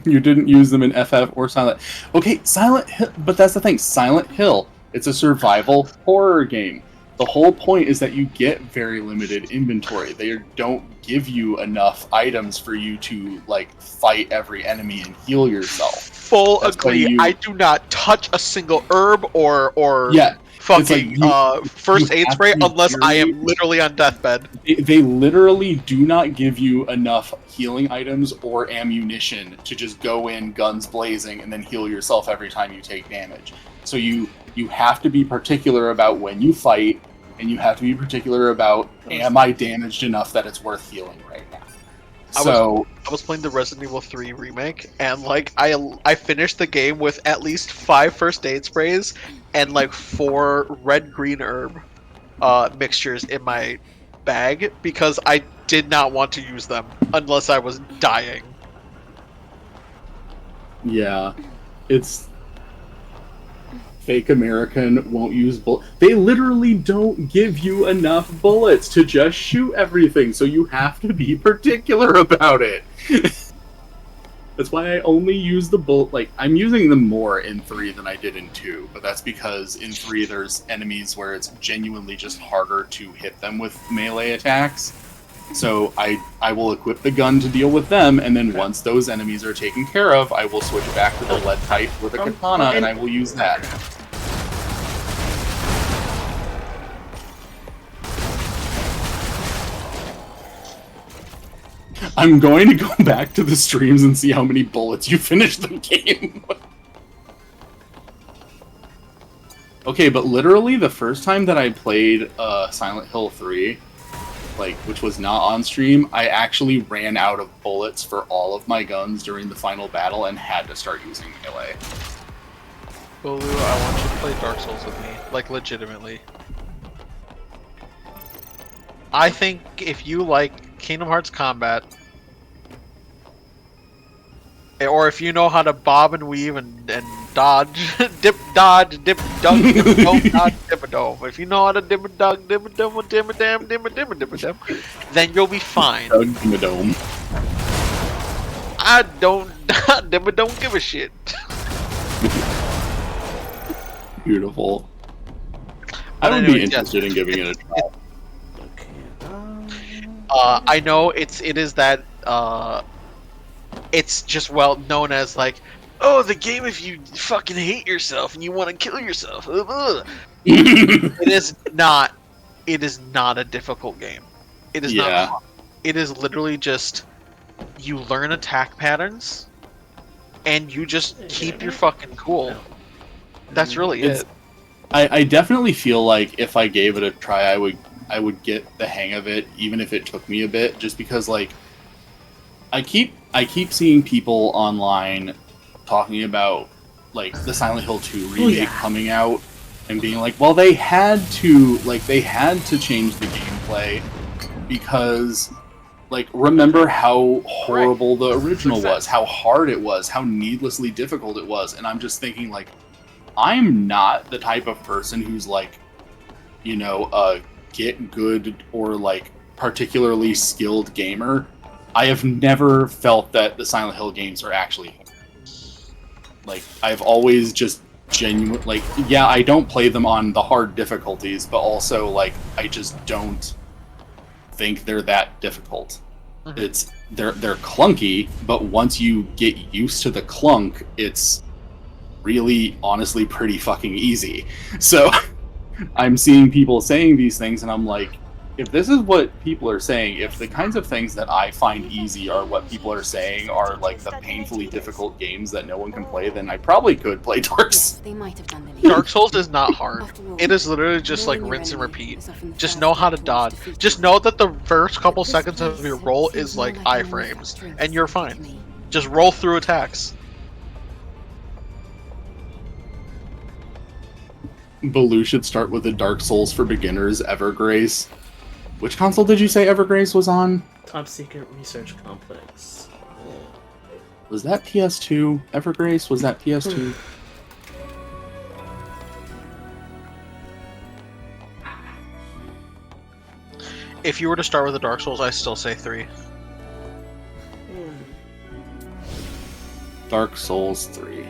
You didn't use them in FF or Silent. Okay, Silent Hill, but that's the thing. Silent Hill, it's a survival horror game. The whole point is that you get very limited inventory. They don't give you enough items for you to like fight every enemy and heal yourself. Full agree. I do not touch a single herb or fucking first aid spray unless I am literally on deathbed. They literally do not give you enough healing items or ammunition to just go in guns blazing and then heal yourself every time you take damage. So you have to be particular about when you fight, and you have to be particular about, am I damaged enough that it's worth healing right now? I was playing the Resident Evil 3 remake, and like I finished the game with at least 5 first aid sprays and like 4 red-green herb mixtures in my bag because I did not want to use them unless I was dying. Yeah, it's fake American, won't use bullets. They literally don't give you enough bullets to just shoot everything, so you have to be particular about it. That's why I only use the bullet. Like, I'm using them more in 3 than I did in 2, but that's because in 3 there's enemies where it's genuinely just harder to hit them with melee attacks. So I will equip the gun to deal with them, and then once those enemies are taken care of, I will switch back to the lead pipe with a katana, and I will use that. I'm going to go back to the streams and see how many bullets you finished the game with. Okay, but literally the first time that I played Silent Hill 3, like, which was not on stream, I actually ran out of bullets for all of my guns during the final battle and had to start using melee. Baloo, I want you to play Dark Souls with me, like legitimately. I think if you like Kingdom Hearts combat, or if you know how to bob and weave and dodge, dip, dodge, dip, dunk, dip, dunk, dodge, dip, a dome. If you know how to dip a dunk, dip a dum, dip a dam, dip a dip a dip a dum, then you'll be fine. Dunk, dip a dome. I don't give a shit. Beautiful. I would be interested in giving it a try. I know it is that it's just well known as like, oh, the game if you fucking hate yourself and you want to kill yourself. It is not a difficult game. It is not hard. It is literally just you learn attack patterns and you just keep your fucking cool. That's really it. I definitely feel like if I gave it a try, I would get the hang of it, even if it took me a bit, just because like I keep seeing people online talking about like the Silent Hill 2 remake coming out and being like, well, they had to change the gameplay because like remember how horrible the original was, how hard it was, how needlessly difficult it was, and I'm just thinking like I'm not the type of person who's like, you know, a get good or like particularly skilled gamer. I have never felt that the Silent Hill games are actually hard. Like I've always just genuine like I don't play them on the hard difficulties, but also like I just don't think they're that difficult. It's they're clunky, but once you get used to the clunk, it's really honestly pretty fucking easy. So I'm seeing people saying these things and I'm like, if this is what people are saying, if the kinds of things that I find easy are what people are saying are like the painfully difficult games that no one can play, then I probably could play Dark Souls. Dark Souls is not hard. It is literally just like rinse and repeat. Just know how to dodge. Just know that the first couple seconds of your roll is like iframes, and you're fine. Just roll through attacks. Baloo should start with the Dark Souls for Beginners Evergrace. Which console did you say Evergrace was on? Top Secret Research Complex. Was that PS2? Evergrace? Was that PS2? If you were to start with the Dark Souls, I still say 3. Dark Souls 3.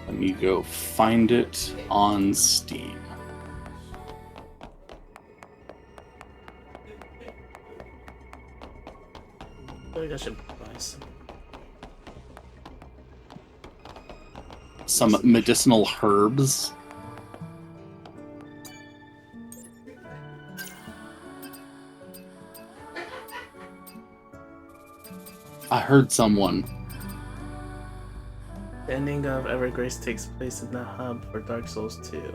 Let me go find it on Steam. I think I should buy some medicinal herbs. I heard someone. The ending of Evergrace takes place in the hub for Dark Souls 2.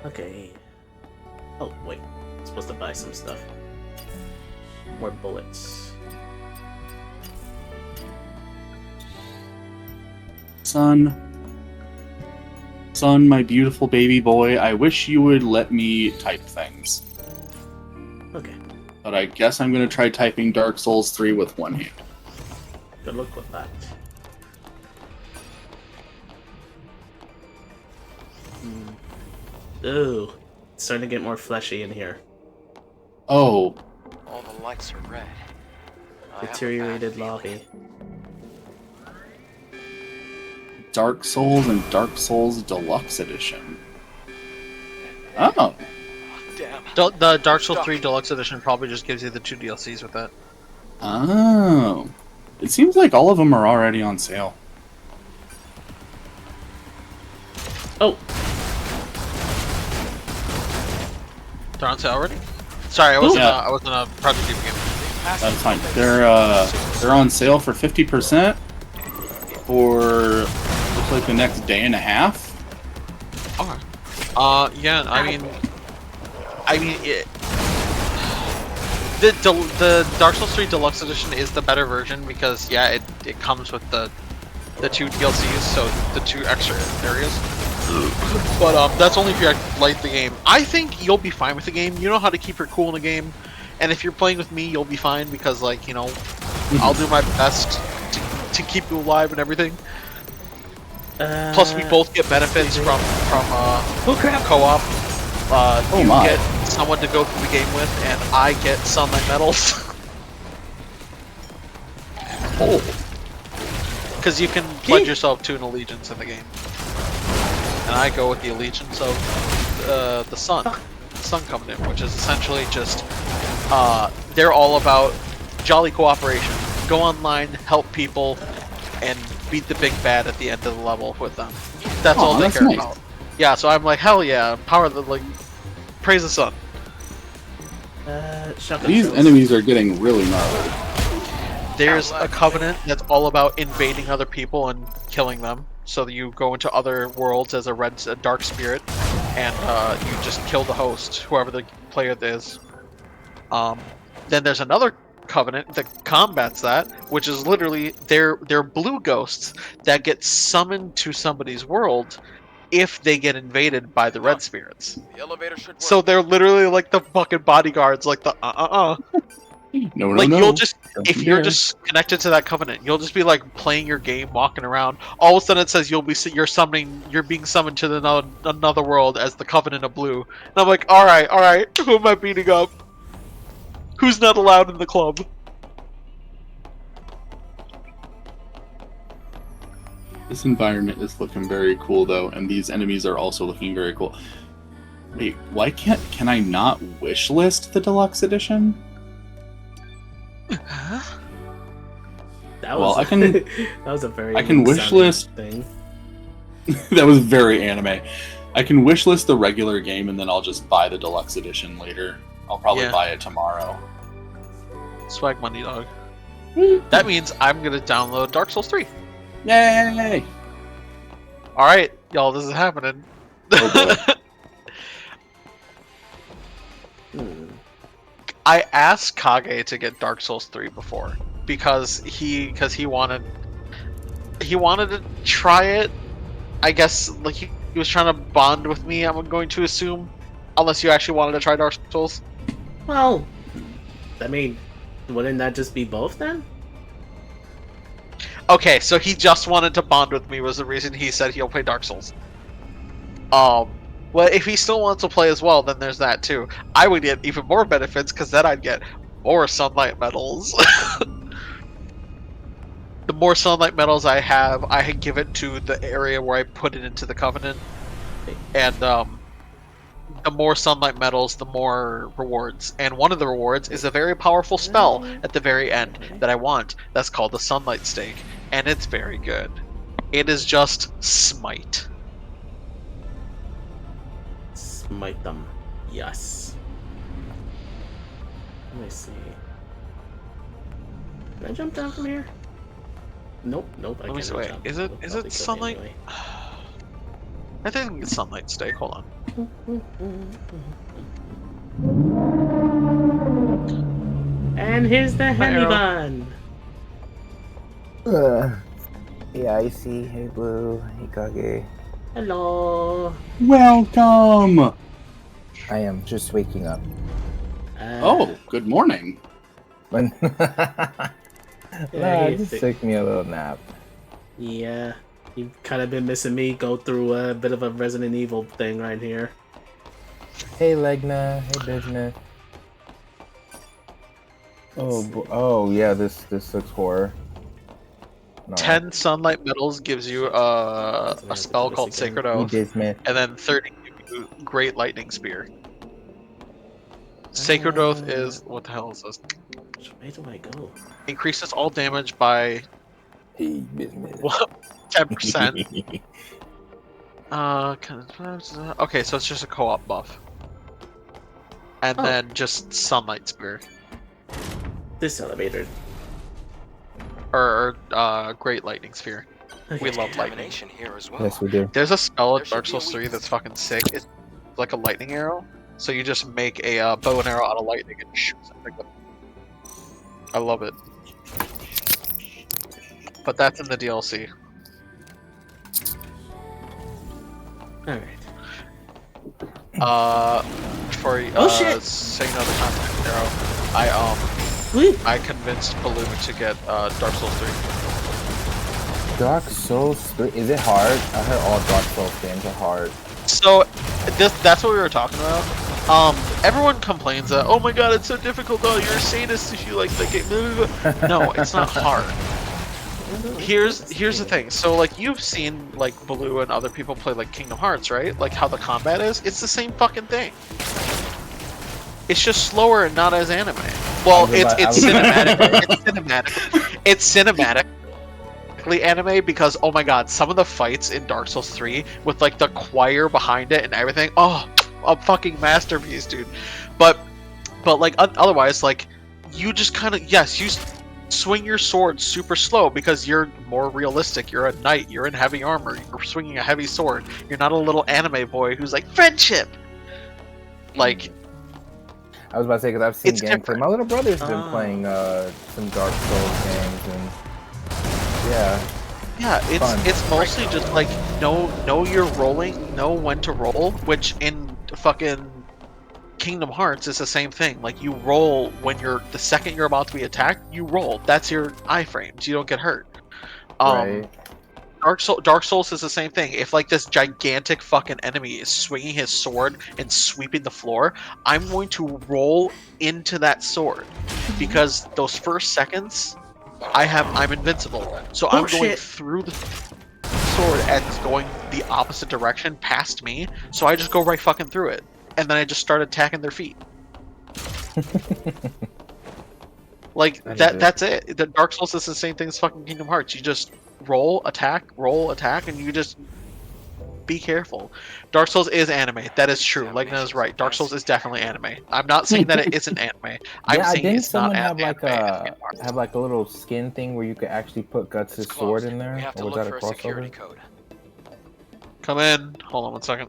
Okay. Oh, wait. I'm supposed to buy some stuff. More bullets. Son, my beautiful baby boy, I wish you would let me type things. Okay. But I guess I'm going to try typing Dark Souls 3 with one hand. Good luck with that. Ooh, it's starting to get more fleshy in here. Oh. All the lights are red. Deteriorated lobby. Dark Souls and Dark Souls Deluxe Edition. Oh. Damn. The Dark Souls 3 Deluxe Edition probably just gives you the 2 DLCs with that. Oh. It seems like all of them are already on sale. Oh. They're on sale already? Sorry, I wasn't a Project Diva game. That's fine. They're on sale for 50% for looks like the next day and a half. Okay. Yeah. I mean, the Dark Souls 3 Deluxe Edition is the better version because it comes with the 2 DLCs, so the 2 extra areas. But that's only if you like the game. I think you'll be fine with the game. You know how to keep your cool in the game, and if you're playing with me, you'll be fine because, like, you know, I'll do my best to keep you alive and everything. Plus, we both get benefits from co-op. You get someone to go through the game with, and I get sunlight medals. Oh. Because you can pledge yourself to an allegiance in the game. And I go with the allegiance of the Sun Covenant, which is essentially just, they're all about jolly cooperation. Go online, help people, and beat the big bad at the end of the level with them. That's all they care about. Yeah, so I'm like, hell yeah, power the, like, praise the Sun. These enemies are getting really gnarly. There's a covenant that's all about invading other people and killing them. So that you go into other worlds as a dark spirit, and you just kill the host, whoever the player is. Then there's another covenant that combats that, which is literally they're blue ghosts that get summoned to somebody's world if they get invaded by the red spirits. The elevator should work. So they're literally like the fucking bodyguards, like the No, like no. you'll just, if you're just connected to that covenant, you'll just be like playing your game, walking around. All of a sudden it says you're being summoned to another world as the Covenant of Blue. And I'm like, all right, who am I beating up? Who's not allowed in the club? This environment is looking very cool though, and these enemies are also looking very cool. Wait, why can I not wish list the deluxe edition? That was, well, I can. that was a very. I can wish list thing. That was very anime. I can wish list the regular game, and then I'll just buy the deluxe edition later. I'll probably buy it tomorrow. Swag money, dog. That means I'm gonna download Dark Souls 3. Yay! All right, y'all, this is happening. Oh boy. I asked Kage to get Dark Souls 3 before because he wanted to try it. I guess like he was trying to bond with me, I'm going to assume, unless you actually wanted to try Dark Souls. Well, I mean, wouldn't that just be both then? Okay, so he just wanted to bond with me was the reason he said he'll play Dark Souls. Well, if he still wants to play as well, then there's that too. I would get even more benefits because then I'd get more sunlight medals. The more sunlight medals I have, I give it to the area where I put it into the Covenant. And the more sunlight medals, the more rewards. And one of the rewards is a very powerful spell at the very end that I want. That's called the Sunlight Stake. And it's very good. It is just smite. Smite them. Yes. Let me see. Can I jump down from here? Nope, I can't. Wait, is it sunlight? Anyway. I think it's sunlight stake. Hold on. And here's the honey bun. Yeah, I see. Hey, Blue. Hey, Kage. Hello. Welcome. I am just waking up. Oh, good morning. When just took me a little nap. Yeah, you've kind of been missing me go through a bit of a Resident Evil thing right here. Hey, Legna. Hey, Business. Oh yeah, this looks horror. No. 10 sunlight medals gives you a spell called Sacred Oath, and then 30 give you Great Lightning Spear. Sacred Oath is what the hell is this? Which way do I go? Increases all damage by 10%. Okay, so it's just a co-op buff, and then just Sunlight Spear. This elevator. Or Great Lightning Sphere. We love lightning. Here as well. Yes, we do. There's a spell in Dark Souls 3 that's fucking sick. It's like a lightning arrow. So you just make a bow and arrow out of lightning and shoot something. I love it. But that's in the DLC. Alright. For shit! saying another contact arrow, I convinced Baloo to get Dark Souls 3. Dark Souls 3, is it hard? I heard all Dark Souls games are hard. So, that's what we were talking about. Everyone complains that, oh my god, it's so difficult, oh, you're a sadist if you like the game. No, it's not hard. Here's the thing. So, like, you've seen, like, Baloo and other people play, like, Kingdom Hearts, right? Like, how the combat is? It's the same fucking thing. It's just slower and not as anime. Well, it's cinematic. It's cinematic. It's cinematically anime because, oh my god, some of the fights in Dark Souls 3 with, like, the choir behind it and everything, oh, a fucking masterpiece, dude. But like, otherwise, like, you just kind of, yes, you swing your sword super slow because you're more realistic. You're a knight. You're in heavy armor. You're swinging a heavy sword. You're not a little anime boy who's like, friendship! Like... I was about to say, because I've seen gameplay. My little brother's been playing some Dark Souls games, and yeah, it's mostly just like know you're rolling, know when to roll, which in fucking Kingdom Hearts is the same thing. Like, you roll when the second you're about to be attacked, you roll. That's your iframes. You don't get hurt. Right. Dark Souls is the same thing. If, like, this gigantic fucking enemy is swinging his sword and sweeping the floor, I'm going to roll into that sword because those first seconds, I'm invincible. So I'm going through the sword and it's going the opposite direction past me. So I just go right fucking through it, and then I just start attacking their feet. Like that's it. The Dark Souls is the same thing as fucking Kingdom Hearts. You just roll, attack, and you just be careful. Dark Souls is anime. That is true. Legna is right. Dark Souls is definitely anime. I'm not saying that it isn't anime. I'm saying it's not anime. Have like a little skin thing where you could actually put Guts' sword in there? We have to or was look that a for a security crossover? code. Come in. Hold on 1 second.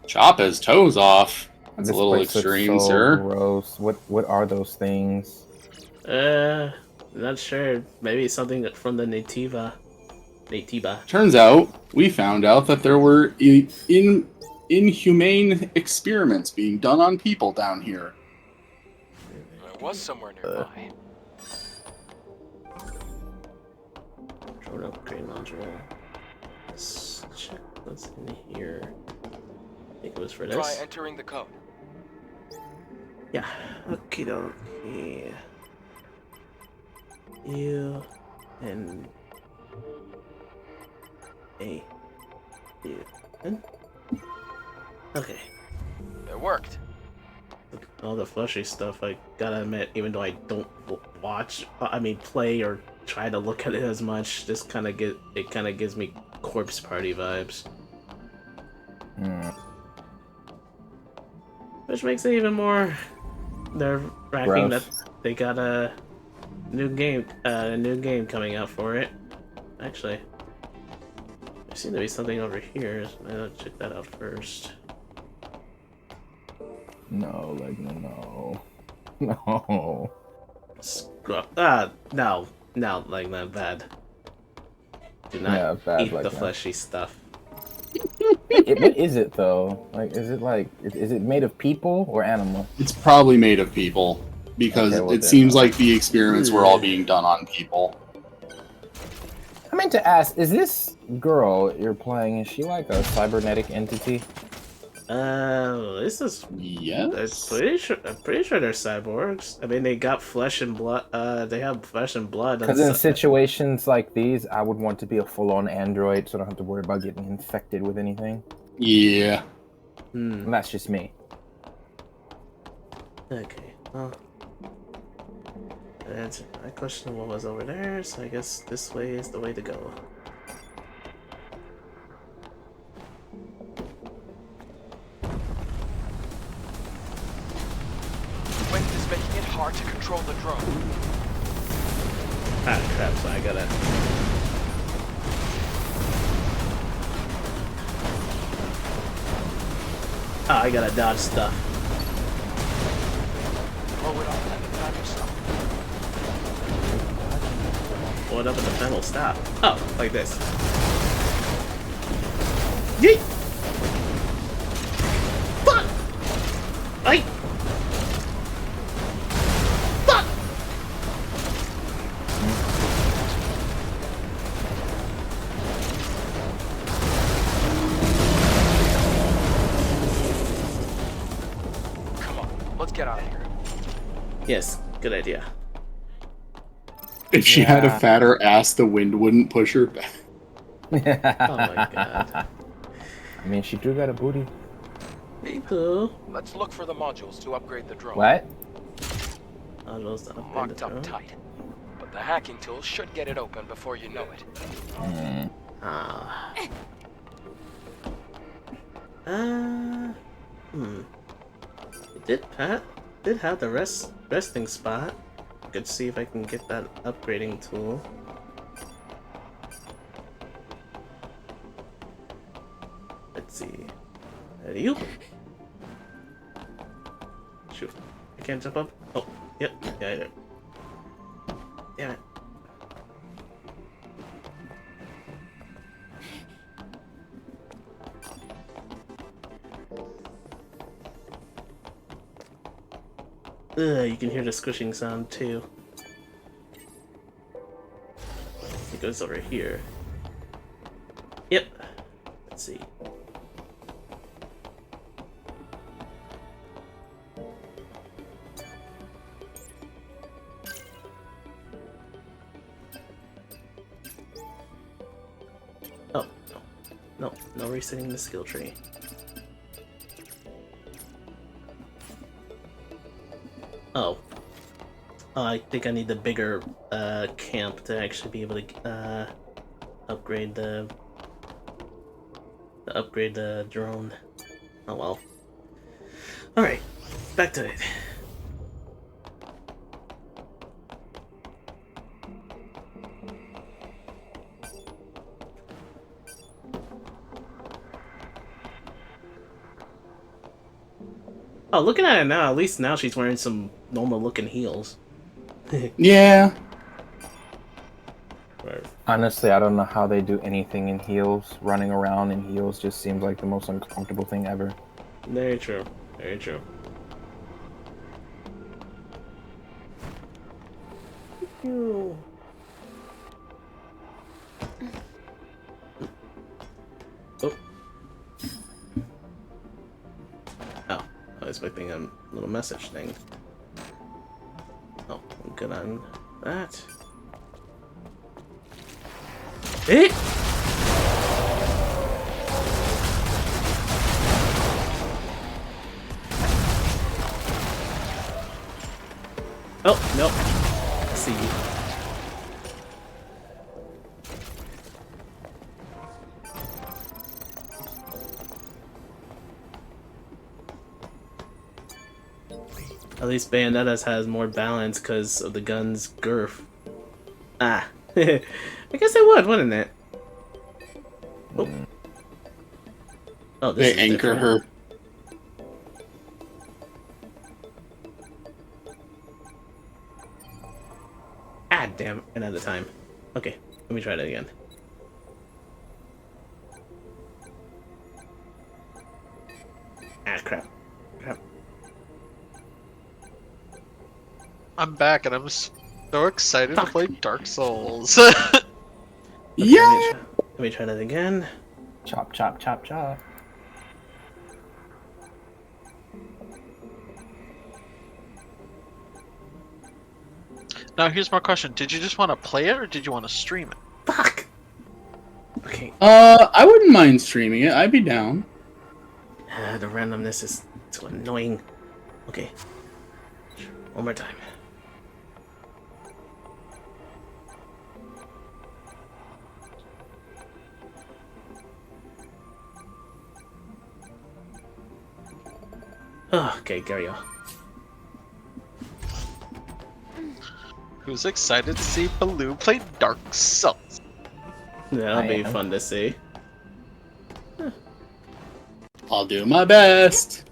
Chop his toes off. That's This a little place looks extreme, so sir. Gross. What are those things? Not sure. Maybe something from the Nativa. Turns out, we found out that there were inhumane experiments being done on people down here. It was somewhere nearby. Drone upgrade module. Let's check what's in here. I think it was for this. Try entering the code. Yeah. Okie dokie. U and A. U N. Okay. It worked. All the fleshy stuff, I gotta admit, even though I don't play or try to look at it as much, this kind of gives me Corpse Party vibes. Which makes it even more nerve-wracking that they got a new game coming out for it. Actually, there seems to be something over here. I'll check that out first. No, like no. No. No, like not bad. Do not eat the fleshy stuff. What is it though? Like, is it made of people or animal? It's probably made of people because it seems like the experiments were all being done on people. I meant to ask, is this girl you're playing, is she like a cybernetic entity? This is... Yes? I'm pretty sure they're cyborgs. I mean, they got flesh and blood, they have flesh and blood. Because in situations like these, I would want to be a full-on android, so I don't have to worry about getting infected with anything. Yeah. And that's just me. Okay, well... Answer my question, what was over there, so I guess this way is the way to go. Wind is making it hard to control the drone. Ah, crap, so I gotta... Ah, I gotta dodge stuff. Blow it up and grab yourself. Blow it up and the pen will stop. Oh, like this. Yeet! Fuck! Ay! Fuck! get out of here. Yes, good idea. If she had a Yeah. fatter ass, the wind wouldn't push her back. Oh my god. I mean, she do got a booty. People. Let's look for the modules to upgrade the drone. What? Modules to upgrade Locked the up drone. tight. But the hacking tool should get it open before you know it. Ah. Did have the resting spot. Could see if I can get that upgrading tool. Let's see. You. Shoot. I can't jump up. Oh, yep. Yeah. Damn it. You can hear the squishing sound too. It goes over here. Yep. Let's see. Oh, no. No resetting the skill tree. Oh. I think I need the bigger camp to actually be able to upgrade the drone. Oh well. Alright, back to it. Oh, looking at it now, at least now she's wearing some normal looking heels. Yeah. Right. Honestly, I don't know how they do anything in heels. Running around in heels just seems like the most uncomfortable thing ever. Very true. Very true. Oh. Oh. Oh, I was expecting a little message thing. Oh, I'm good on that. Eh? Oh, nope. I see you. At least Bayonetta's has more balance because of the gun's girth. Ah. I guess it would, wouldn't it? Oh, oh this They is anchor different. her. Ah, damn. Another time. Okay, let me try that again. Ah, crap. Crap. I'm back and I'm so excited to play Dark Souls. Yeah. Let me try that again. Chop, chop, chop, chop. Now here's my question: did you just want to play it, or did you want to stream it? Fuck. Okay. I wouldn't mind streaming it. I'd be down. The randomness is too annoying. Okay. One more time. Oh, okay, carry on. Who's excited to see Baloo play Dark Souls? That'll be fun to see. I'll do my best.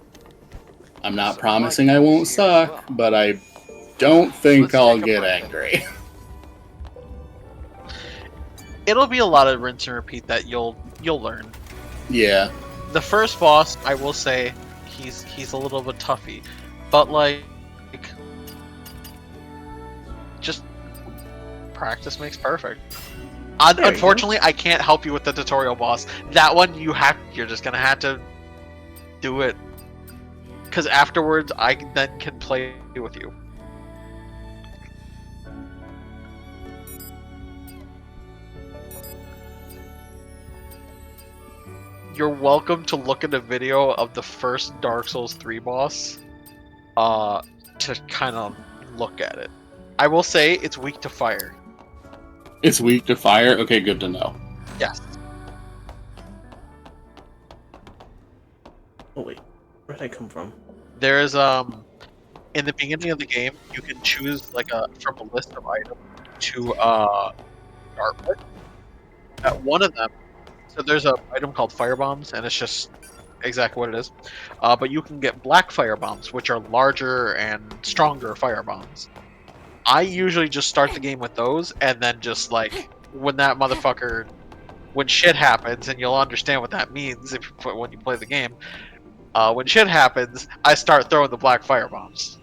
I'm not promising I won't suck, but I don't think I'll get angry. It'll be a lot of rinse and repeat that you'll learn. Yeah. The first boss, I will say, he's a little bit toughy, but like just practice makes perfect. Unfortunately, I can't help you with the tutorial boss. That one you're just gonna have to do it. because afterwards I then can play with you. You're welcome to look at a video of the first Dark Souls 3 boss, to kind of look at it. I will say it's weak to fire. It's weak to fire? Okay, good to know. Yes. Oh wait, where'd I come from? There's in the beginning of the game, you can choose like from a list of items to start with. One of them, so there's an item called fire bombs, and it's just exactly what it is. But you can get black fire bombs, which are larger and stronger fire bombs. I usually just start the game with those, and then just like when that motherfucker, when shit happens, and you'll understand what that means when you play the game. When shit happens, I start throwing the black fire bombs.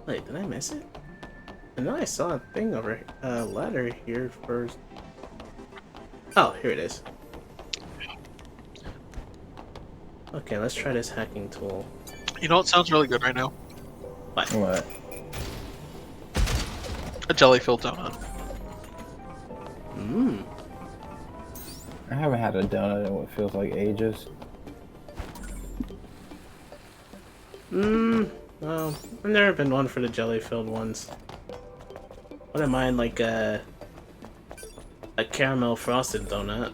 Wait, did I miss it? I know I saw a thing over ladder here first. Oh, here it is. Okay, let's try this hacking tool. You know what sounds really good right now? What? A jelly-filled donut. Mmm. I haven't had a donut in what feels like ages. Well, I've never been one for the jelly-filled ones. Wouldn't mind like a caramel frosted donut.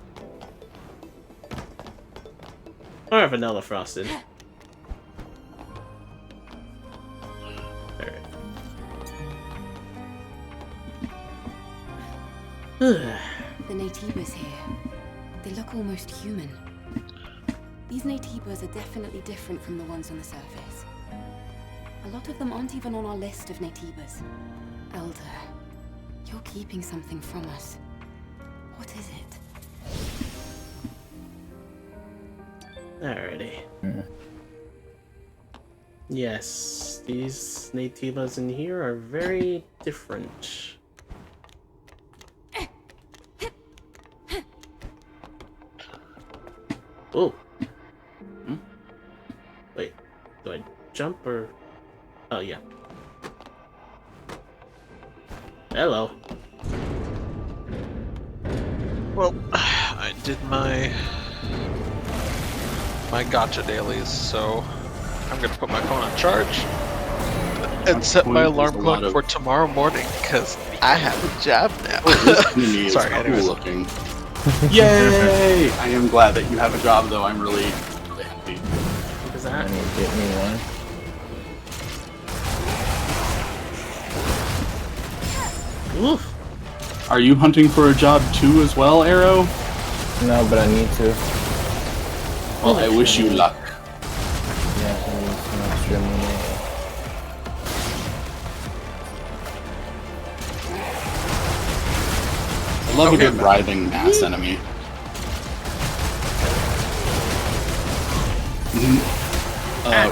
Or a vanilla frosted. The Naytibas here. They look almost human. These Naytibas are definitely different from the ones on the surface. A lot of them aren't even on our list of Naytibas. Elder, you're keeping something from us. What is it? Alrighty. Yes, these Naytibas in here are very different. Oh. Wait, do I jump or... Oh, yeah. Hello. Well, I did my gacha dailies, so I'm gonna put my phone on charge and set my alarm clock for tomorrow morning because I have a job now. Sorry, anyways. Looking. Yay! I am glad that you have a job, though. I'm really happy. What is that? Get me one. Oof. Are you hunting for a job too, as well, Arrow? No, but I need to. Well, I wish you luck. Yeah, I need some extra money. I love a good writhing mass enemy.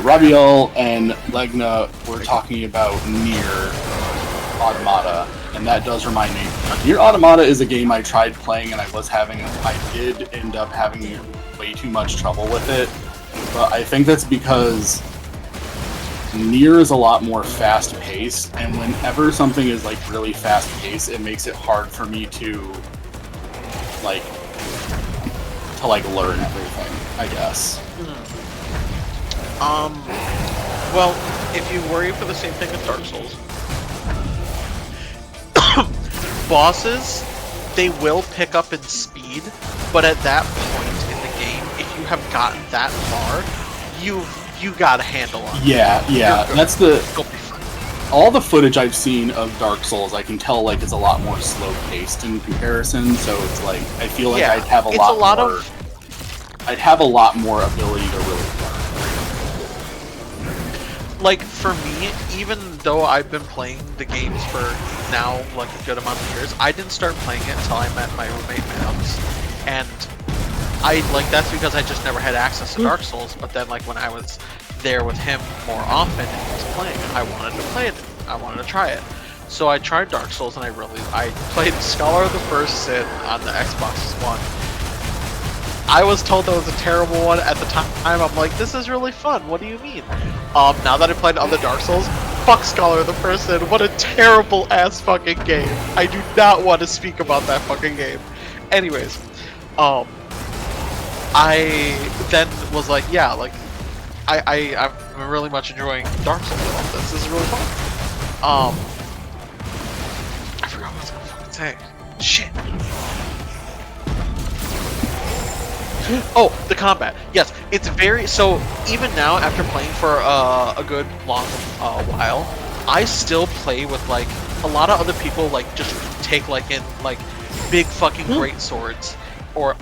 Rabiel and Legna were talking about Nier Automata, and that does remind me. Nier Automata is a game I tried playing, and I did end up having way too much trouble with it, but I think that's because Nier is a lot more fast-paced, and whenever something is like really fast-paced, it makes it hard for me to learn everything, I guess. Well, if you worry for the same thing with Dark Souls, bosses, they will pick up in speed, but at that point in the game, if you have gotten that far, you got a handle on it. Yeah, that's all the footage I've seen of Dark Souls, I can tell like it's a lot more slow-paced in comparison, so it's like I feel like I'd have I'd have a lot more ability to really learn. Like, for me, even though I've been playing the games for now, like, a good amount of years, I didn't start playing it until I met my roommate Mabs. And that's because I just never had access to Dark Souls, but then, like, when I was there with him more often and he was playing it, I wanted to play it. I wanted to try it. So I tried Dark Souls, and I played Scholar of the First Sin on the Xbox One. I was told that was a terrible one at the time. I'm like, this is really fun. What do you mean? Now that I played other Dark Souls, fuck Scholar of the Person. What a terrible ass fucking game. I do not want to speak about that fucking game. Anyways, I then was like, yeah, like, I'm really much enjoying Dark Souls. This is really fun. I forgot what I was gonna fucking say. Shit. Oh, the combat. Yes, it's very... So, even now, after playing for a good long while, I still play with, like, a lot of other people, like, just take, like, in, like, big fucking great swords or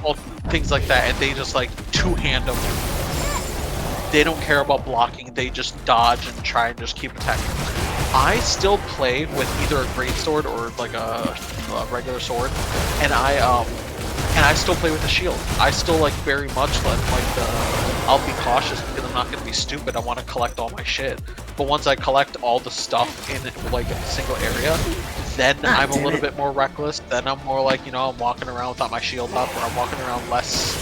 things like that, and they just, like, two-hand them. They don't care about blocking, they just dodge and try and just keep attacking. I still play with either a greatsword or, like, a regular sword, and I still play with a shield. I still like very much like I'll be cautious because I'm not gonna be stupid. I want to collect all my shit. But once I collect all the stuff in like a single area, then I'm a little bit more reckless. Then I'm more like, you know, I'm walking around without my shield up, or I'm walking around less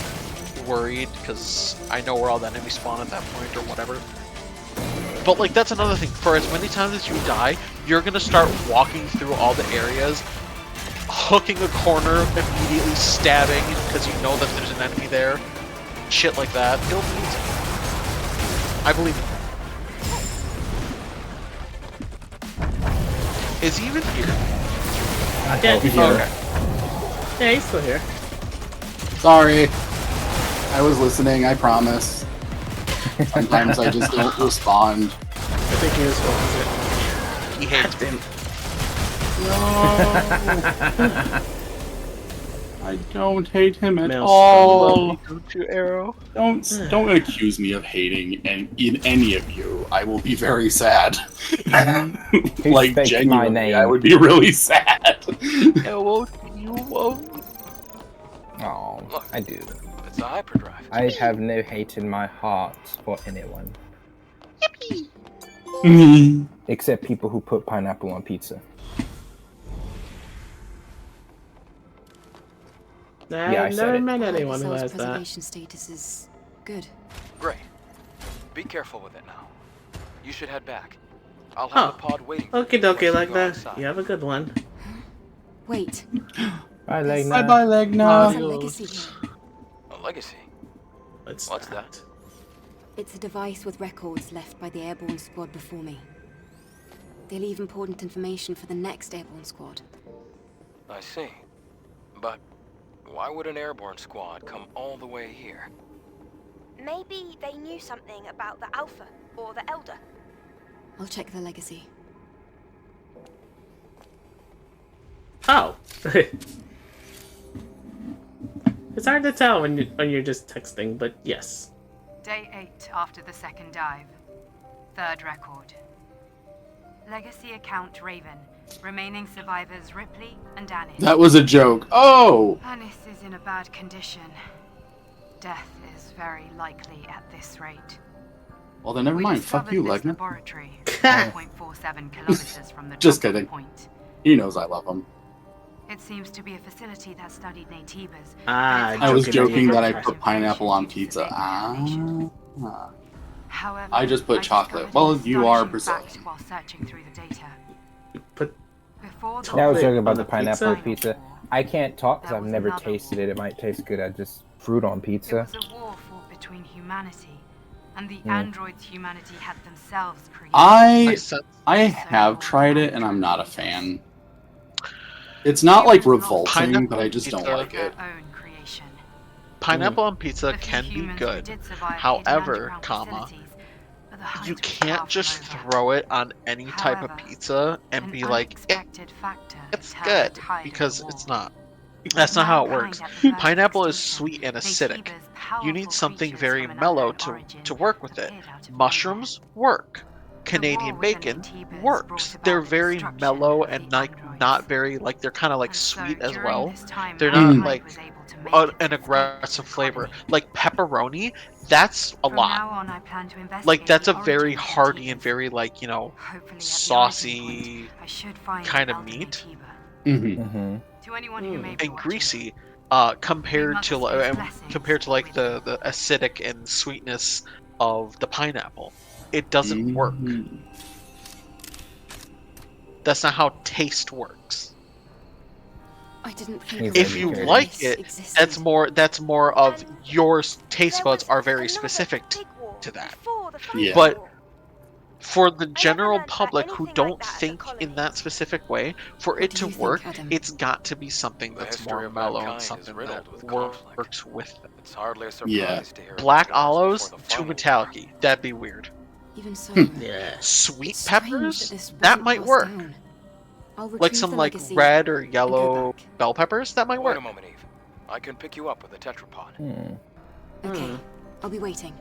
worried because I know where all the enemies spawn at that point or whatever. But like that's another thing. For as many times as you die, you're gonna start walking through all the areas, hooking a corner, immediately stabbing because you know that there's an enemy there. Shit like that. It'll be easy. I believe it. Is he even here? Yeah, he's here. Okay. Yeah, he's still here. Sorry. I was listening, I promise. Sometimes I just don't respond. I think he responds it. He hates him. No. I don't hate him at all. Don't you, Arrow? Don't accuse me of hating any of you. I will be very sad. Like genuinely, I would be really sad. You won't. Oh, I do. It's a hyperdrive. I have no hate in my heart for anyone. Yippee! Except people who put pineapple on pizza. I've never met anyone who has that. Preservation status is good. Great. Be careful with it now. You should head back. I'll have a pod waiting for Okie you dokie once like you go that. outside. You have a good one. Wait. Bye, Legna. Bye-bye, Legna. There's a legacy here. A legacy? What's that? It's a device with records left by the airborne squad before me. They leave important information for the next airborne squad. I see. But why would an airborne squad come all the way here? Maybe they knew something about the Alpha or the Elder. I'll check the legacy. Oh. It's hard to tell when you're just texting, but yes. Day 8 after the second dive. Third record. Legacy account Raven. Remaining survivors Ripley and Anis. That was a joke. Oh! Anis is in a bad condition. Death is very likely at this rate. Well then never mind. Fuck you, This Legna. laboratory 1.47 kilometers from the Just drop-off kidding. point. He knows I love him. It seems to be a facility that studied Naytibas. I was joking that I put pineapple on pizza. However, I just put chocolate. Well, you are Brazilian. while searching through the data. Put Before the Yeah, I was joking on about the the pineapple pizza? pizza. I can't talk because I've never tasted it. It might taste good. I just fruit on pizza. It was a war fought between humanity and the androids humanity had themselves created. I have tried it and I'm not a fan. It's not like revolting, but I just don't like it. Pineapple on pizza can be good. However, you can't just throw it on any type of pizza and be like, it's good, because it's not. That's not how it works. Pineapple is sweet and acidic. You need something very mellow to work with it. Mushrooms work. Canadian bacon works. They're very mellow and like not very like they're kind of like sweet as well. They're not like an aggressive flavor. Like pepperoni, that's a lot. Like that's a very hearty and very like, you know, saucy kind of meat. To anyone who may be And greasy. compared to like the acidic and sweetness of the pineapple. It doesn't work. That's not how taste works. I didn't think If you like it, that's more of your taste buds are very specific to that. Yeah. But for the general public who don't think in that specific way, for it to work, it's got to be something that's more mellow and something that works with it. It's hardly a surprise to hear Black olives, too metallic-y. That'd be weird. Even so, Yeah. Sweet peppers, that might work. Like some like red or yellow bell peppers, that might Wait work. a moment, Eve. I can pick you up with a tetrapod. Okay, I'll be waiting.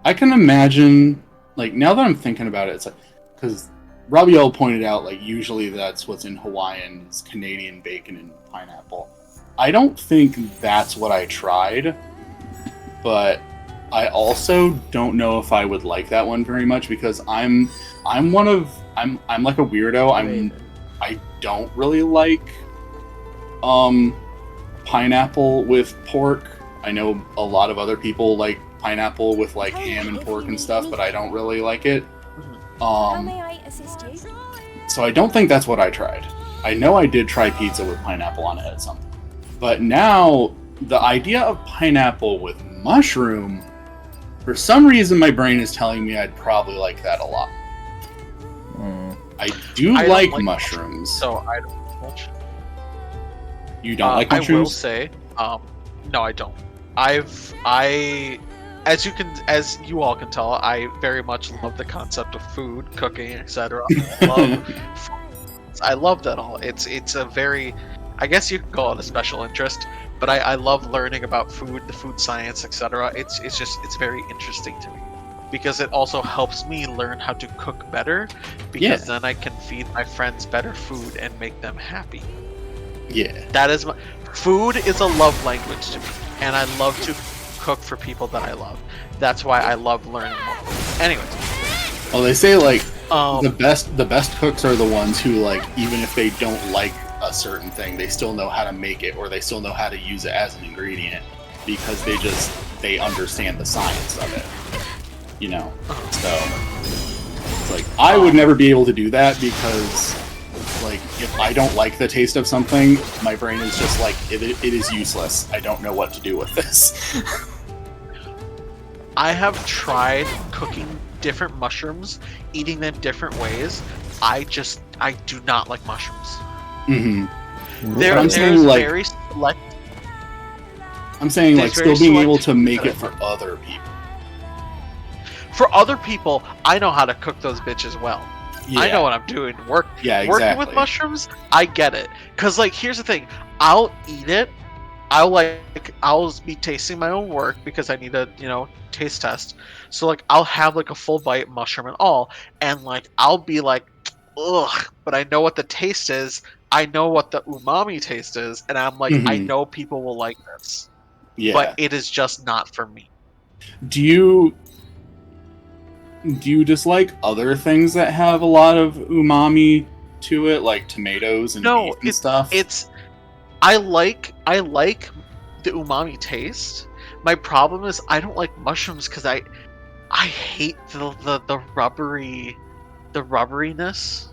I can imagine, like, now that I'm thinking about it, it's like, because Rabiel pointed out, like, usually that's what's in Hawaiian is Canadian bacon and pineapple. I don't think that's what I tried, but I also don't know if I would like that one very much because I'm like a weirdo. I don't really like pineapple with pork. I know a lot of other people like pineapple with like ham and pork and stuff, but I don't really like it. How may I assist you? So I don't think that's what I tried. I know I did try pizza with pineapple on it at some point. But now the idea of pineapple with mushroom, for some reason my brain is telling me I'd probably like that a lot. I don't like mushrooms. So I don't much. You don't like mushrooms? I will say, no, I don't. As you all can tell, I very much love the concept of food, cooking, etc. I love that all. It's a very, I guess you could call it a special interest, but I love learning about food, the food science, etc. It's very interesting to me because it also helps me learn how to cook better because then I can feed my friends better food and make them happy. Yeah. That is food is a love language to me, and I love to cook for people that I love. That's why I love learning more. Anyways. Well, they say like the best cooks are the ones who, like, even if they don't like a certain thing, they still know how to make it or they still know how to use it as an ingredient because they understand the science of it. You know. So it's like I would never be able to do that because, like, if I don't like the taste of something, my brain is just like, it is useless. I don't know what to do with this. I have tried cooking different mushrooms, eating them different ways. I do not like mushrooms. Mm-hmm. I'm saying, like, still being able to make it for other people. For other people, I know how to cook those bitches well. Yeah. I know what I'm doing. Exactly. Working with mushrooms, I get it. Cause like, here's the thing: I'll eat it. I'll be tasting my own work because I need a taste test. So like, I'll have like a full bite, mushroom and all, and like I'll be like, ugh. But I know what the taste is. I know what the umami taste is, and I'm like, I know people will like this. Yeah. But it is just not for me. Do you dislike other things that have a lot of umami to it, like tomatoes and beef and stuff? I like the umami taste. My problem is I don't like mushrooms because I hate the rubberiness.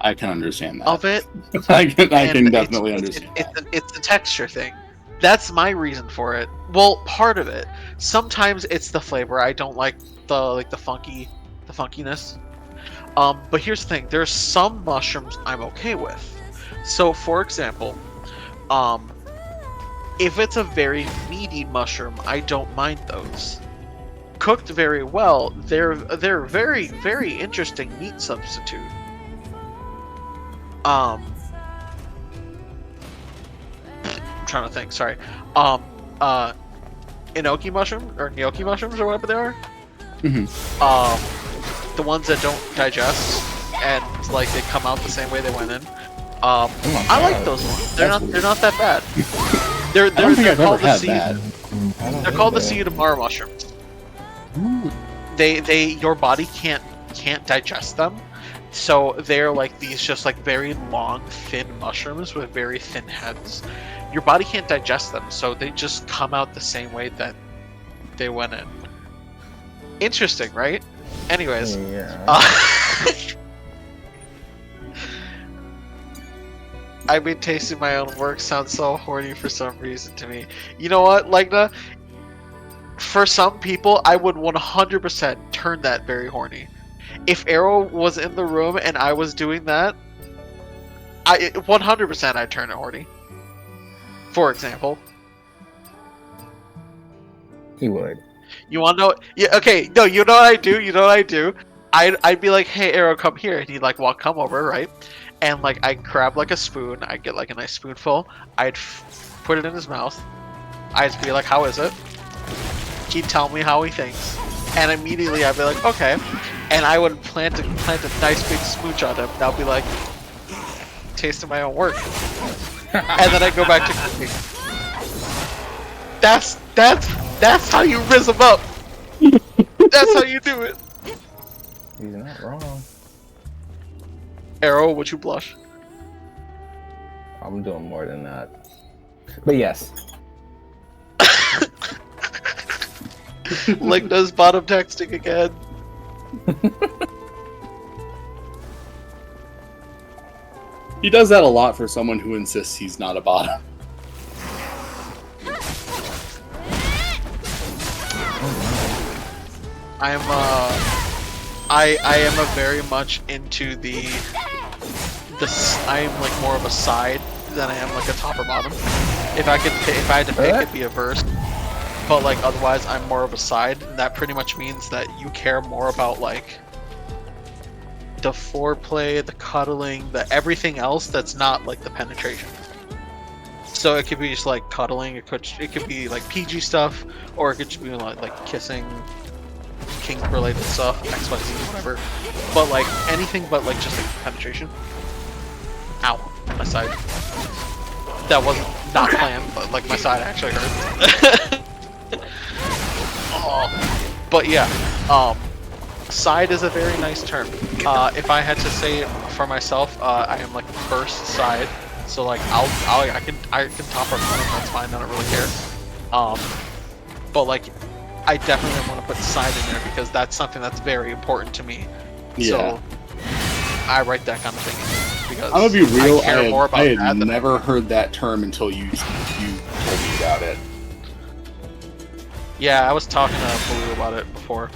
I can understand that of it. I can definitely understand. It's a texture thing. That's my reason for it. Well, part of it. Sometimes it's the flavor. I don't like the funkiness. But here's the thing: there's some mushrooms I'm okay with. So, for example, if it's a very meaty mushroom, I don't mind those. Cooked very well, they're very, very interesting meat substitute. I'm trying to think. Sorry. Enoki mushroom or gnocchi mushrooms or whatever they are. The ones that don't digest and like they come out the same way they went in. I like those ones. They're not that bad. They're called the seed. They're called the Seedamara mushrooms. Your body can't digest them, So they're like these just like very long, thin mushrooms with very thin heads. Your body can't digest them, so they just come out the same way that they went in. Interesting, right? Anyways. Yeah. I mean, tasting my own work sounds so horny for some reason to me. You know what, Legna? For some people, I would 100% turn that very horny. If Arrow was in the room and I was doing that, 100% I'd turn it horny. For example. He would. You want to know? Yeah. Okay. No. You know what I do? You know what I do? I'd be like, "Hey, Arrow, come here," and he'd like come over, right? And like I'd grab like a spoon. I'd get like a nice spoonful. I'd put it in his mouth. I'd be like, "How is it?" He'd tell me how he thinks, and immediately I'd be like, "Okay," and I would plant a nice big smooch on him. And I'll be like, tasting my own work, and then I go back to cooking. That's how you rizz him up. That's how you do it. He's not wrong. Arrow, would you blush? I'm doing more than that. But yes. Ligna's bottom texting again. He does that a lot for someone who insists he's not a bottom. I am a very much into the I am like more of a side than I am like a top or bottom. If I had to pick, it'd be a verse. But like otherwise, I'm more of a side. And that pretty much means that you care more about like the foreplay, the cuddling, the everything else that's not like the penetration. So it could be just like cuddling. It could be like PG stuff, or it could just be like kissing, kink related stuff, XYZ, whatever. But like anything but like just like penetration. Ow, my side. That wasn't not planned, but like my side actually hurt. Oh. But yeah, side is a very nice term. If I had to say it for myself, I am like first side. So like I can top or bottom, that's fine. I don't really care. But like I definitely want to put side in there because that's something that's very important to me. Yeah. So I write that kind of thing in because I'm gonna be real. I had never heard that term until you told me about it. Yeah, I was talking to Blue about it before.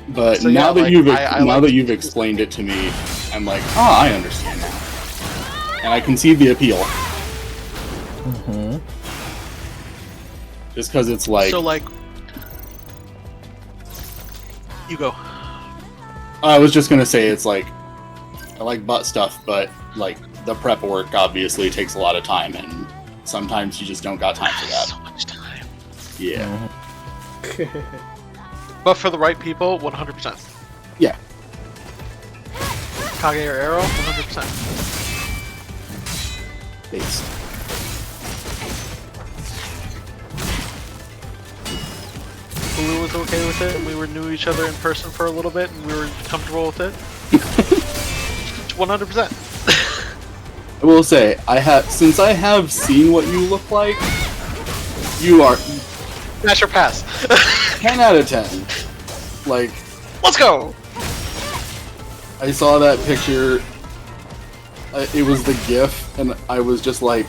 But so, now yeah, that you've explained it to me, I'm like, oh, I understand now, and I can see the appeal. Mm-hmm. Just because it's like. So like. You go. I was just gonna say it's like I like butt stuff, but like the prep work obviously takes a lot of time, and sometimes you just don't got time for that. So much time. Yeah. But for the right people, 100%. Yeah. Kage or Arrow, 100%. Based. Blue was okay with it, and we knew each other in person for a little bit, and we were comfortable with it. 100%. I will say, since I have seen what you look like, you are Smash or pass. 10 out of 10. Like, let's go. I saw that picture. It was the GIF, and I was just like,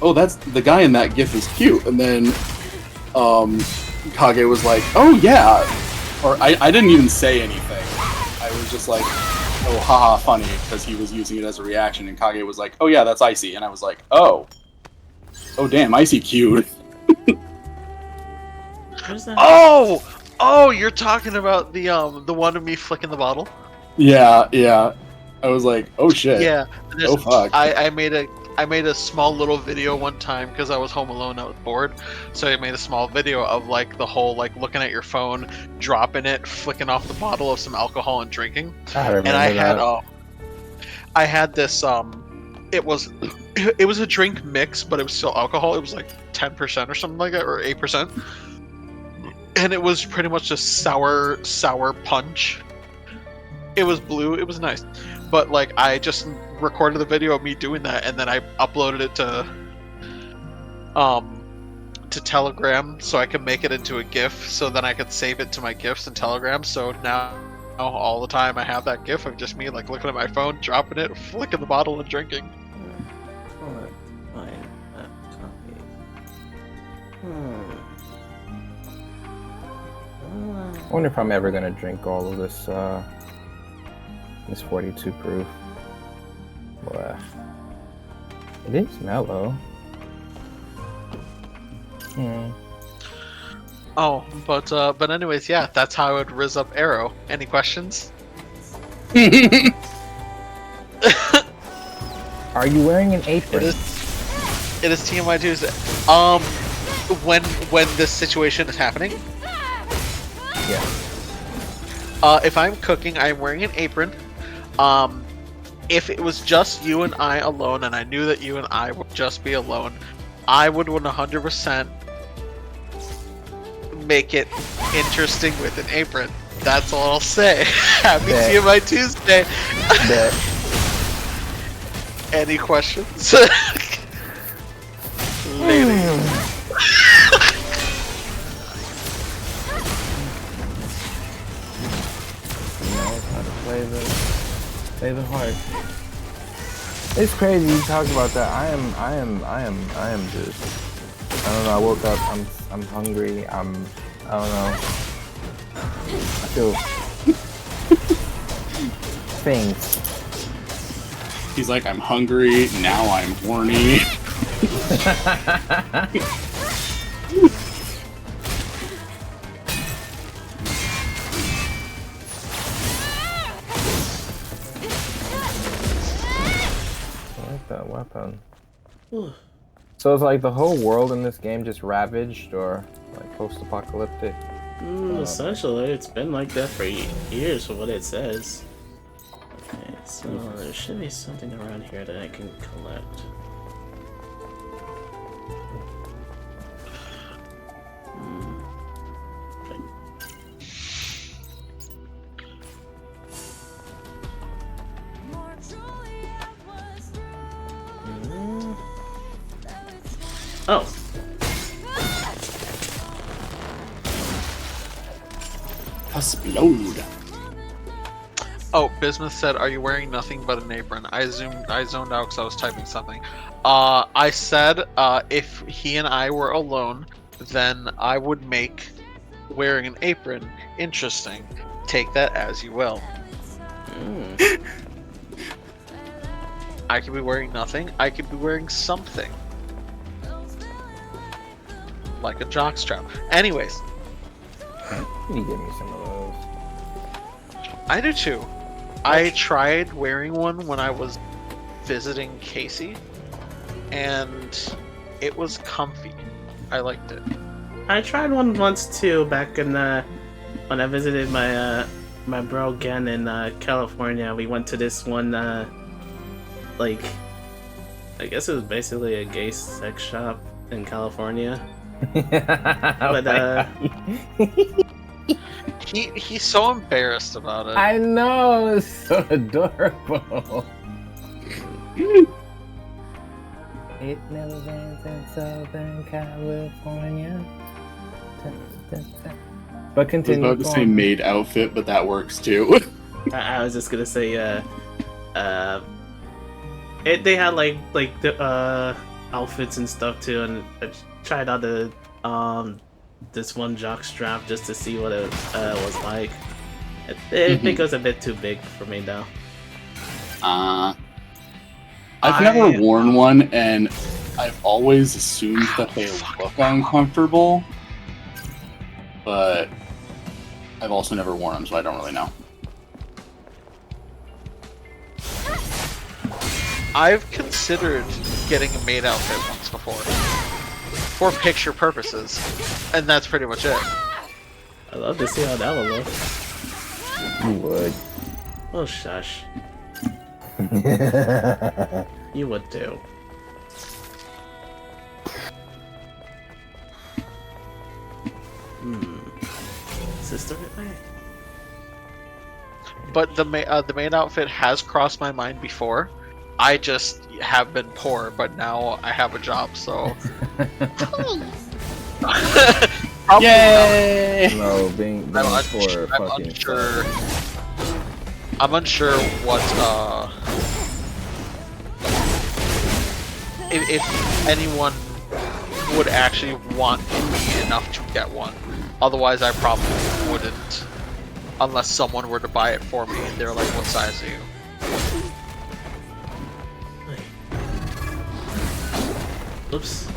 "Oh, that's the guy in that GIF is cute." And then, Kage was like, "Oh yeah," or I didn't even say anything. I was just like, "Oh, haha, funny," because he was using it as a reaction, and Kage was like, "Oh yeah, that's Icy," and I was like, "Oh damn, Icy cute." Oh, you're talking about the one of me flicking the bottle? Yeah. I was like, oh shit. Yeah. Oh fuck. I made a small little video one time because I was home alone. I was bored, so I made a small video of like the whole like looking at your phone, dropping it, flicking off the bottle of some alcohol and drinking. I had this it was a drink mix, but it was still alcohol. It was like 10% or something like that, or 8%. And it was pretty much just sour punch. It was blue. It was nice. but like I just recorded the video of me doing that, and then I uploaded it to Telegram so I could make it into a GIF, so then I could save it to my GIFs in Telegram. So now all the time I have that GIF of just me like looking at my phone, dropping it, flicking the bottle, and drinking. I wonder if I'm ever gonna drink all of this, this 42 proof. Boy. It is mellow. Oh, but anyways, yeah, that's how I would rizz up Arrow. Any questions? Are you wearing an apron? It is TMI Tuesday. When this situation is happening? Yeah. If I'm cooking, I'm wearing an apron. If it was just you and I alone, and I knew that you and I would just be alone, I would 100% make it interesting with an apron. That's all I'll say. Happy TMI Tuesday. Any questions? Lady. How to play the harp. It's crazy you talk about that. I am just, I don't know, I woke up, I'm hungry, I don't know. I feel things. He's like, I'm hungry, now I'm horny. That weapon. So it's like the whole world in this game just ravaged, or like post-apocalyptic? Essentially, it's been like that for years from what it says. Okay, so there should be something around here that I can collect. Oh. Explode. Oh, Bismuth said, "Are you wearing nothing but an apron?" I zoned out because I was typing something. I said, if he and I were alone, then I would make wearing an apron interesting. Take that as you will. I could be wearing nothing. I could be wearing something. Like a jockstrap. Anyways. Can you give me some of those? I do too. I tried wearing one when I was visiting Casey, and it was comfy. I liked it. I tried one once too, back in when I visited my my bro Gen in California. We went to this one like, I guess it was basically a gay sex shop in California. But he's so embarrassed about it. I know, it's so adorable. It never ends in Southern California. But continue. I was about to say maid outfit, but that works too. I was just gonna say, they had like the outfits and stuff too, and I tried out the this one jockstrap just to see what it was like. I think it was a bit too big for me though. I've never worn one, and I've always assumed that they look uncomfortable, but I've also never worn them, so I don't really know. I've considered getting a maid outfit once before. For picture purposes. And that's pretty much it. I'd love to see how that would look. You would. Oh, shush. You would too. Is this the right way? but the main outfit has crossed my mind before. I just have been poor, but now I have a job, so. Yay! No, being poor, fucking. I'm unsure what if anyone would actually want me enough to get one. Otherwise, I probably wouldn't, unless someone were to buy it for me and they're like, "What size are you?" Oops.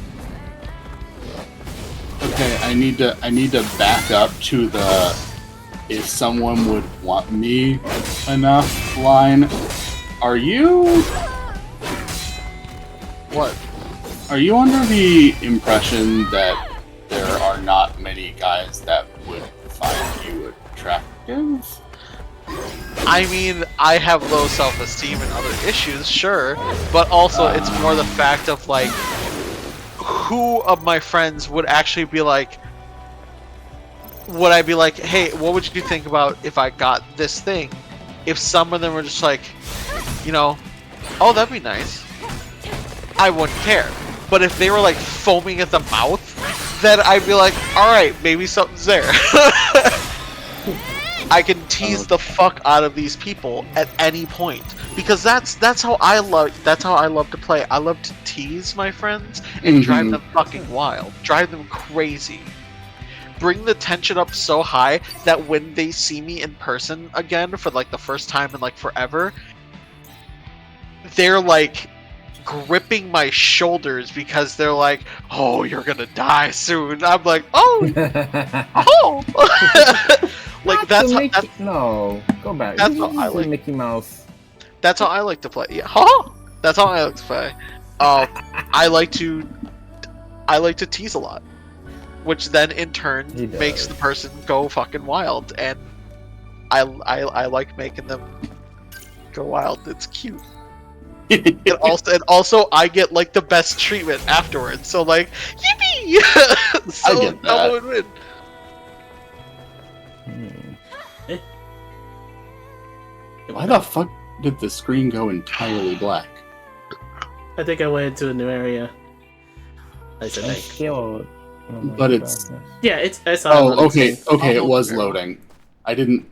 Okay, I need to back up to the if someone would want me enough line. Are you? What? Are you under the impression that there are not many guys that would find you attractive? I mean, I have low self-esteem and other issues, sure, but also it's more the fact of like, who of my friends would actually be like, would I be like, hey, what would you think about if I got this thing? If some of them were just like, you know, oh, that'd be nice, I wouldn't care. But if they were like foaming at the mouth, then I'd be like, alright, maybe something's there. I can tease the fuck out of these people at any point, because that's how I love to play. I love to tease my friends and drive them fucking wild, drive them crazy, bring the tension up so high that when they see me in person again for like the first time in like forever, they're like gripping my shoulders because they're like, oh, you're gonna die soon. I'm like, oh, oh. Like that's no, go back. That's how I like Mickey Mouse. That's how I like to play. Yeah, huh? That's how I like to play. I like to tease a lot, which then in turn makes the person go fucking wild, and I like making them go wild. It's cute. and also I get like the best treatment afterwards. So like, yippee! So I get that. win-win. Why the fuck did the screen go entirely black? I think I went into a new area. I think. But it's... Yeah, it's... Oh, okay, it was loading. I didn't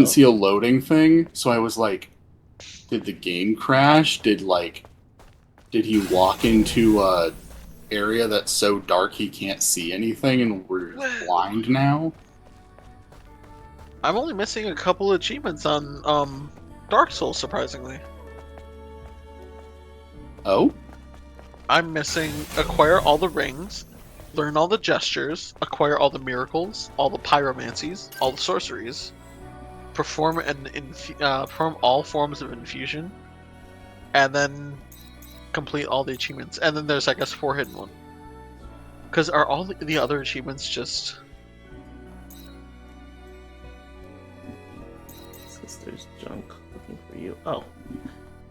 see a loading thing, so I was like, did the game crash? Did he walk into a area that's so dark he can't see anything and we're blind now? I'm only missing a couple achievements on Dark Souls, surprisingly. Oh? I'm missing acquire all the rings, learn all the gestures, acquire all the miracles, all the pyromancies, all the sorceries, perform all forms of infusion, and then complete all the achievements. And then there's, I guess, 4 hidden ones. Because are all the other achievements just... There's junk looking for you. Oh.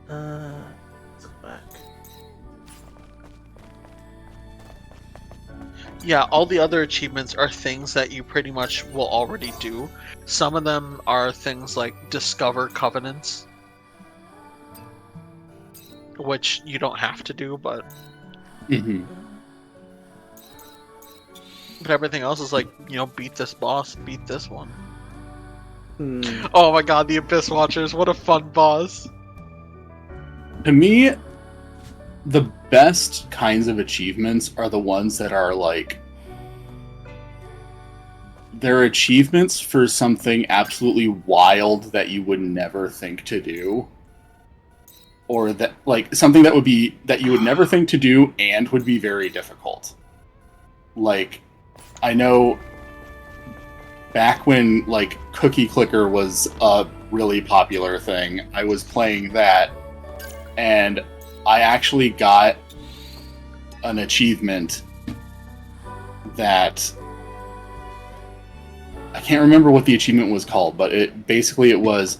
Let's go back. Yeah, all the other achievements are things that you pretty much will already do. Some of them are things like discover covenants, which you don't have to do, but but everything else is like, you know, beat this boss, beat this one. Oh my god, the Abyss Watchers, what a fun boss. To me, the best kinds of achievements are the ones that are like, they're achievements for something absolutely wild that you would never think to do. Or that, like, something that you would never think to do and would be very difficult. Like, I know back when, like, Cookie Clicker was a really popular thing, I was playing that, and I actually got an achievement that... I can't remember what the achievement was called, but it was...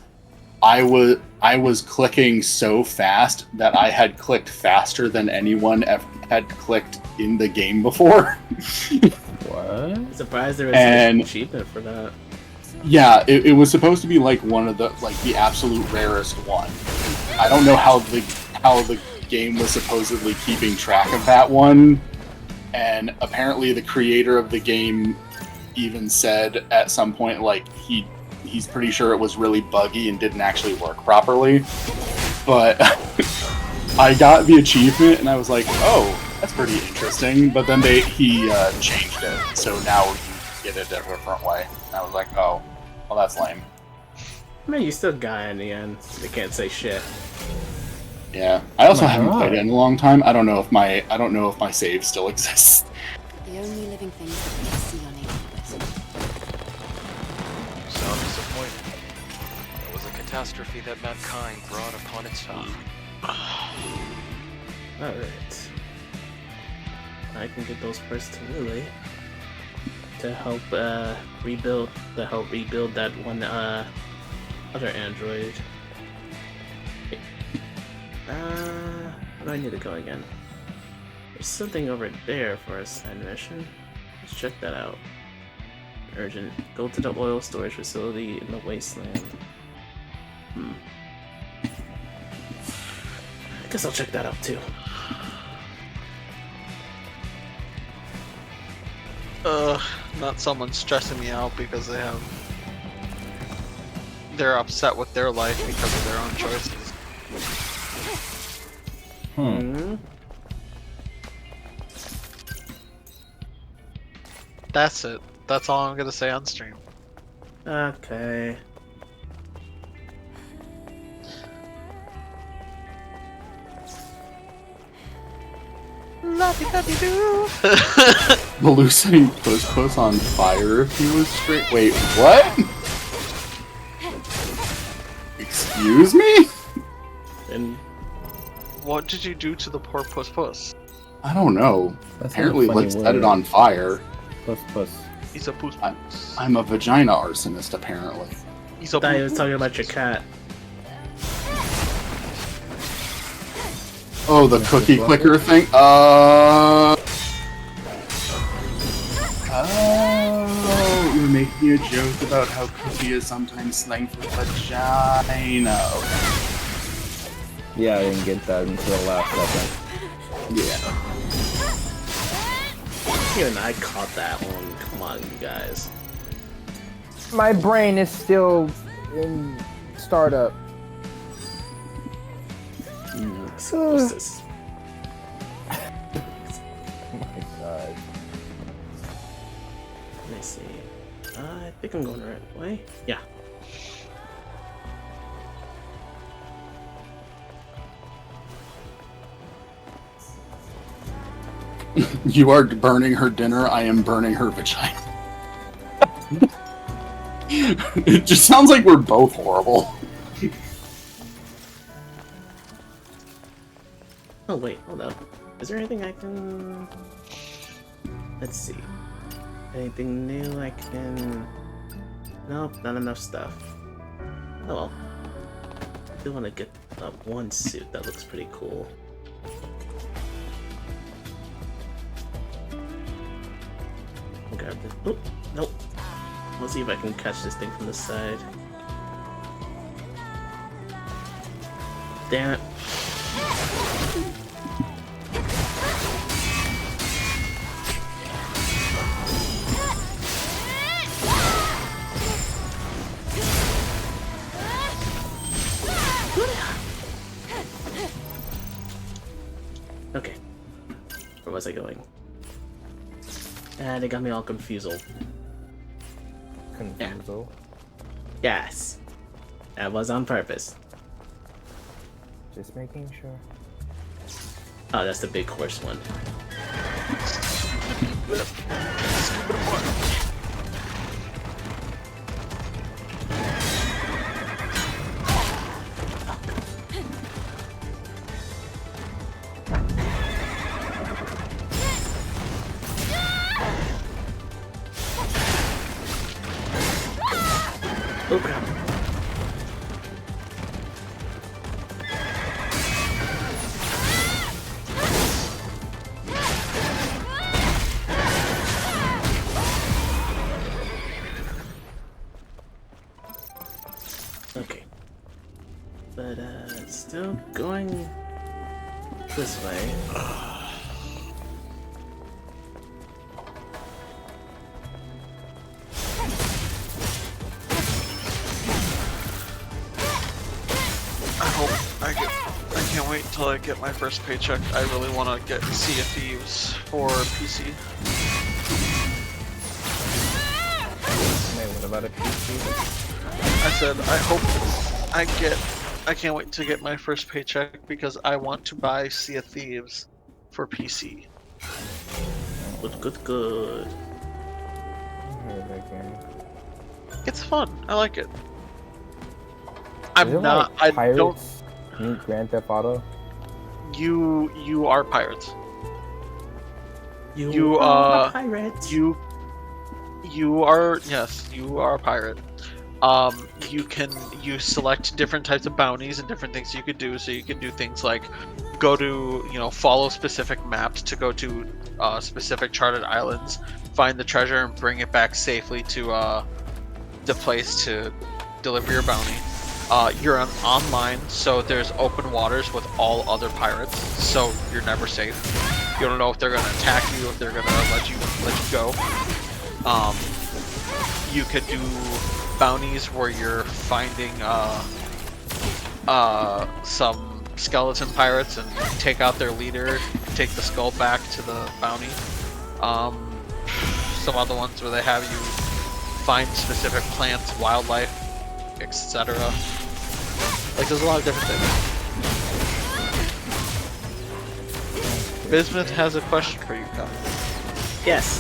I was clicking so fast that I had clicked faster than anyone ever had clicked in the game before. What? I'm surprised there was an achievement for that. Yeah, it was supposed to be like one of the the absolute rarest one. I don't know how the game was supposedly keeping track of that one, and apparently the creator of the game even said at some point he's pretty sure it was really buggy and didn't actually work properly. But I got the achievement and I was like, oh, that's pretty interesting. But then he changed it, so now you get it a different way. And I was like, oh, well, that's lame. I mean, you still got it in the end. They can't say shit. Yeah, I also haven't played it in a long time. I don't know if my save still exists. The only living things that we can see on Aetibus. You sound disappointed. It was a catastrophe that mankind brought upon itself. Alright. I can get those first to Lily to help rebuild that one other android. Where do I need to go again? There's something over there for a side mission. Let's check that out. Urgent. Go to the oil storage facility in the wasteland. I guess I'll check that out too. Not someone stressing me out because they're upset with their life because of their own choices. That's it. That's all I'm gonna say on stream. Okay. Baloo setting Puss on fire if he was straight. Wait, what? Excuse me? And what did you do to the poor Puss? I don't know. That's Apparently, let's set it on fire. Puss. He's a puss. I'm a vagina arsonist, apparently. He's a I thought he was talking about your cat. Oh, the cookie clicker thing? Oh, you're making a joke about how cookie is sometimes slang for vagina. Yeah, I didn't get that until the last second. Yeah. Even I caught that one. Come on, you guys. My brain is still in startup. What's this? Oh my god. Let me see. I think I'm going the right way. Yeah. You are burning her dinner, I am burning her vagina. It just sounds like we're both horrible. Oh wait, hold up. Is there anything I can... Let's see. Anything new I can... Nope, not enough stuff. Oh well. I do want to get one suit that looks pretty cool. I'll grab this. Oh, nope. Let's see if I can catch this thing from the side. Damn it. Okay. Where was I going? And it got me all confused. Confused? Yes. That was on purpose. Just making sure. Oh, that's the big horse one. Oh crap. this way. I can't wait until I get my first paycheck. I really want to get Sea of Thieves for PC. Wait, what about a PC? I said I can't wait to get my first paycheck because I want to buy Sea of Thieves for PC. Good. It's fun. I like it. Is it like Pirates meet Grand Theft Auto? You are pirates. You are pirates. You are, yes, you are a pirate. You select different types of bounties and different things you could do. So you can do things like go to, follow specific maps to go to specific charted islands, find the treasure and bring it back safely to the place to deliver your bounty. You're online, so there's open waters with all other pirates, so you're never safe. You don't know if they're gonna attack you, if they're gonna let you go. You could do bounties where you're finding some skeleton pirates and take out their leader, take the skull back to the bounty. Some other ones where they have you find specific plants, wildlife, etc. Like, there's a lot of different things. Bismuth has a question for you, Kyle. Yes.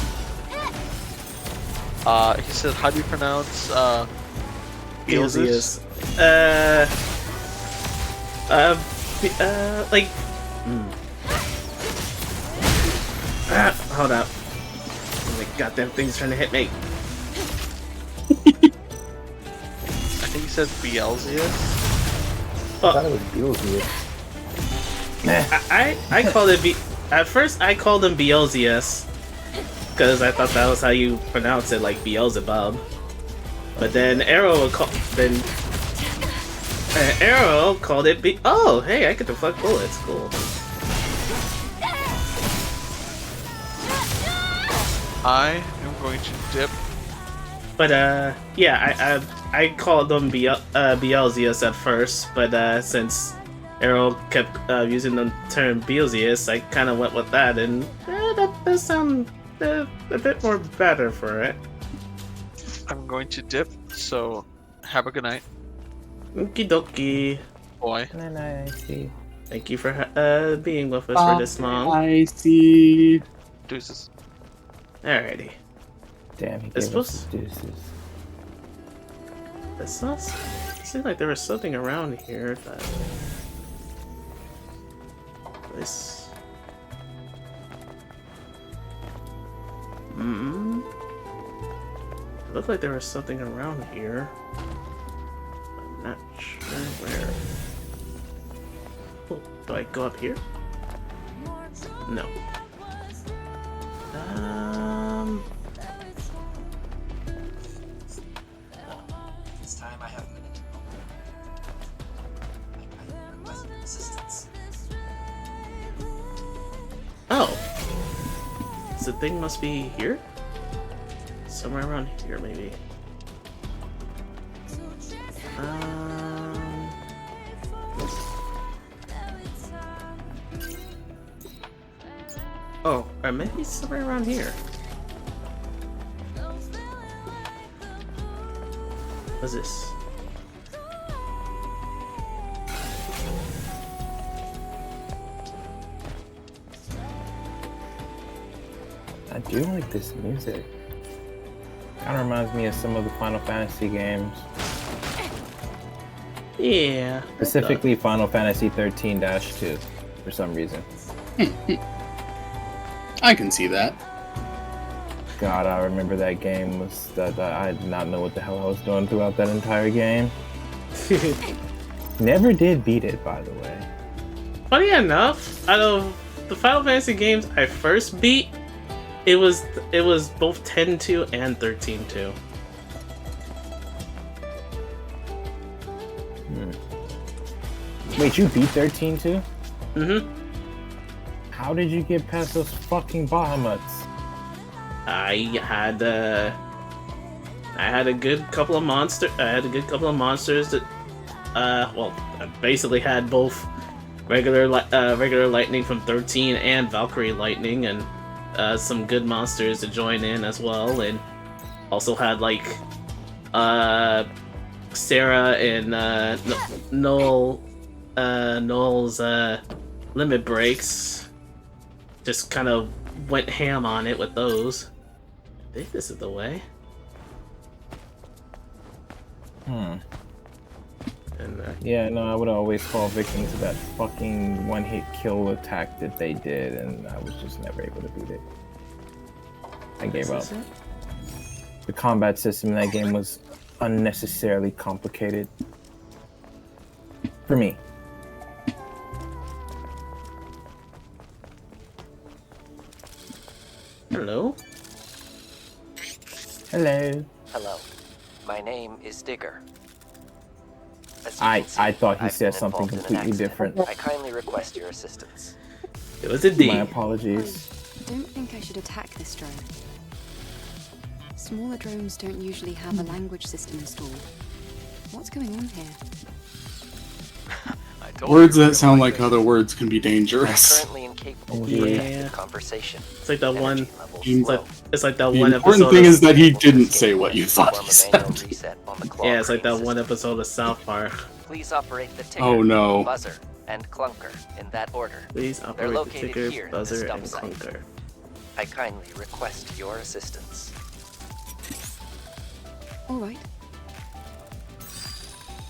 He said, how do you pronounce Beelzeus? Hold up. Oh my goddamn thing's trying to hit me. I think he says Beelzeus. I thought it was Beelzeus. I called it at first I called him Beelzeus because I thought that was how you pronounce it, like Beelzebub. But then Arrow called it oh, hey, I get to fuck bullets. Cool. I am going to dip. But yeah, I called them Beelzeus at first, but since Arrow kept using the term Beelzeus, I kind of went with that, and that does sound a bit more better for it. I'm going to dip, so have a good night. Okie dokie. Boy. Nice. Thank you for being with us for this long. I see. Deuces. Alrighty. Damn, he gave us deuces. It seems like there was something around here that... This... It looked like there was something around here. I'm not sure where. Oh, do I go up here? No. This time I have a minute. I request assistance. Oh! So the thing must be here? Somewhere around here, maybe. Oh, or maybe somewhere around here. What's this? I do like this music. Kind of reminds me of some of the Final Fantasy games. Yeah. Specifically Final Fantasy 13-2 for some reason. I can see that. God, I remember that game was that I did not know what the hell I was doing throughout that entire game. Never did beat it, by the way. Funny enough, out of the Final Fantasy games I first beat, it was both 10-2 and 13-2. Wait, you beat 13-2? Mm-hmm. How did you get past those fucking Bahamutes? I had a good couple of monsters that, well, I basically had both regular lightning from 13 and Valkyrie lightning, and some good monsters to join in as well, and also had like Sarah and Noel's limit breaks. Just kind of went ham on it with those. I think this is the way. And, yeah, no, I would always fall victim to that fucking one-hit kill attack that they did, and I was just never able to beat it. I gave up. The combat system in that game was unnecessarily complicated. For me. Hello? Hello. Hello. My name is Digger. I thought he said something completely different. I kindly request your assistance. It was a D. My apologies. I don't think I should attack this drone. Smaller drones don't usually have a language system installed. What's going on here? Words that sound like other words can be dangerous. Currently incapable of Yeah. conversation. It's like that one. It's like that The one important episode. thing is that he didn't say what you thought he said. Yeah, it's like that one episode of South Park. Please operate the ticker, Oh, no. buzzer, and clunker in that order. Please They're operate the located ticker, here in buzzer, this dump and site. clunker. I kindly request your assistance. All right.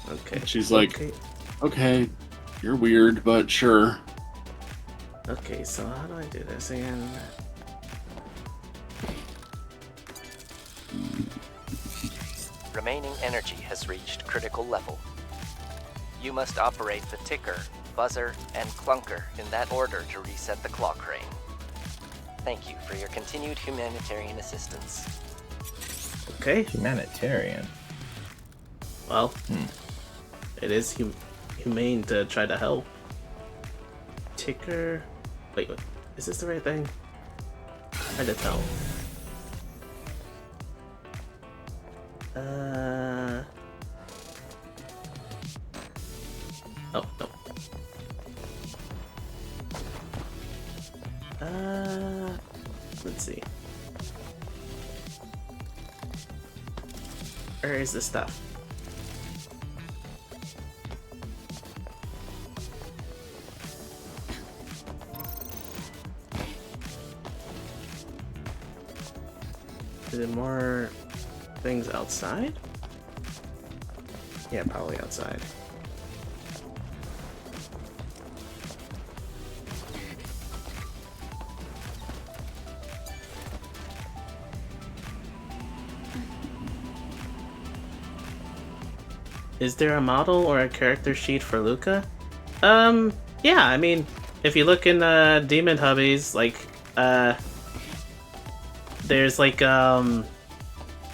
Okay. She's like, okay, you're weird, but sure. Okay, so how do I do this again? Remaining energy has reached critical level. You must operate the ticker, buzzer, and clunker in that order to reset the clock ring. Thank you for your continued humanitarian assistance. Okay. Humanitarian. Well, it is humane to try to help. Ticker. Wait, is this the right thing? Hard to tell. Oh, no. Let's see. Where is the stuff? Is there more things outside? Yeah, probably outside. Is there a model or a character sheet for Luca? Yeah, I mean, if you look in Demon Hubbies, like, there's like a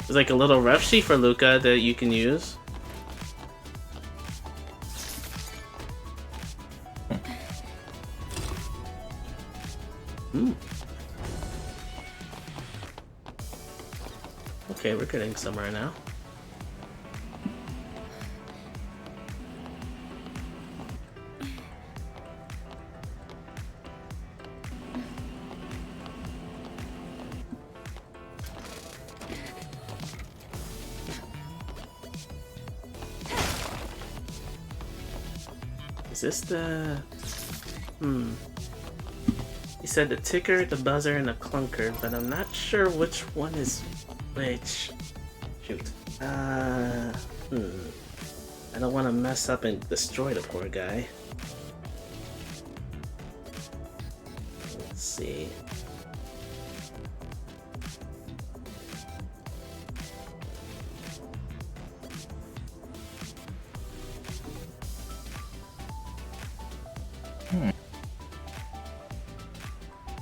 little ref sheet for Luca that you can use. Okay, we're getting somewhere now. Is this the... He said the ticker, the buzzer, and the clunker, but I'm not sure which one is which. Shoot. I don't want to mess up and destroy the poor guy. Let's see.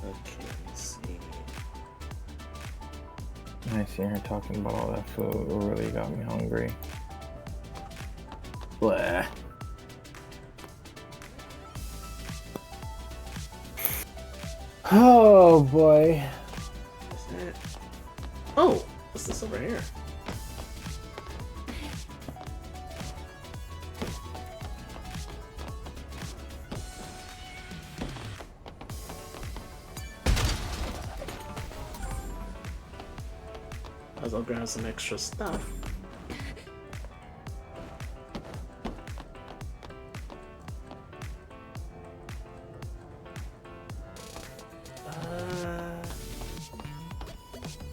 Okay, let's see. I see her talking about all that food. It really got me hungry. Blah. Oh boy. Oh, what's this over here? I'll grab some extra stuff.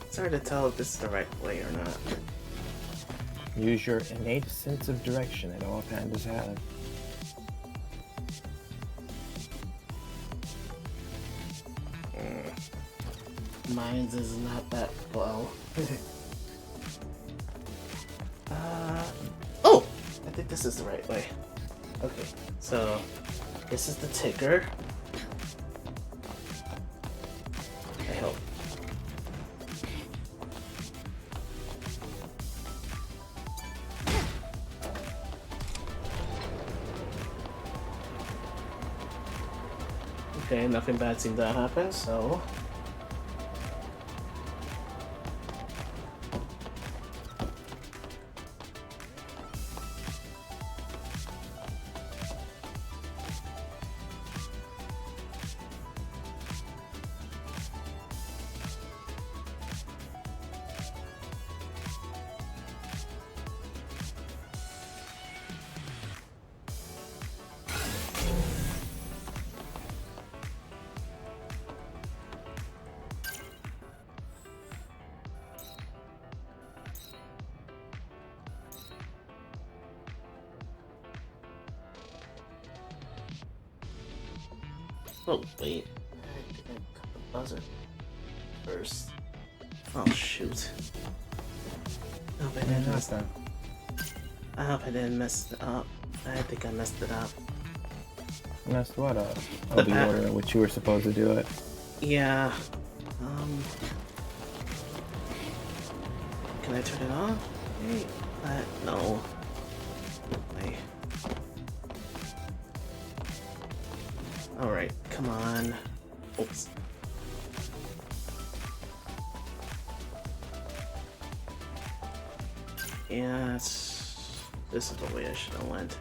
It's hard to tell if this is the right way or not. Use your innate sense of direction that all pandas have. Mine's is not that well. Oh! I think this is the right way. Okay, so this is the ticker. I hope. Okay, nothing bad seemed to happen, so... Oh, wait. I think I cut the buzzer first. Oh, shoot. I hope I didn't mess that. I hope I didn't mess it up. I think I messed it up. Messed what up? Oh, the order in which you were supposed to do it. Yeah. Can I turn it off? Wait, no. Wait. Alright, come on. Oops. Yeah, this is the way I should have went.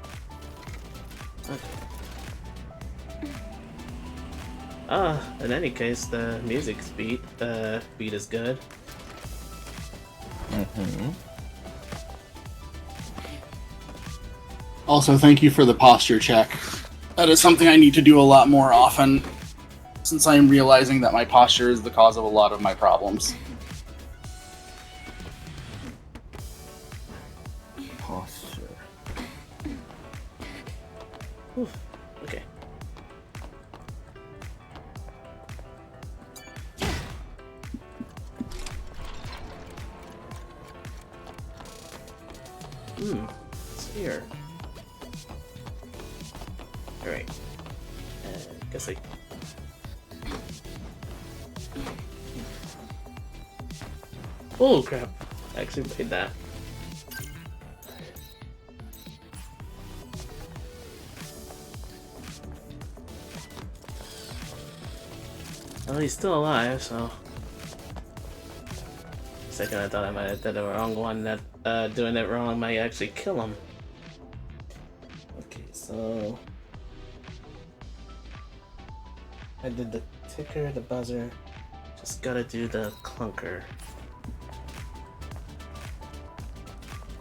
Okay. In any case, the music's beat is good. Mm-hmm. Also, thank you for the posture check. That is something I need to do a lot more often, since I am realizing that my posture is the cause of a lot of my problems. Posture. Oof. Okay. It's here. Alright. Guess I... Oh crap. I actually made that. Well, he's still alive, so... For a second I thought I might have done the wrong one, that doing it wrong might actually kill him. Okay, so... I did the ticker, the buzzer, just gotta do the clunker.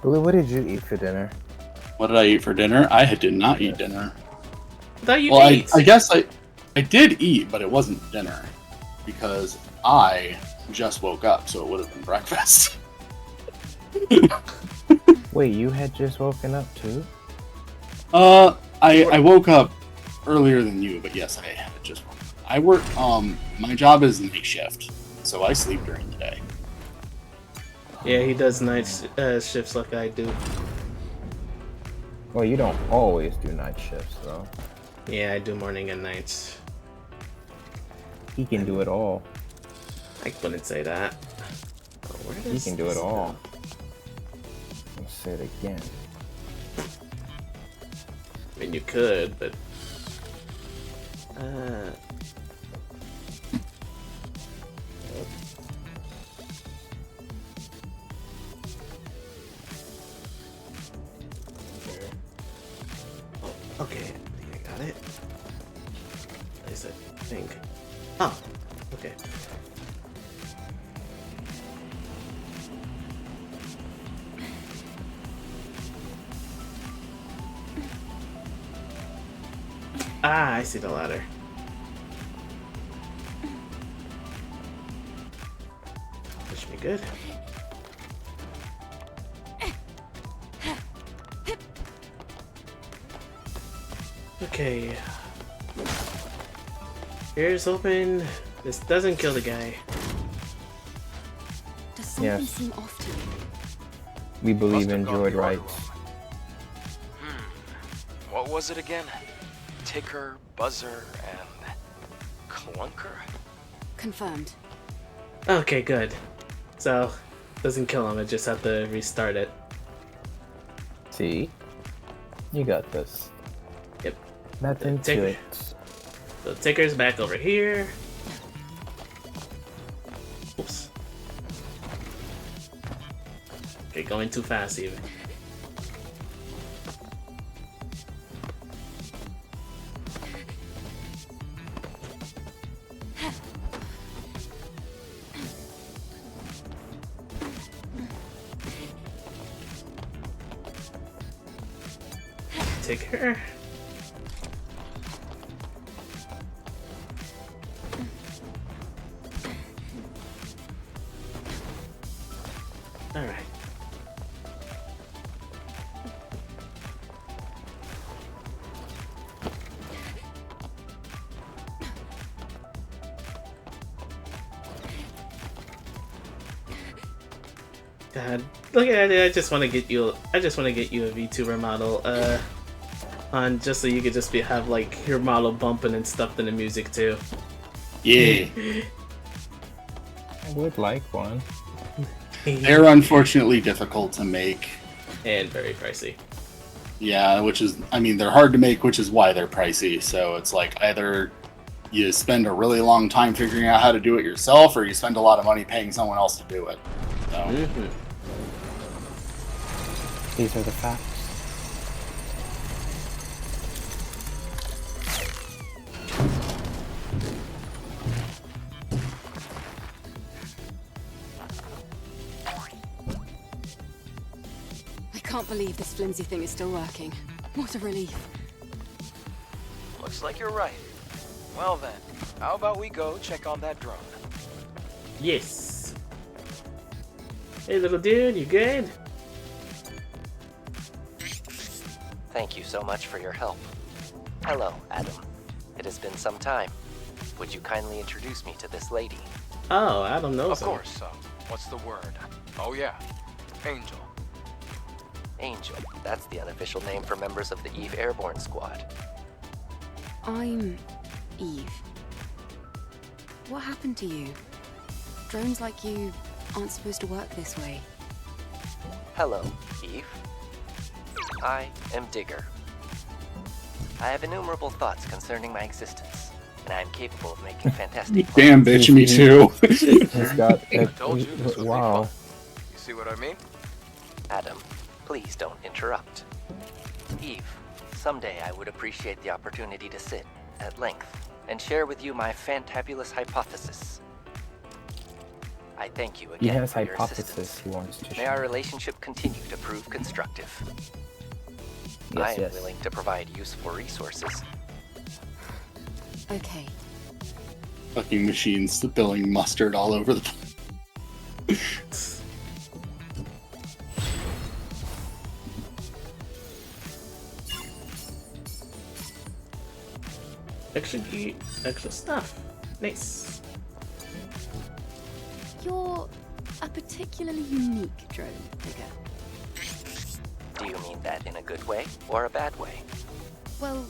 What did you eat for dinner? What did I eat for dinner? I did not eat dinner. I thought you well, ate. I guess I did eat, but it wasn't dinner. Because I just woke up, so it would have been breakfast. Wait, you had just woken up too? I woke up earlier than you, but yes, I had just woken up. I work, my job is night shift, so I sleep during the day. Yeah, he does night shifts like I do. Well, you don't always do night shifts, though. Yeah, I do morning and nights. He can do it all. I wouldn't say that. Oh, He can do it all. I'll say it again. I mean, you could, but... Oh, okay. Ah, I see the ladder. That should be good. Okay. Here's open. This doesn't kill the guy. Does something Yes. seem off to you? We believe in droid rights. What was it again? Ticker, buzzer, and clunker? Confirmed. Okay, good. So, doesn't kill him, I just have to restart it. See? You got this. Yep. Nothing to Ticker. it. So Ticker's back over here. Oops. Okay, going too fast even. Ticker. All right. God, look at it. I just want to get you. I just want to get you a VTuber model. On just so you could just have like your model bumping and stuff in the music too. Yeah. I would like one. They're unfortunately difficult to make. And very pricey. Yeah, which is, I mean, they're hard to make, which is why they're pricey. So it's like either you spend a really long time figuring out how to do it yourself, or you spend a lot of money paying someone else to do it. So. These are the facts. I can't believe this flimsy thing is still working. What a relief. Looks like you're right. Well then, how about we go check on that drone? Yes. Hey little dude, you good? Thank you so much for your help. Hello, Adam. It has been some time. Would you kindly introduce me to this lady? Oh, Adam knows Of him. course, what's the word? Oh yeah, Angel. Angel. That's the unofficial name for members of the Eve Airborne Squad. I'm Eve. What happened to you? Drones like you aren't supposed to work this way. Hello, Eve. I am Digger. I have innumerable thoughts concerning my existence, and I am capable of making fantastic Damn, bitch, me too. He's got I told you this would be wow. fun. You see what I mean? Adam, please don't interrupt. Eve, someday I would appreciate the opportunity to sit, at length, and share with you my fantabulous hypothesis. I thank you He again has for your hypothesis assistance. he wants to May share. our relationship continue to prove constructive. I Yes, am yes. willing to provide useful resources. Okay. Fucking machines spilling mustard all over the place. Extra stuff. Nice. You're a particularly unique drone, Digger. Do you mean that in a good way or a bad way? Well,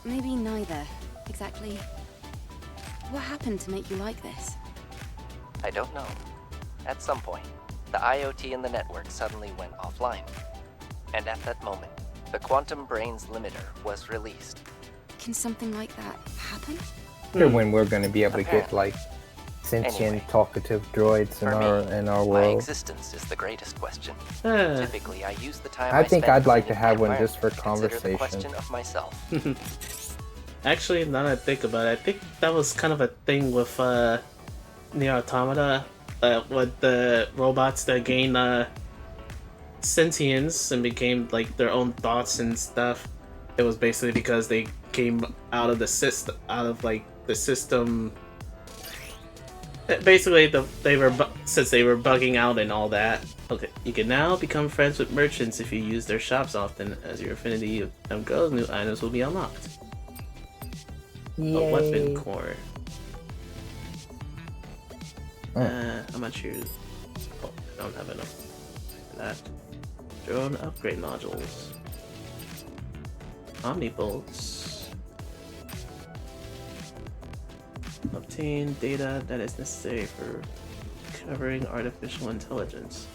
maybe neither, exactly. What happened to make you like this? I don't know. At some point, the IoT in the network suddenly went offline. And at that moment, the Quantum Brains Limiter was released. Can something like that happen? Wonder when we're going to be able to get Apparently. like sentient, Anyway, talkative droids in For our me, my world. existence is the greatest question. Ah. Typically, I use the time I think spend I'd like to cleaning have the one just for environment to consider the conversation. question of myself. Actually, now that I think about it, I think that was kind of a thing with Nier Automata, with the robots that gain sentience and became like their own thoughts and stuff. It was basically because they came out of the system, the system. Basically, since they were bugging out and all that. Okay, you can now become friends with merchants if you use their shops often. As your affinity of them grows, new items will be unlocked. Yay. A weapon core. How much you? Oh, I don't have enough for that. Drone upgrade modules. Omnibolts. Obtain data that is necessary for covering artificial intelligence.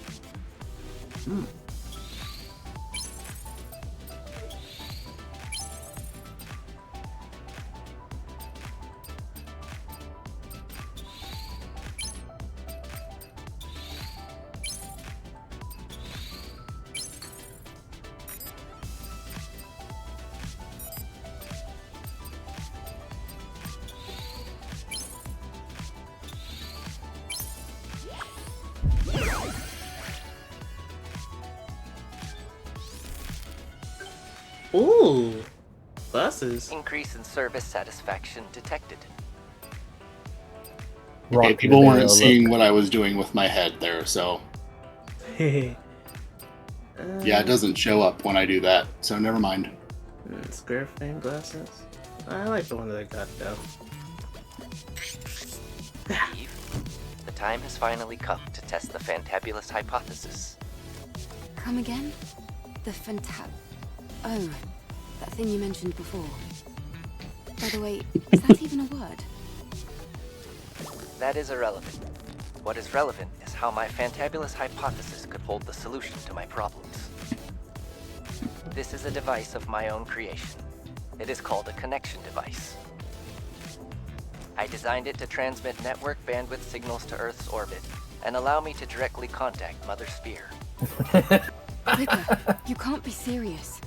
Ooh, buses. Increase in service satisfaction detected. Okay, people weren't seeing what I was doing with my head there, so yeah, it doesn't show up when I do that, so never mind. Square frame glasses. I like the one that I got though. Eve, the time has finally come to test the fantabulous hypothesis. Come again? The Oh, that thing you mentioned before. By the way, is that even a word? That is irrelevant. What is relevant is how my fantabulous hypothesis could hold the solution to my problems. This is a device of my own creation. It is called a connection device. I designed it to transmit network bandwidth signals to Earth's orbit and allow me to directly contact Mother Sphere. Vicar, you can't be serious.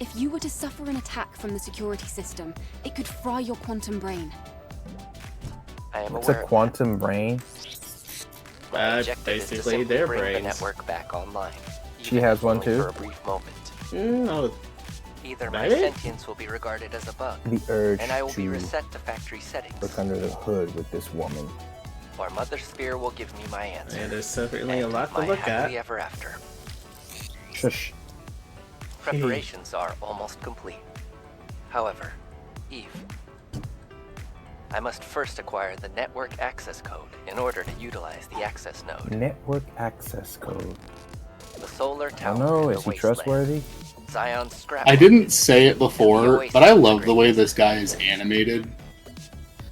If you were to suffer an attack from the security system, it could fry your quantum brain. I am It's aware a quantum brain. Basically their bring brains. the network back online. She has one too. For a brief moment. No. Either my Really? sentience will be regarded as a bug, The urge and I will be to reset to factory settings, look under the hood with this woman. or Mother Sphere will give me my answer. And there's certainly a lot to my look happily at. ever after. Shush. Preparations are almost complete. However, Eve, I must first acquire the network access code in order to utilize the access node. Network access code. The solar I tower. don't know, in is the he trustworthy? Zion's scrap. I didn't say it before, but I love the way this guy is animated.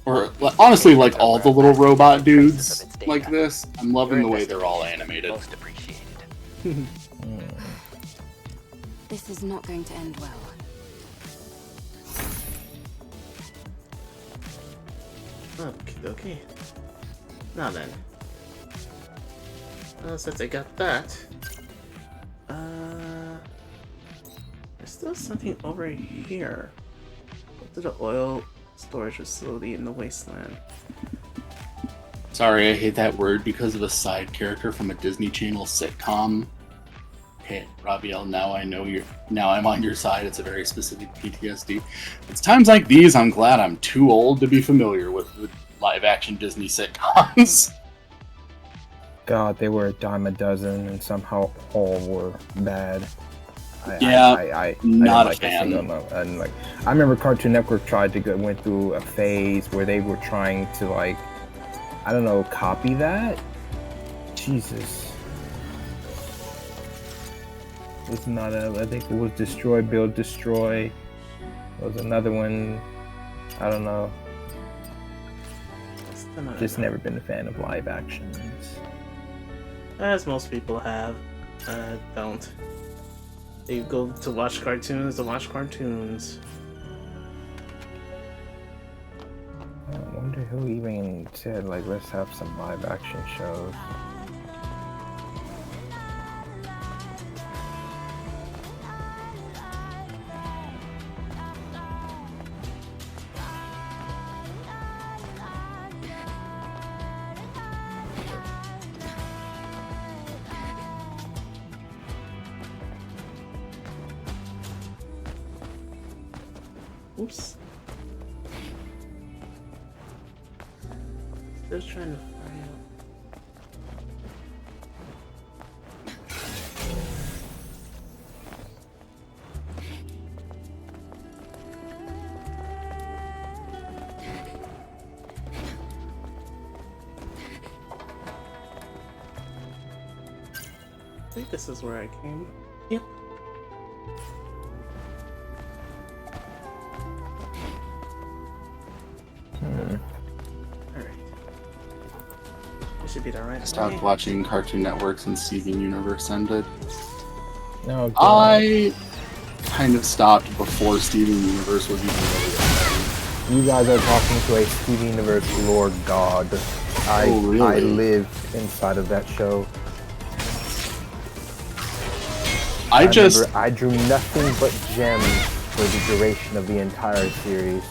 Or honestly, like all the little robot dudes like this, I'm loving the way they're all animated. Most appreciated. This is not going to end well. Okay. Now then. Since I got that, there's still something over here. Go to the oil storage facility in the wasteland. Sorry, I hate that word because of a side character from a Disney Channel sitcom. Okay, Rabiel, now I'm on your side. It's a very specific PTSD. It's times like these I'm glad I'm too old to be familiar with the live-action Disney sitcoms. God, they were a dime a dozen, and somehow all were bad. I not a fan. And like, I remember Cartoon Network went through a phase where they were trying to copy that. Jesus, it's not I think it was Destroy, Build, Destroy. There was another one. I don't know. Just never been a fan of live actions. As most people have. Don't. You go to watch cartoons to watch cartoons. I wonder who even said, let's have some live action shows. Oops. Still trying to find out. I think this is where I came. Yep. Alright. This should be the right I stopped watching Cartoon Network since Steven Universe ended. No, God. I kind of stopped before Steven Universe was even really. You guys are talking to a Steven Universe Lord God. I lived inside of that show. I drew nothing but gems for the duration of the entire series.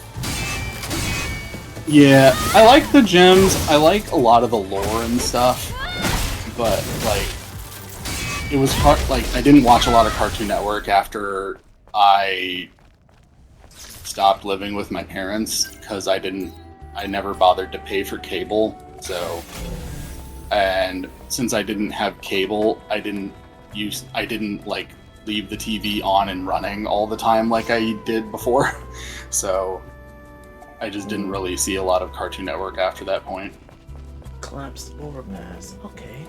Yeah, I like the gems. I like a lot of the lore and stuff, but like, it was hard. Like, I didn't watch a lot of Cartoon Network after I stopped living with my parents because I never bothered to pay for cable. So, and since I didn't have cable, I didn't like leave the TV on and running all the time like I did before. So I just didn't really see a lot of Cartoon Network after that point. Collapsed overpass. Okay.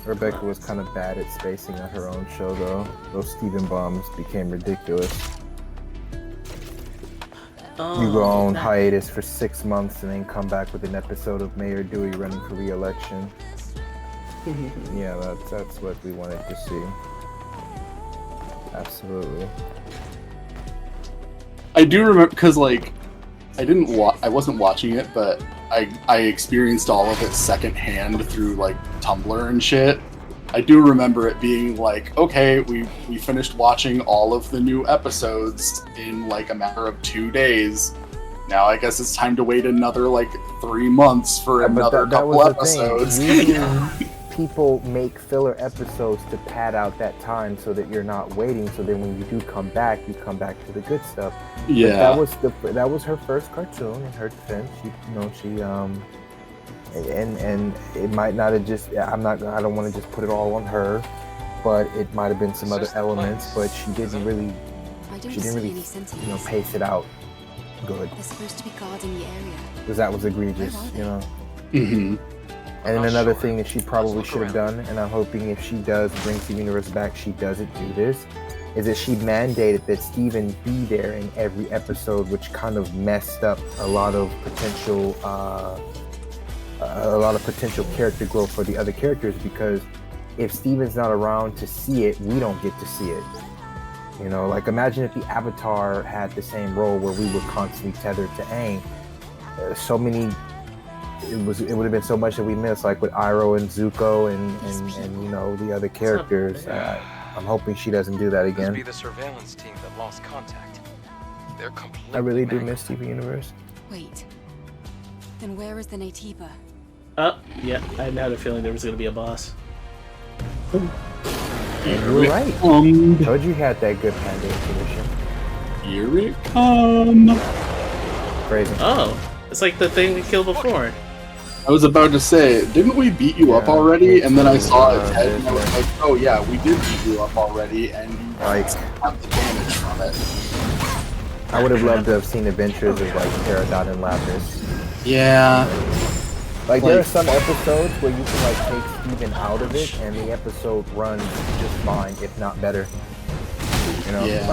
Rebecca was kind of bad at spacing on her own show, though. Those Steven bombs became ridiculous. You go on hiatus for 6 months and then come back with an episode of Mayor Dewey running for re-election. Yeah, that's what we wanted to see. Absolutely. I do remember because like I wasn't watching it, but I experienced all of it secondhand through like Tumblr and shit. I do remember it being like, okay, we finished watching all of the new episodes in like a matter of 2 days. Now I guess it's time to wait another like 3 months for another couple episodes. People make filler episodes to pad out that time so that you're not waiting. So then when you do come back, you come back to the good stuff. Yeah, but that was her first cartoon. In her defense, and it might not have just. I don't want to just put it all on her, but it might have been some other elements. But she didn't really pace it out good. They're supposed to be guarding the area. Because that was egregious, Mm-hmm. And then another thing that she probably should have done, and I'm hoping if she does bring Steven Universe back, she doesn't do this, is that she mandated that Steven be there in every episode, which kind of messed up a lot of potential character growth for the other characters, because if Steven's not around to see it, we don't get to see it. You know, like imagine if the Avatar had the same role where we were constantly tethered to Aang. It would have been so much that we missed, like with Iroh and Zuko and the other characters. I'm hoping she doesn't do that again. Must be the surveillance team that lost contact. They're completely. I really do miss Steven Universe. Wait. Then where is the Naytiba? Yeah, I had a feeling there was gonna be a boss. And you were right. Told you had that good Panda intuition. Here it comes. Crazy. Oh, it's like the thing we killed before. I was about to say, didn't we beat you up already? And then I saw its head and I was like, oh yeah, we did beat you up already, and you have the damage from it. I would have loved to have seen adventures of like Pterodon and Lapis. Yeah. Like there are some episodes where you can like take Steven out of it and the episode runs just fine, if not better. You know? Yeah.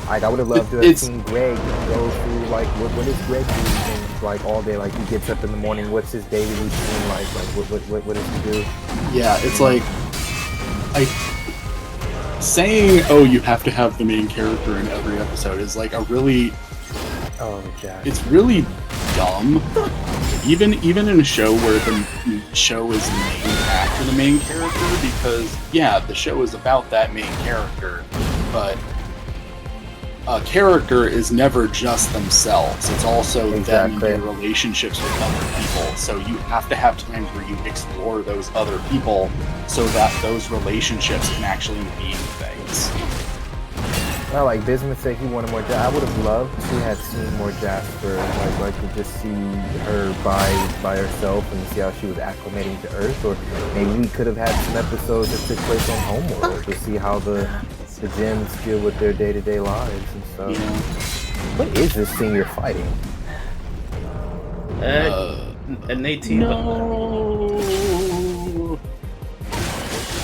Like I would have loved to have seen Greg go through like what is Greg doing like all day? Like he gets up in the morning, what's his daily routine like what does he do? Yeah, it's like saying, oh, you have to have the main character in every episode is like a really it's really dumb. Even in a show where the show is named after the main character, because yeah, the show is about that main character, but a character is never just themselves. It's also them and their relationships with other people. So you have to have times where you explore those other people so that those relationships can actually mean things. No, like Bismuth said he wanted more Jasper. I would have loved to have seen more Jasper. Like to just see her by herself and see how she was acclimating to Earth. Or maybe we could have had some episodes that took place on Homeworld to see how the gems deal with their day-to-day lives and stuff. Yeah. What is this thing you're fighting? A native. No.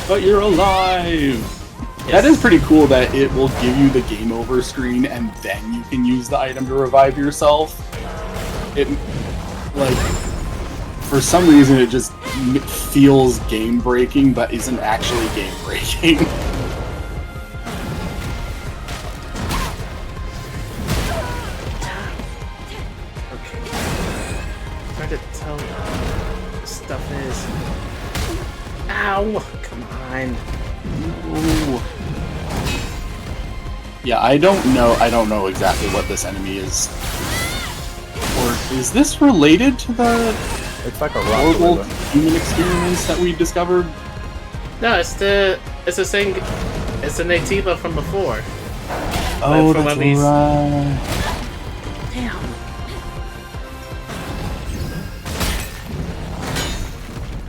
But you're alive. That is pretty cool that it will give you the game over screen and then you can use the item to revive yourself. It, like, for some reason it just feels game breaking but isn't actually game breaking. Okay. I'm trying to tell what stuff is. Ow! Come on. Ooh. Yeah, I don't know exactly what this enemy is. Or is this related to the horrible human experiments that we discovered? No, it's the same. It's the Natiba from before. Oh, from that's right. Damn.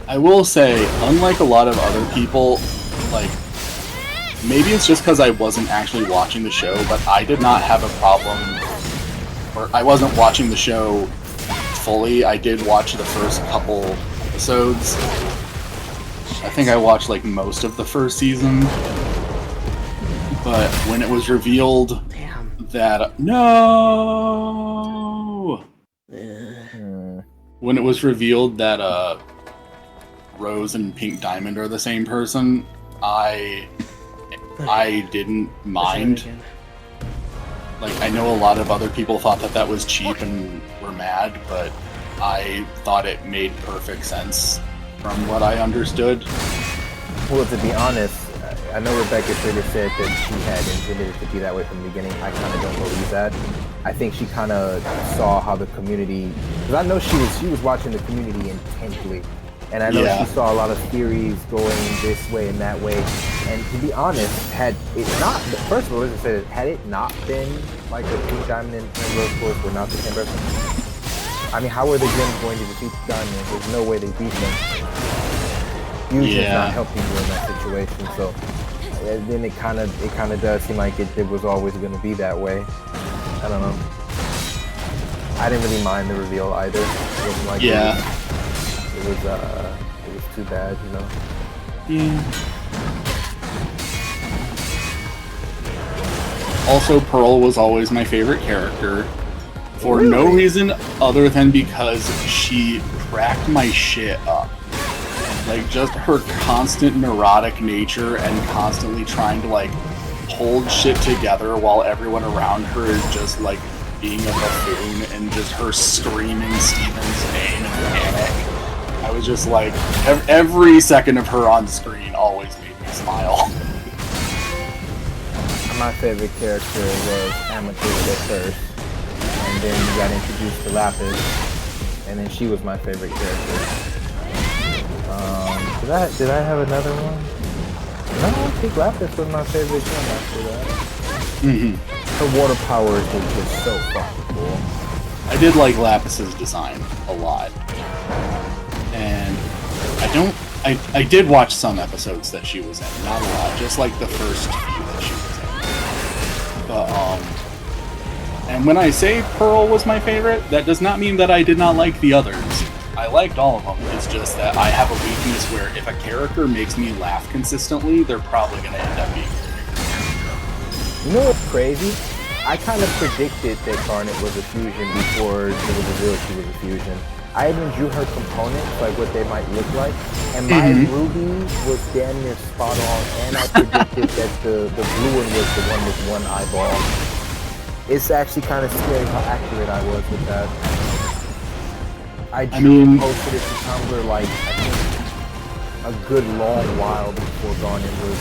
I will say, unlike a lot of other people, like, maybe it's just because I wasn't actually watching the show, but I did not have a problem, or I wasn't watching the show fully. I did watch the first couple episodes. I think I watched like most of the first season. But when it was revealed that when it was revealed that Rose and Pink Diamond are the same person, I didn't mind. Like, I know a lot of other people thought that was cheap and were mad, but I thought it made perfect sense from what I understood. Well, to be honest, I know Rebecca Trigger said that she had intended it to be that way from the beginning. I kind of don't believe that. I think she kind of saw how the community, because I know she was watching the community intently. And I know she saw a lot of theories going this way and that way. And to be honest, had it not, first of all, let's just say that had it not been like the Pink Diamond and Rose Force were not the same person, I mean, how are the gems going to defeat the Diamond? There's no way they beat them. Fusion's not helping you in that situation. So then it kind of does seem like it was always going to be that way. I don't know. I didn't really mind the reveal either. It wasn't like it was too bad, you know. Yeah. Also, Pearl was always my favorite character for no reason other than because she cracked my shit up. Like, just her constant neurotic nature and constantly trying to, like, hold shit together while everyone around her is just, like, being a buffoon and just her screaming Steven's name in panic. I was just like, every second of her on screen always made me smile. My favorite character was Amethyst at first, and then we got introduced to Lapis, and then she was my favorite character. Did I have another one? No, I think Lapis was my favorite gem after that. Her water powers was just so fucking cool. I did like Lapis's design a lot. And I did watch some episodes that she was in, not a lot, just like the first few that she was in. But, and when I say Pearl was my favorite, that does not mean that I did not like the others. I liked all of them, it's just that I have a weakness where if a character makes me laugh consistently, they're probably going to end up being my favorite. You know what's crazy? I kind of predicted that Garnet was a fusion before it was revealed she was a fusion. I even drew her components, like what they might look like, and my Ruby was damn near spot on, and I predicted that the blue one was the one with one eyeball. It's actually kind of scary how accurate I was with that. I posted it to Tumblr like, I think, a good long while before Garnet was,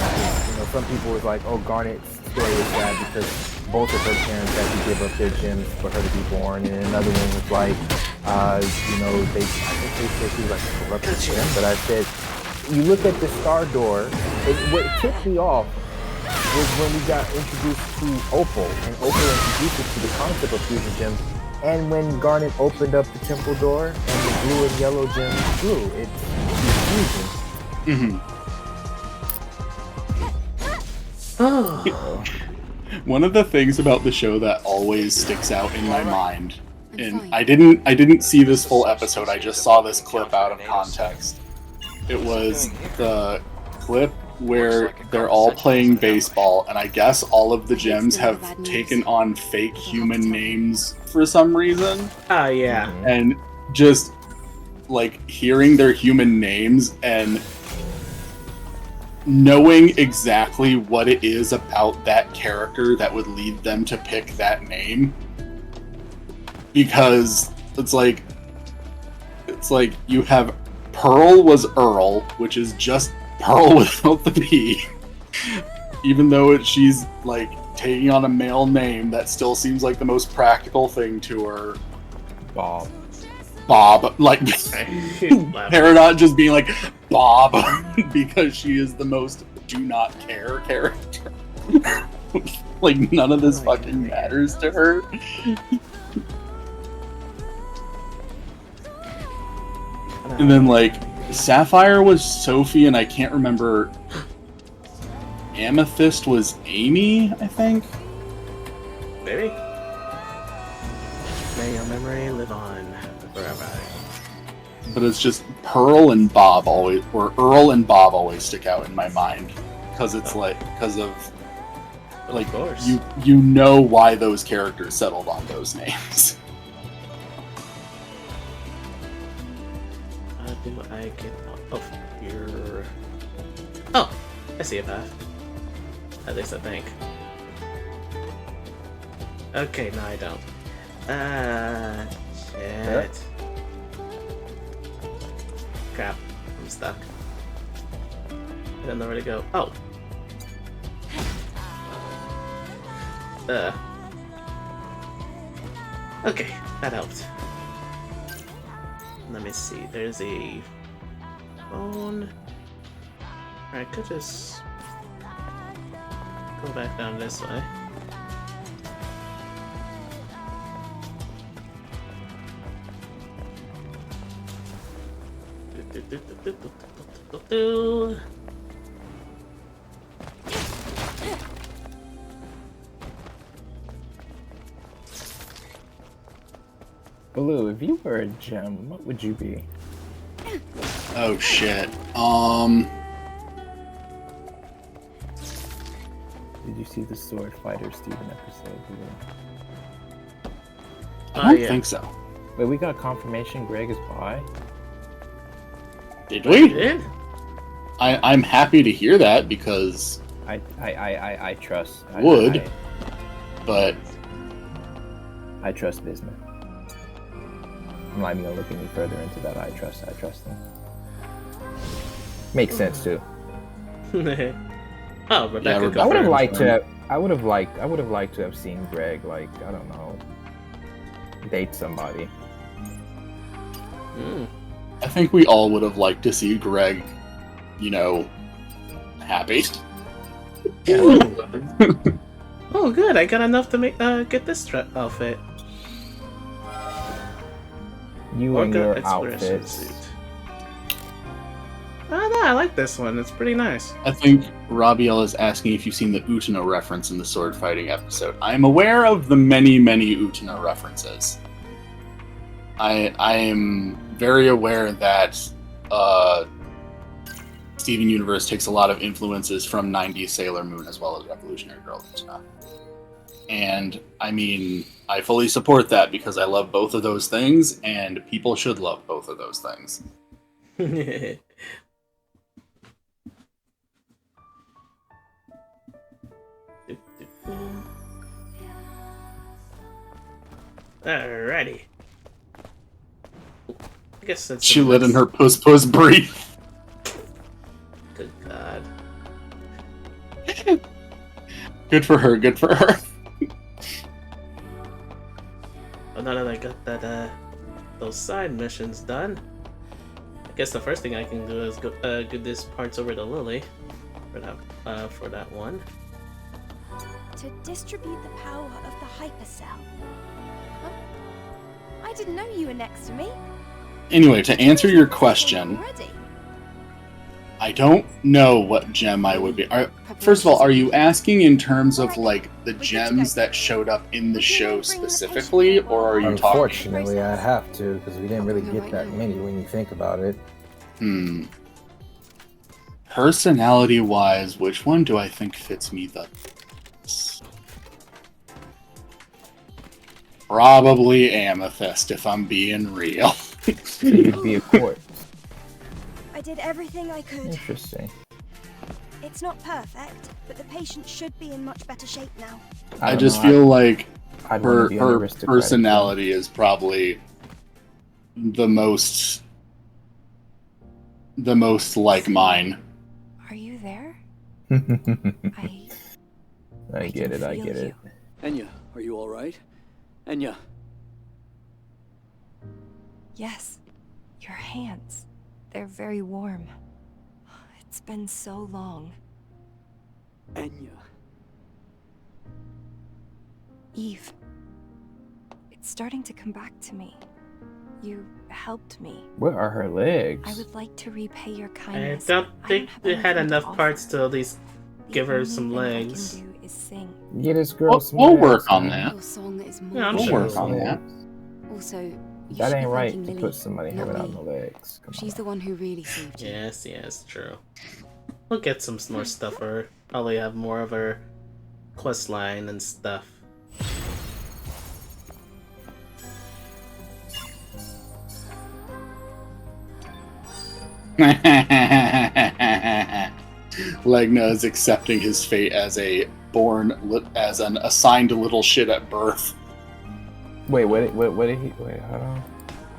you know, some people was like, oh, Garnet's story was sad because both of her parents had to give up their gems for her to be born, and another one was like, you know, I think they said she was like a corrupted gem, but I said, you look at the Star Door, what tipped me off was when we got introduced to Opal, and Opal introduced us to the concept of fusion gems. And when Garnet opened up the temple door and the blue and yellow gems grew, it's fusion. Oh. One of the things about the show that always sticks out in my mind, and I didn't see this full episode, I just saw this clip out of context. It was the clip where they're all playing baseball, and I guess all of the gems have taken on fake human names for some reason. Yeah. And just, like, hearing their human names and knowing exactly what it is about that character that would lead them to pick that name. Because it's like you have Pearl was Earl, which is just Pearl without the P. Even though she's like taking on a male name, that still seems like the most practical thing to her. Bob, like Peridot just being like Bob because she is the most do not care character. Like none of this fucking matters to her. And then like Sapphire was Sophie, and I can't remember. Amethyst was Amy, I think. Maybe. May your memory live on forever. But it's just Pearl and Bob always, or Earl and Bob always stick out in my mind because it's because of you know why those characters settled on those names. How do I get out of here? Oh, I see a path. At least I think. Okay, no, I don't. Shit. Crap, I'm stuck. I don't know where to go. Oh! Okay, that helped. Let me see, there's a phone. I could just go back down this way. Blue, if you were a gem, what would you be? Oh shit. Did you see the Sword Fighter Steven episode? I don't think so. Wait, we got confirmation Greg is bi? Did we? I'm happy to hear that because I trust. But I trust Bismuth. I'm not even gonna look any further into that. I trust him. Makes sense too. Oh, Rebecca. I would have liked to have seen Greg, like, I don't know, date somebody. I think we all would have liked to see Greg, happy. Oh, good! I got enough to make get this outfit. You and your outfits. Oh no, I like this one. It's pretty nice. I think Rabiel is asking if you've seen the Utano reference in the sword fighting episode. I'm aware of the many, many Utano references. I am very aware that Steven Universe takes a lot of influences from 90s Sailor Moon as well as Revolutionary Girl Utano. And I mean, I fully support that because I love both of those things, and people should love both of those things. Alrighty. I guess that's she lit in her puss brief. Good God. Good for her. Good for her. Well, now that I got that those side missions done, I guess the first thing I can do is give these parts over to Lily for that one. To distribute the power of the hypercell. Huh? I didn't know you were next to me. Anyway, to answer your question, Already? I don't know what gem I would be. First of all, are you asking in terms of like the gems that showed up in the show specifically, or are you talking? Unfortunately, I have to because we didn't really get that many when you think about it. Personality-wise, which one do I think fits me the best? Probably Amethyst, if I'm being real. So you'd be a quartz. I did everything I could. Interesting. It's not perfect, but the patient should be in much better shape now. I just feel like I'd wanna be on the her aristocratic personality is probably the most like mine. Are you there? I get it. I get it. Enya, are you all right? Enya. Yes. Your hands. They're very warm. It's been so long. Enya. Eve. It's starting to come back to me. You helped me. Where are her legs? I would like to repay your I kindness. don't think they had enough offer. parts to at least give her some legs. Get this girl some We'll legs, work on man. that. Your song is more Yeah, I'm We'll sure. work on that. Also, you That should ain't be right thanking to Lily, put somebody not having out me. no legs. Come She's the one who really saved you. Yes, true. We'll get some more stuff for her. Probably have more of her quest line and stuff. Legna is accepting his fate as as an assigned little shit at birth. Wait, what did he? Wait, hold on.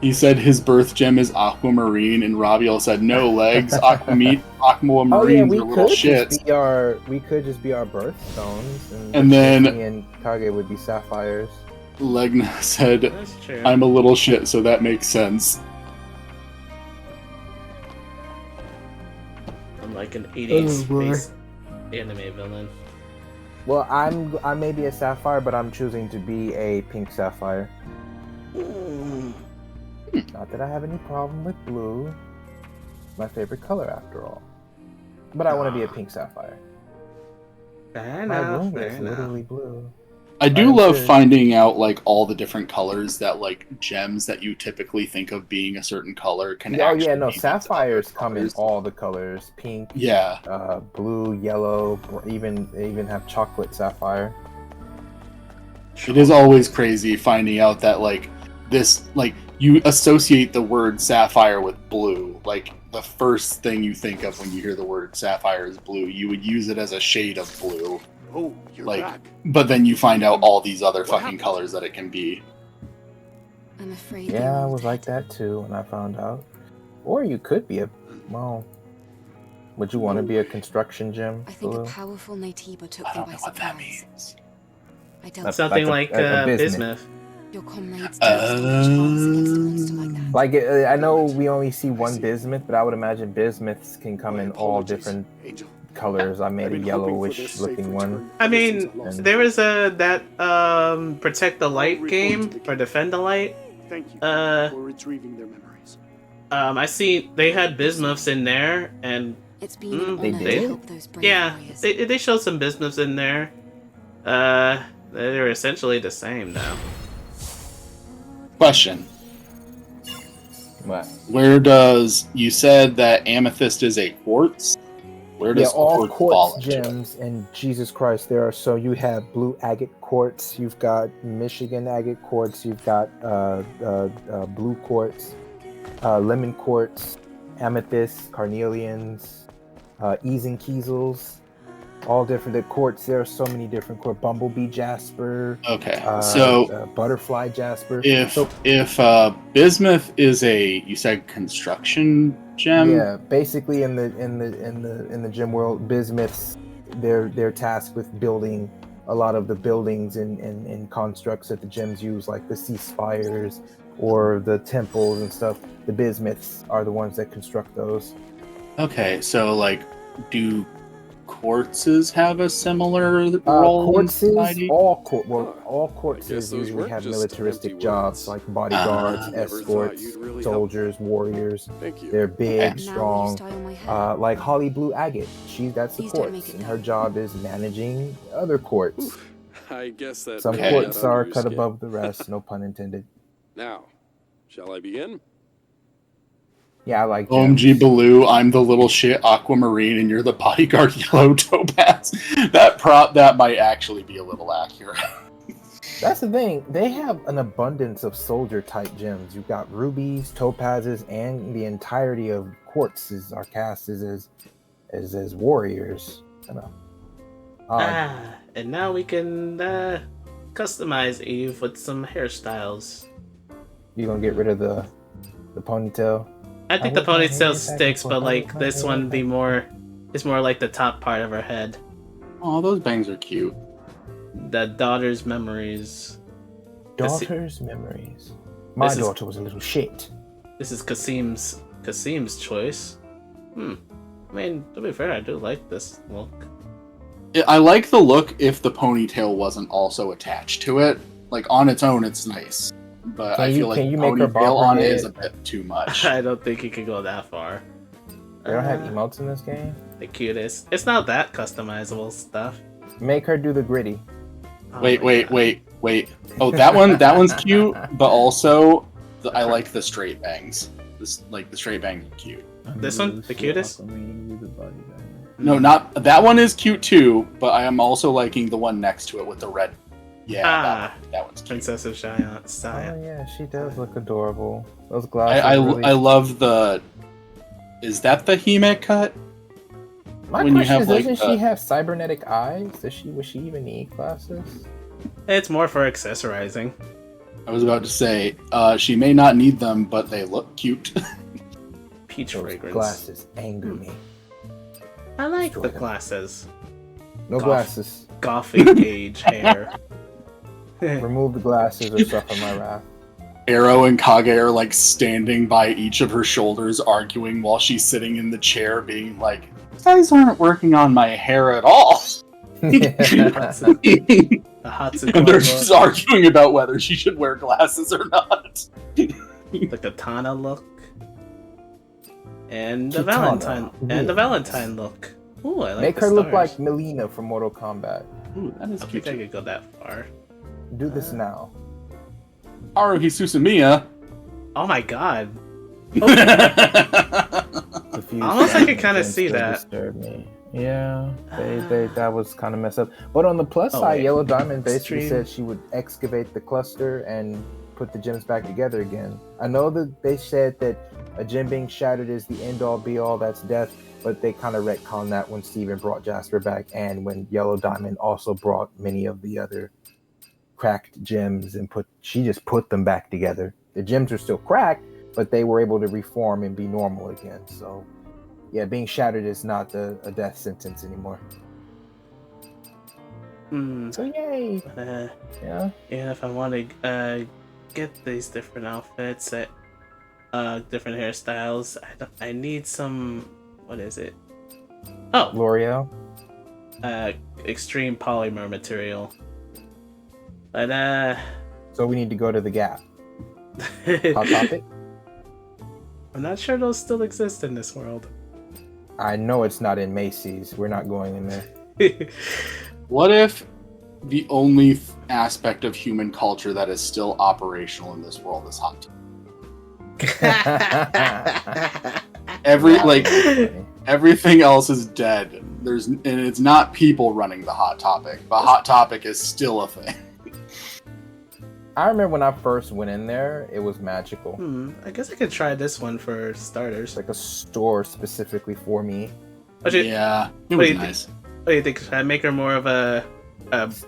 He said his birth gem is aquamarine, and Raviel said no legs. Aquamarines Oh yeah, are little shits. We could just be our birthstones, And then- me and Kage would be sapphires. Legna said, That's true. I'm a little shit, so that makes sense. I'm like an 80s Oh, boy. space anime villain. Well, I may be a sapphire, but I'm choosing to be a pink sapphire. Not that I have any problem with blue. My favorite color, after all. But I want to be a pink sapphire. Fair My enough, room fair is enough. literally blue. I do I'm love sure. finding out like all the different colors that like gems that you typically think of being a certain color can Oh actually yeah, no, be these sapphires other come in colors. all the colors: pink, Yeah. blue, yellow, or they even have chocolate sapphire. It is always crazy finding out that like this like you associate the word sapphire with blue. Like the first thing you think of when you hear the word sapphire is blue. You would use it as a shade of blue. Oh, you're Like back. but then you find out all these other fucking colors that it can be. I'm afraid. Yeah, I was like that too when I found out. Or you could be well. Would you want to be a construction gem? I think a Lulu? powerful Natiba took I them don't by know what that surprise. means. I dealt That's Something like like a bismuth. bismuth. your comrades don't stand a chance against a monster like that. Like I know we only see one bismuth, but I would imagine bismuths can come in all different colors. I made a yellowish looking one. I mean, there was that Protect the Light game or Defend the Light. Thank you for retrieving their memories. I see they had bismuths in there, and It's been an They honor to did? help those brave yeah, warriors. they showed some bismuths in there. They were essentially the same though. Question. What? Where does you said that amethyst is a quartz? Where Yeah, does all quartz fall quartz into it? gems, and Jesus Christ, there are so you have blue agate quartz, you've got Michigan agate quartz, you've got blue quartz, lemon quartz, amethyst, carnelians, Easen Kiesels, all different. The quartz, there are so many different quartz. Bumblebee jasper. Okay, so butterfly jasper. if So- bismuth is you said construction gem. Yeah, basically in the gym world, bismuths they're tasked with building a lot of the buildings and constructs that the gems use, like the ceasefires or the temples and stuff. The bismuths are the ones that construct those. Okay, so like, do quartzes have a similar role in Quartzes, society? all quartzes those usually weren't have just militaristic empty jobs like bodyguards, Never thought escorts, you'd really soldiers, warriors. Thank you. They're big, Now strong. will you style my hair? Like Holly Blue Agate, that's the Please don't quartz, make it and her job is managing other quartz. I guess that Some may quartz get under are your cut skin. above the rest, no pun intended. Now, shall I begin? Yeah, I like OMG Baloo, I'm the little shit Aquamarine and you're the bodyguard Yellow Topaz. That might actually be a little accurate. That's the thing. They have an abundance of soldier type gems. You've got rubies, topazes, and the entirety of quartzes are cast as warriors. I know. And now we can customize Eve with some hairstyles. You gonna get rid of the ponytail? I think the ponytail sticks, but like this one is more like the top part of her head. Oh, those bangs are cute. The daughter's memories. Daughter's memories. My daughter was a little shit. This is Kasim's choice. I mean, to be fair, I do like this look. I like the look if the ponytail wasn't also attached to it. Like on its own, it's nice. But I feel like the ponytail on it is a bit too much. I don't think you could go that far. They don't have emotes in this game? The cutest. It's not that customizable stuff. Make her do the gritty. Wait. Oh, that one's cute, but also I like the straight bangs. The straight bangs are cute. This one, the cutest? No, not that one is cute too, but I am also liking the one next to it with the red. Yeah, that one's cute. Princess of Cheyenne. Oh yeah, she does look adorable. Those glasses. I love the. Is that the Hime cut? My question is, doesn't she have cybernetic eyes? Would she even need glasses? It's more for accessorizing. I was about to say, she may not need them, but they look cute. Peach fragrance. Glasses anger me. I like the glasses. No glasses. Gothic age hair. Remove the glasses or suffer my wrath. Arrow and Kage are like standing by each of her shoulders, arguing while she's sitting in the chair, being like, "You guys aren't working on my hair at all." The Hatsuko And they're look. just arguing about whether she should wear glasses or not. The katana look. And the Katana. Valentine look. Ooh, I like Make the her look stars. like Melina from Mortal Kombat. Ooh, that is I cute. think I could go that far. Do this now. Haruhi Susumiya. Oh my god. Diffuse Almost I could sound kind of things see still that. disturb me. Yeah, that was kind of messed up. But on the plus Oh, side, wait. Yellow Diamond basically Stream. said she would excavate the cluster and put the gems back together again. I know that they said that a gem being shattered is the end all be all, that's death, but they kind of retconned that when Steven brought Jasper back and when Yellow Diamond also brought many of the other cracked gems and she just put them back together. The gems are still cracked, but they were able to reform and be normal again. So yeah, being shattered is not a death sentence anymore. So yay! Yeah. If I want to get these different outfits, different hairstyles, I need some. What is it? Oh, L'Oreal. Extreme polymer material. But So we need to go to the Gap. Hot Topic. I'm not sure those still exist in this world. I know it's not in Macy's. We're not going in there. What if the only aspect of human culture that is still operational in this world is hot tea? Everything else is dead. And it's not people running the Hot Topic, but Hot Topic is still a thing. I remember when I first went in there, it was magical. I guess I could try this one for starters. Like a store specifically for me. Yeah, it was nice. What do you think? Should I make her more of a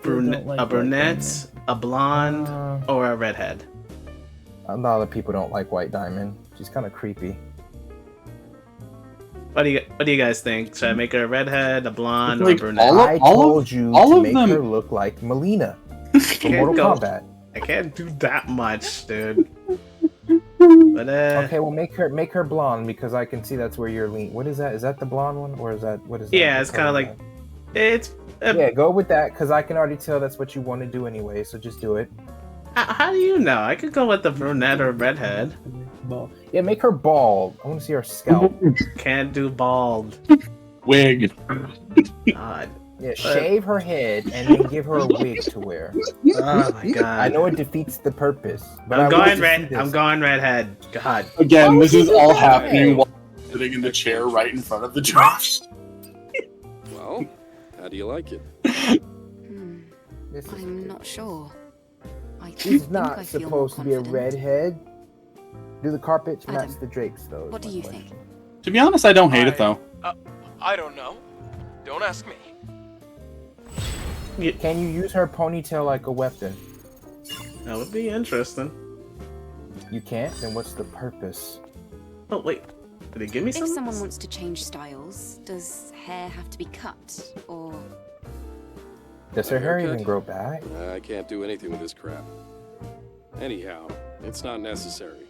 brunette, a blonde, or a redhead? A lot of people don't like White Diamond. She's kind of creepy. What do you guys think? Should I make her a redhead, a blonde, or a Like, brunette? I told you all to of make them- her look like Melina from Mortal Kombat. I can't do that much, dude. But Okay, well make her blonde because I can see that's where you're lean. What is that? Is that the blonde one or is that what is that? yeah, it's kind of like It's yeah, go with that, because I can already tell that's what you want to do anyway, so just do it. How do you know? I could go with the brunette or redhead. Yeah, make her bald. I want to see her scalp. Can't do bald. Wig. God. Yeah, shave her head and then give her a wig to wear. Oh my god. I know it defeats the purpose, but I'm going redhead. God. Again, this is all happening while I'm sitting in the chair right in front of the Josh. Well, how do you like it? I'm not sure. She's not supposed to be a redhead. Do the carpets match the drapes, though? What do you think? To be honest, I don't hate it though. I don't know. Don't ask me. Can you use her ponytail like a weapon? That would be interesting. You can't? Then what's the purpose? Oh, wait. Did they give me some? If someone wants to change styles, does hair have to be cut, or... Does her hair even grow back? I can't do anything with this crap. Anyhow, it's not necessary.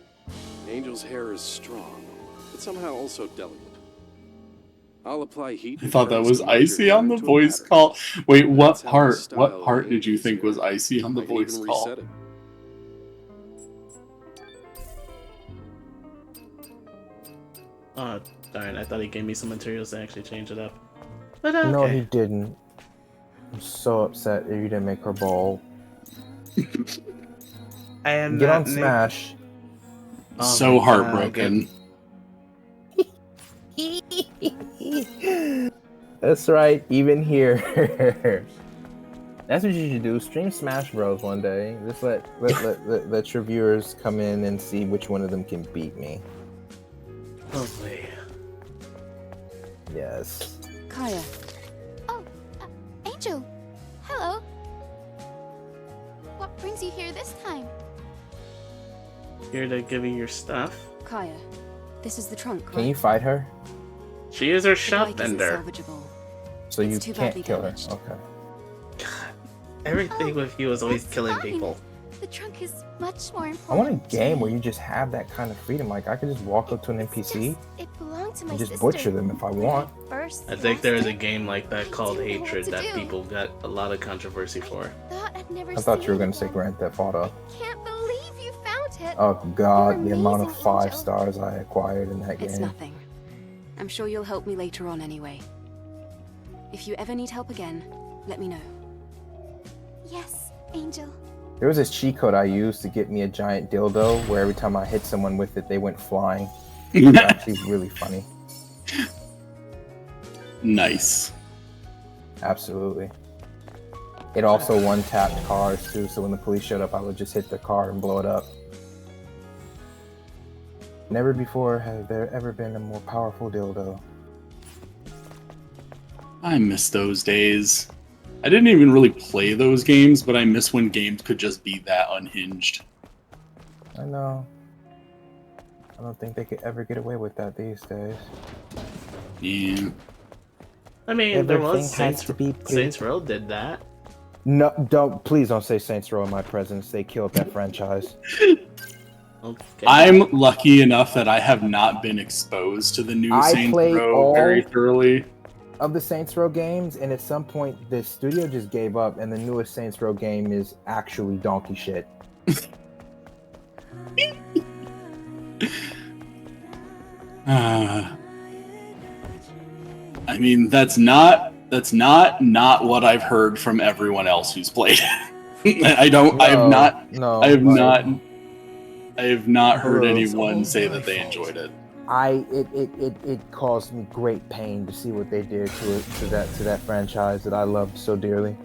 Angel's hair is strong, but somehow also delicate. I'll apply heat. I thought that was icy on the voice call. Wait, what part? What part did you think was icy on the voice call? Oh, darn. I thought he gave me some materials to actually change it up. But okay. No, he didn't. I'm so upset that you didn't make her bald. I am Get not on Smash. Oh So my heartbroken. That's right, even here. That's what you should do. Stream Smash Bros. One day. Just let your viewers come in and see which one of them can beat me. Oh boy. Yes. Kaya. Oh, Angel. Hello. What brings you here this time? Here to give you your stuff. Kaya, this is the trunk, right? Can you fight her? She is our The shop bike isn't vendor. salvageable. So you It's too can't badly kill her. damaged. Okay. Everything with you is always That's killing fine. people. The trunk is much more I important. want a game where you just have that kind of freedom. Like, I could just walk up to an NPC It belonged to my and just sister. butcher them if I want. First, I think there is a game like that called didn't know what Hatred to that do. people got a lot of controversy for. thought I'd never I thought seen you were going it. to say Grand Theft Auto. Can't believe you found it. Oh god, the You're amount of amazing, 5 Angel. stars I acquired in that It's game. nothing. I'm sure you'll help me later on anyway. If you ever need help again, let me know. Yes, Angel. There was this cheat code I used to get me a giant dildo where every time I hit someone with it, they went flying. It was actually really funny. Nice. Absolutely. It also one-tapped cars too, so when the police showed up, I would just hit the car and blow it up. Never before has there ever been a more powerful dildo. I miss those days. I didn't even really play those games, but I miss when games could just be that unhinged. I know. I don't think they could ever get away with that these days. Yeah. I mean, there was Everything has to be Saints Row did that. No, please don't say Saints Row in my presence. They killed that franchise. Okay. I'm lucky enough that I have not been exposed to the new I Saints played Row all very thoroughly. of the Saints Row games, and at some point the studio just gave up, and the newest Saints Row game is actually donkey shit. I mean, that's not what I've heard from everyone else who's played it. I have not heard anyone say that they enjoyed it. It caused me great pain to see what they did to that franchise that I loved so dearly.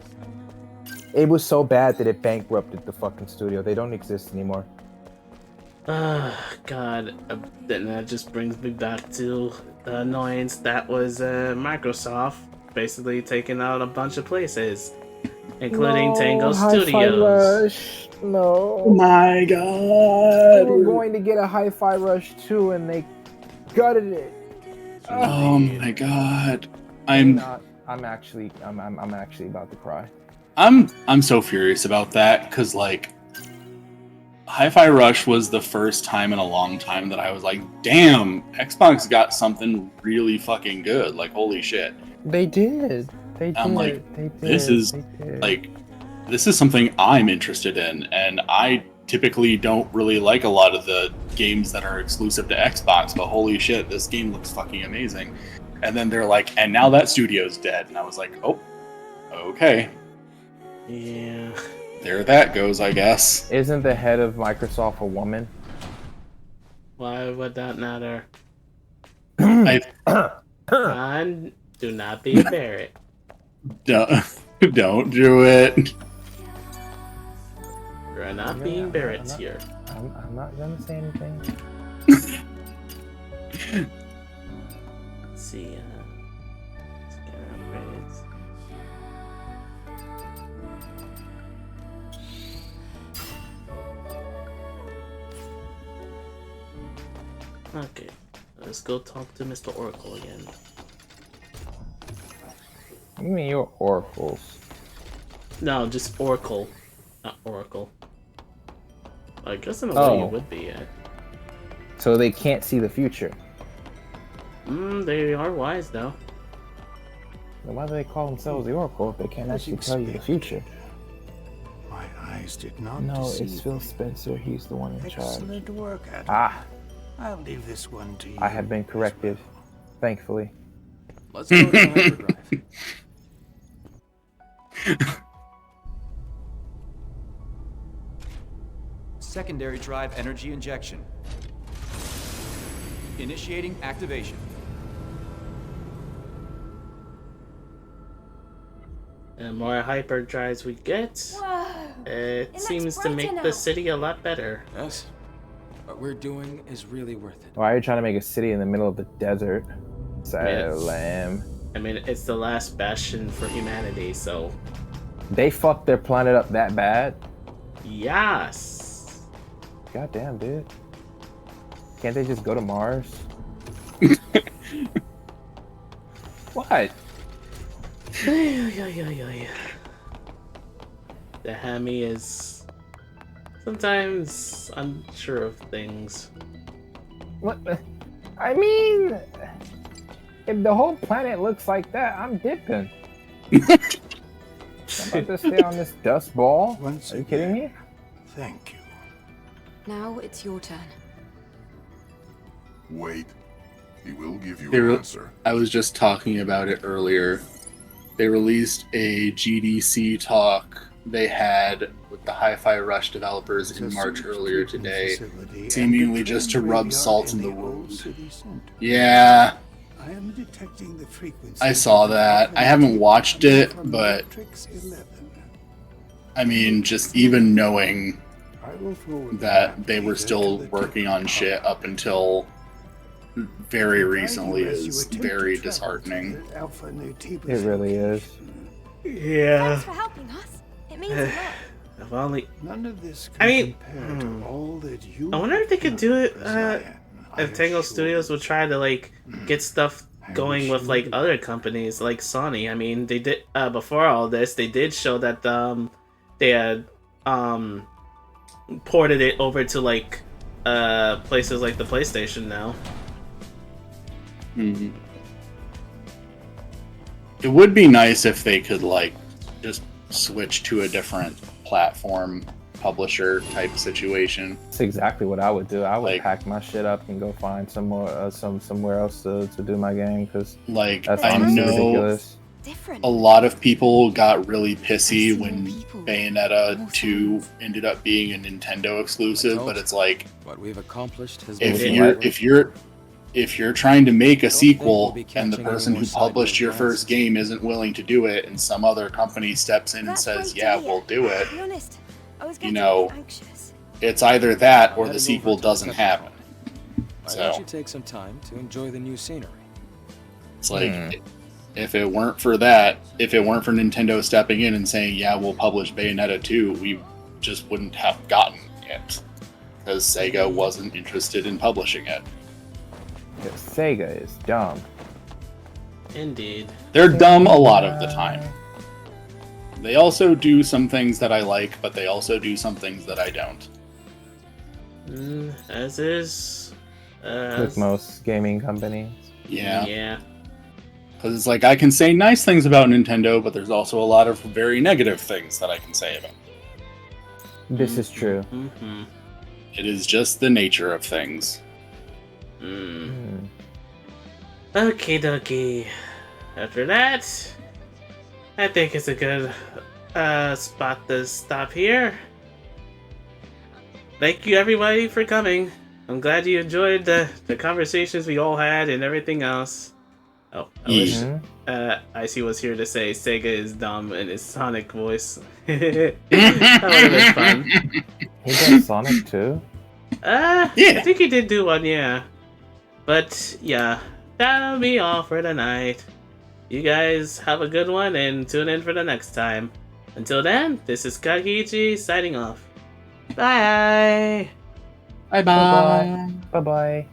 It was so bad that it bankrupted the fucking studio. They don't exist anymore. God, then that just brings me back to the annoyance that was Microsoft basically taking out a bunch of places, including Tango Studios. No. Oh my god. We were going to get a Hi-Fi Rush 2 and they gutted it. Oh my god. I'm actually about to cry. I'm so furious about that because like Hi-Fi Rush was the first time in a long time that I was like, damn, Xbox got something really fucking good. Like, holy shit. They did. They did. I'm like, they did. this is they did. like, this is something I'm interested in, and I typically don't really like a lot of the games that are exclusive to Xbox, but holy shit, this game looks fucking amazing. And then they're like, and now that studio's dead. And I was like, oh, okay. Yeah. There that goes, I guess. Isn't the head of Microsoft a woman? Why would that matter? I And do not be a Barrett. don't do it. You're not being Barrett's here. I'm not gonna say anything. Let's see. Let's get upgrades. Okay, let's go talk to Mr. Oracle again. What do you mean your oracles? No, just Oracle, not Oracle. I guess in a way you Oh. would be, yeah. So they can't see the future. They are wise though. Then why do they call themselves the Oracle if they can't actually tell you the future? My eyes did not No, deceive it's Phil me. Spencer. He's the one in charge. Excellent work, Adam. Ah, I'll leave this one to you. I have been corrected, thankfully. Let's go to the hyperdrive. Secondary drive energy injection. Initiating activation. The more hyperdrives we get, it looks seems to brighter make now. the city a lot better. Yes. What we're doing is really worth it. Why are you trying to make a city in the middle of the desert? Salam. I mean, it's the last bastion for humanity, so They fucked their planet up that bad? yes. Goddamn, dude. Can't they just go to Mars? What? The Hammy is sometimes unsure of things. What? I mean, if the whole planet looks like that, I'm dipping. I'm about to stay on this dust ball. Are you kidding me? Thank you. Now it's your turn. Wait. He will give you They an re- answer. I was just talking about it earlier. They released a GDC talk they had with the Hi-Fi Rush developers in March earlier today, seemingly just to rub salt in the wound. Yeah, I am detecting the frequency. I saw that. I haven't watched it, but I mean, just even knowing that they were still working on shit up until very recently is very disheartening. It really is. Yeah. Thanks for helping us. It means a lot. If only. None of this I mean, compare to all that you I wonder if they could do it. If Tango Studios would try to like get stuff going with like other companies like Sony. I mean, they did before all this. They did show that they had ported it over to like places like the PlayStation now. Mhm. It would be nice if they could like just switch to a different platform publisher type situation. That's exactly what I would do. I would Like- pack my shit up and go find some more, somewhere else to do my game because Like, that's I honestly know ridiculous. a lot of people got really pissy when Bayonetta 2 ended up being a Nintendo exclusive, but it's like, What we've accomplished has if been you're trying to make a sequel be and the catching person any who more published your sideways first game isn't willing to do it and some other company steps in and That's says, great to yeah, hear. we'll do it, To be honest, I was you getting know, anxious. it's either that or the sequel doesn't happen. Why don't So you take some time to enjoy the new scenery? it's like, if it weren't for that, if it weren't for Nintendo stepping in and saying, yeah, we'll publish Bayonetta 2, we just wouldn't have gotten it. Because Sega wasn't interested in publishing it. Because Sega is dumb. Indeed. They're dumb a lot of the time. They also do some things that I like, but they also do some things that I don't. As is. With most gaming companies. Yeah. Yeah. Because it's like, I can say nice things about Nintendo, but there's also a lot of very negative things that I can say about it. This is true. Mm-hmm. It is just the nature of things. Okie dokie. After that, I think it's a good spot to stop here. Thank you everybody for coming. I'm glad you enjoyed the conversations we all had and everything else. Oh, I wish Icy was here to say Sega is dumb in his Sonic voice. That would have been fun. He does Sonic too? Yeah. I think he did do one, yeah. But yeah, that'll be all for tonight. You guys have a good one and tune in for the next time. Until then, this is Kagiichi signing off. Bye. Bye bye. Bye bye.